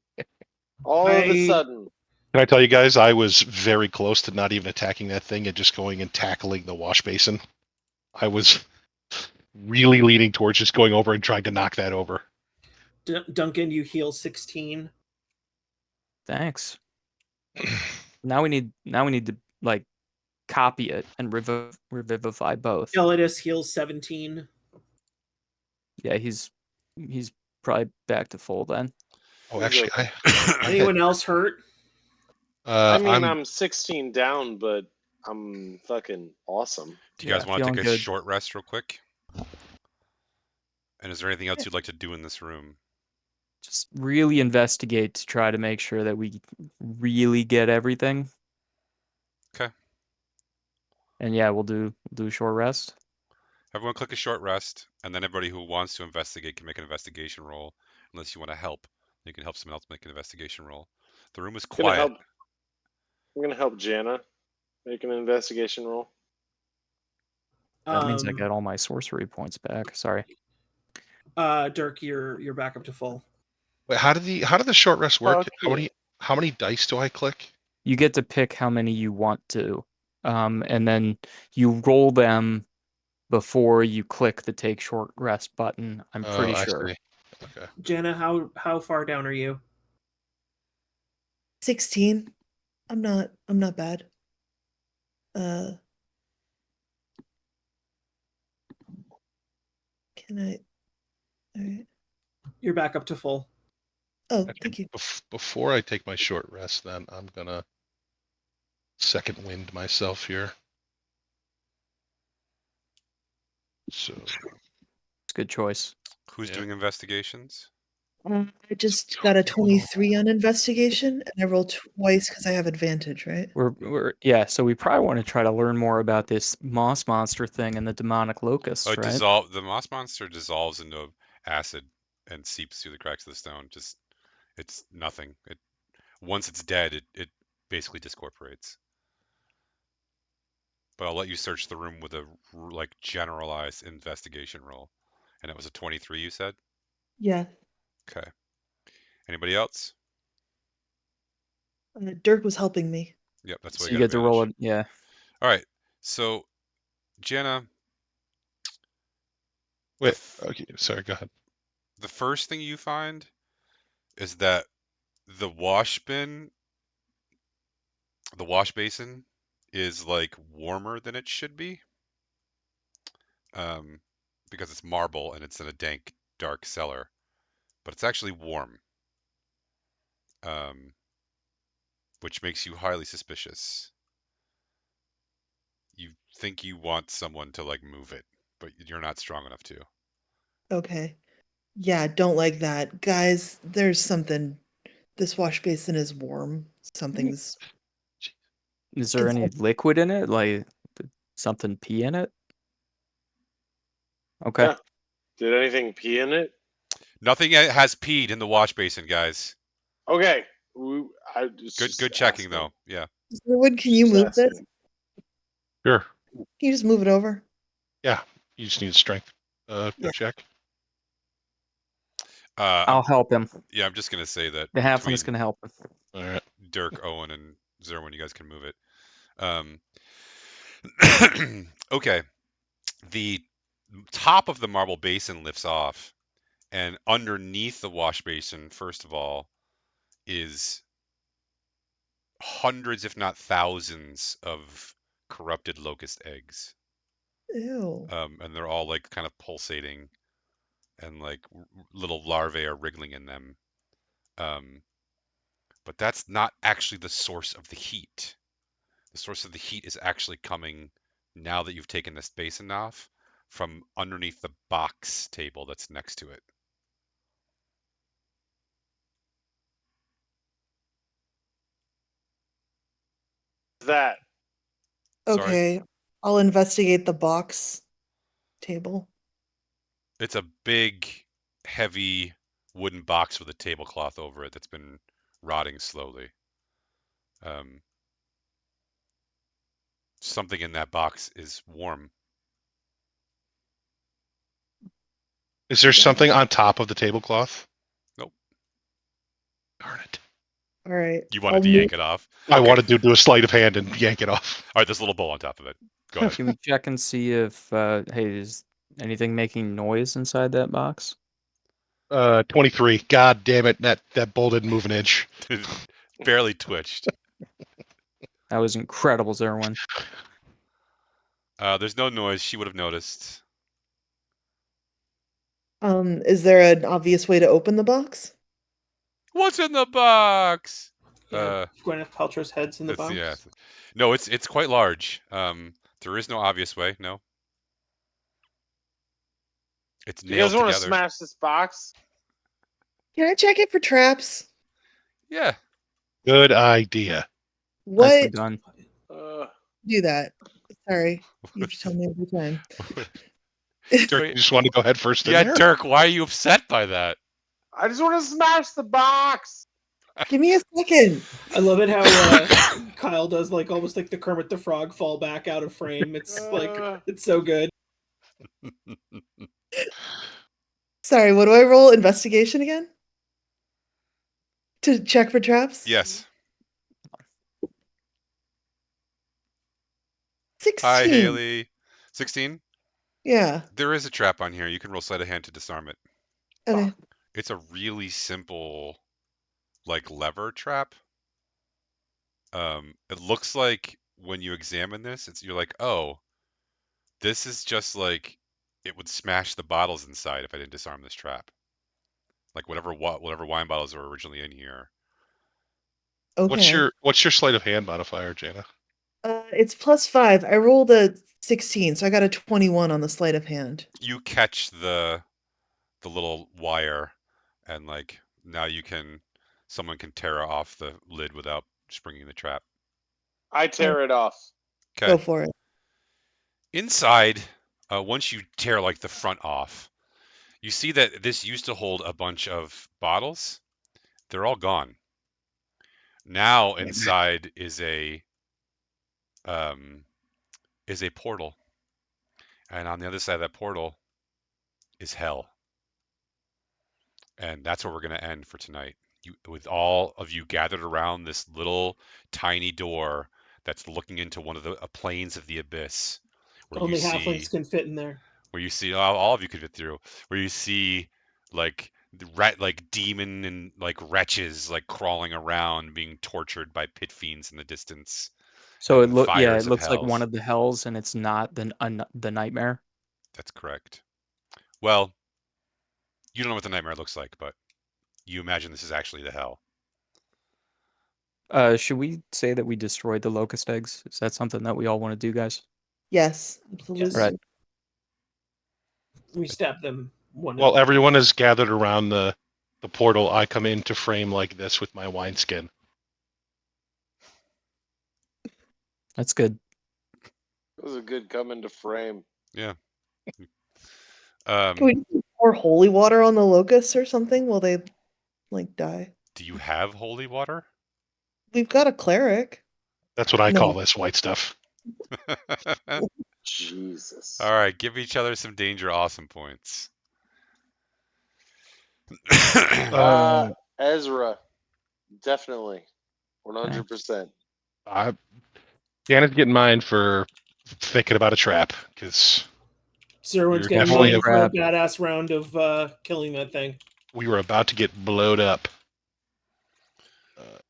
Can I tell you guys, I was very close to not even attacking that thing and just going and tackling the wash basin. I was really leaning towards just going over and trying to knock that over. Duncan, you heal 16. Thanks. Now we need to like copy it and revivify both. Geladus heals 17. Yeah, he's probably back to full then. Oh, actually, Anyone else hurt? I mean, I'm 16 down, but I'm fucking awesome. Do you guys want to take a short rest real quick? And is there anything else you'd like to do in this room? Just really investigate to try to make sure that we really get everything. Okay. And yeah, we'll do a short rest. Everyone click a short rest, and then everybody who wants to investigate can make an investigation roll. Unless you want to help, you can help someone else make an investigation roll. The room is quiet. I'm gonna help Jana make an investigation roll. That means I get all my sorcery points back. Sorry. Dirk, you're back up to full. Wait, how did the short rest work? How many dice do I click? You get to pick how many you want to, and then you roll them before you click the take short rest button. I'm pretty sure. I see. Okay. Jana, how far down are you? 16. I'm not bad. Can I? All right. You're back up to full. Oh, thank you. Before I take my short rest, then I'm gonna second wind myself here. So it's a good choice. Who's doing investigations? I just got a 23 on investigation, and I rolled twice because I have advantage, right? So we probably want to try to learn more about this moss monster thing and the demonic locusts, right? The moss monster dissolves into acid and seeps through the cracks of the stone. It's nothing. Once it's dead, it basically discorporates. But I'll let you search the room with a generalized investigation roll. And it was a 23, you said? Yeah. Okay. Anybody else? Dirk was helping me. Yep, that's so why you get to roll it. Yeah. All right. So, Jenna. Wait. Okay. Sorry. Go ahead. The first thing you find is that the wash basin, is warmer than it should be. Because it's marble and it's in a dank, dark cellar, but it's actually warm. which makes you highly suspicious. You think you want someone to like move it, but you're not strong enough to. Okay. Yeah, don't like that. Guys, there's something. This wash basin is warm. Something's. Is there any liquid in it? Like something pee in it? Okay. Yeah. Did anything pee in it? Nothing has peed in the wash basin, guys. Okay. I Good checking though. Yeah. Wood, can you move this? Asking. Sure. Can you just move it over? Yeah. You just need a strength Yeah. check. I'll help him. Yeah, I'm just gonna say that The halfling between is going to help him. All right. Dirk, Owen, and Zerwin, you guys can move it. Okay. The top of the marble basin lifts off, and underneath the wash basin, first of all, is hundreds, if not thousands, of corrupted locust eggs. Ew. And they're all like kind of pulsating, and like little larvae are wriggling in them. But that's not actually the source of the heat. The source of the heat is actually coming now that you've taken this basin off from underneath the box table that's next to it. That. Sorry? Okay. I'll investigate the box table. It's a big, heavy wooden box with a tablecloth over it that's been rotting slowly. Something in that box is warm. Is there something on top of the tablecloth? Nope. Darn it. All right. You wanted to yank it off? I Okay. wanted to do a sleight of hand and yank it off. All right, there's a little bowl on top of it. Go ahead. Can we check and see if, hey, is anything making noise inside that box? 23. God damn it. That bowl didn't move an inch. Barely twitched. That was incredible, Zerwin. There's no noise. She would have noticed. Is there an obvious way to open the box? What's in the box? Yeah, Gwyneth Paltrow's head's in the box. Yeah. No, it's quite large. There is no obvious way. No. It's Do you nailed guys want to together. smash this box? Can I check it for traps? Yeah. Good idea. Nicely What? done. Do that. Sorry. You have to tell me every time. Dirk, you just want to go head first in Yeah, there? Dirk, why are you upset by that? I just want to smash the box. Give me a second. I love it how Kyle does like almost like the Kermit the Frog fall back out of frame. It's like it's so good. Sorry, what do I roll? Investigation again? To check for traps? Yes. 16. Hi, Haley. 16? Yeah. There is a trap on here. You can roll sleight of hand to disarm it. Okay. It's a really simple, like, lever trap. It looks like when you examine this, you're like, oh, this is just like it would smash the bottles inside if I didn't disarm this trap. Like whatever wine bottles are originally in here. Okay. What's your sleight of hand modifier, Jana? It's +5. I rolled a 16, so I got a 21 on the sleight of hand. You catch the little wire, and like now someone can tear off the lid without springing the trap. I tear it off. Okay. Go for it. Inside, once you tear like the front off, you see that this used to hold a bunch of bottles. They're all gone. Now inside is a portal, and on the other side of that portal is hell. And that's where we're going to end for tonight. With all of you gathered around this little tiny door that's looking into one of the planes of the abyss. Where Only you see, halflings can fit in there. Where you see all of you could fit through. Where you see like demon and like wretches like crawling around, being tortured by pit fiends in the distance. So and it looks like one of the hells, and it's not the nightmare. That's correct. Well, you don't know what the nightmare looks like, but you imagine this is actually the hell. Should we say that we destroyed the locust eggs? Is that something that we all want to do, guys? Yes, absolutely. Yes. Right. We stab them one. While everyone is gathered around the portal, I come into frame like this with my wineskin. That's good. That was a good come into frame. Yeah. Can we just pour holy water on the locusts or something? Will they like die? Do you have holy water? We've got a cleric. That's what I No. call this white stuff. Jesus. All right, give each other some danger awesome points. Ezra, definitely, 100%. Janet's getting mine for thinking about a trap because Zerwin's You're getting definitely mine a- for a crap. badass round of killing that thing. we were about to get blowed up.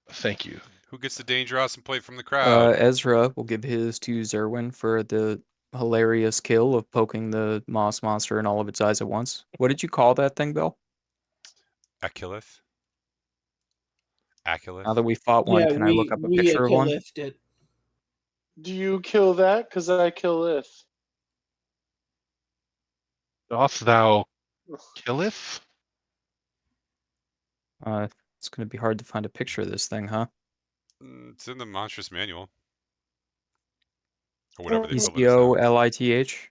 Thank you. Who gets the danger awesome point from the crowd? Ezra will give his to Zerwin for the hilarious kill of poking the moss monster in all of its eyes at once. What did you call that thing, Bill? Achilles. Now that we fought one, Yeah, can I look up a we picture of one? killed it. Do you kill that? Because I kill it. Doth thou killeth? It's going to be hard to find a picture of this thing, huh? It's in the monstrous manual. Or whatever the Oh, equivalent is now. ECOLITH.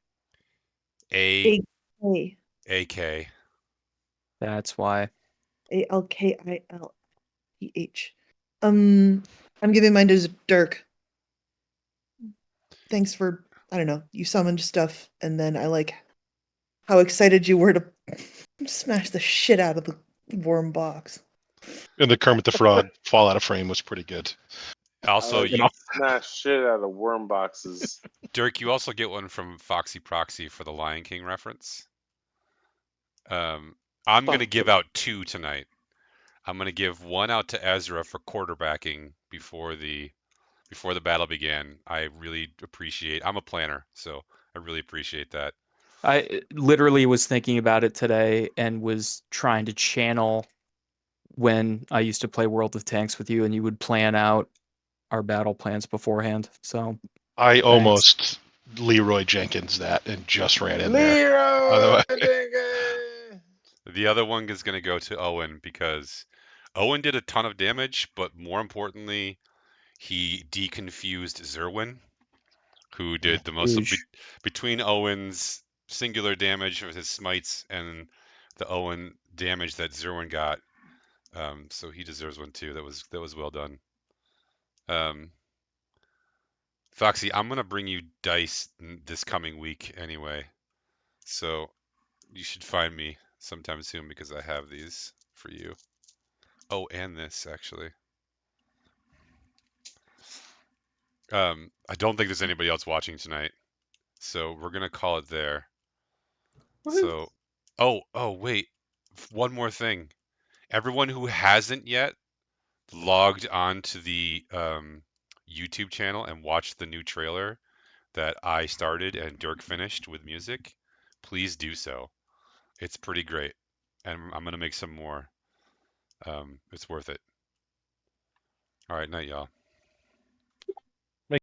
A A AK. That's why. ALKILTH. I'm giving mine to Dirk. Thanks for, I don't know, you summoned stuff, and then I like how excited you were to smash the shit out of the worm box. And the Kermit the Frog fall out of frame was pretty good. Also, like you, smash shit out of worm boxes. Dirk, you also get one from Foxy Proxy for the Lion King reference. I'm going to give out 2 tonight. I'm going to give one out to Ezra for quarterbacking before the battle began. I really appreciate. I'm a planner, so I really appreciate that. I literally was thinking about it today and was trying to channel when I used to play World of Tanks with you, and you would plan out our battle plans beforehand. So I almost Leroy Jenkins that and just ran in there. Leroy The other one is going to go to Oain because Oain did a ton of damage, but more importantly, he deconfused Zerwin, who did the most between Owen's singular damage of his smites and the Oain damage that Zerwin got. So he deserves one too. That was well done. Foxy, I'm gonna bring you dice this coming week anyway, so you should find me sometime soon because I have these for you. Oh, and this actually. I don't think there's anybody else watching tonight, so we're gonna call it there. So, wait, one more thing. Everyone who hasn't yet logged on to the YouTube channel and watched the new trailer that I started and Dirk finished with music, please do so. It's pretty great, and I'm gonna make some more. It's worth it. All right, night, y'all.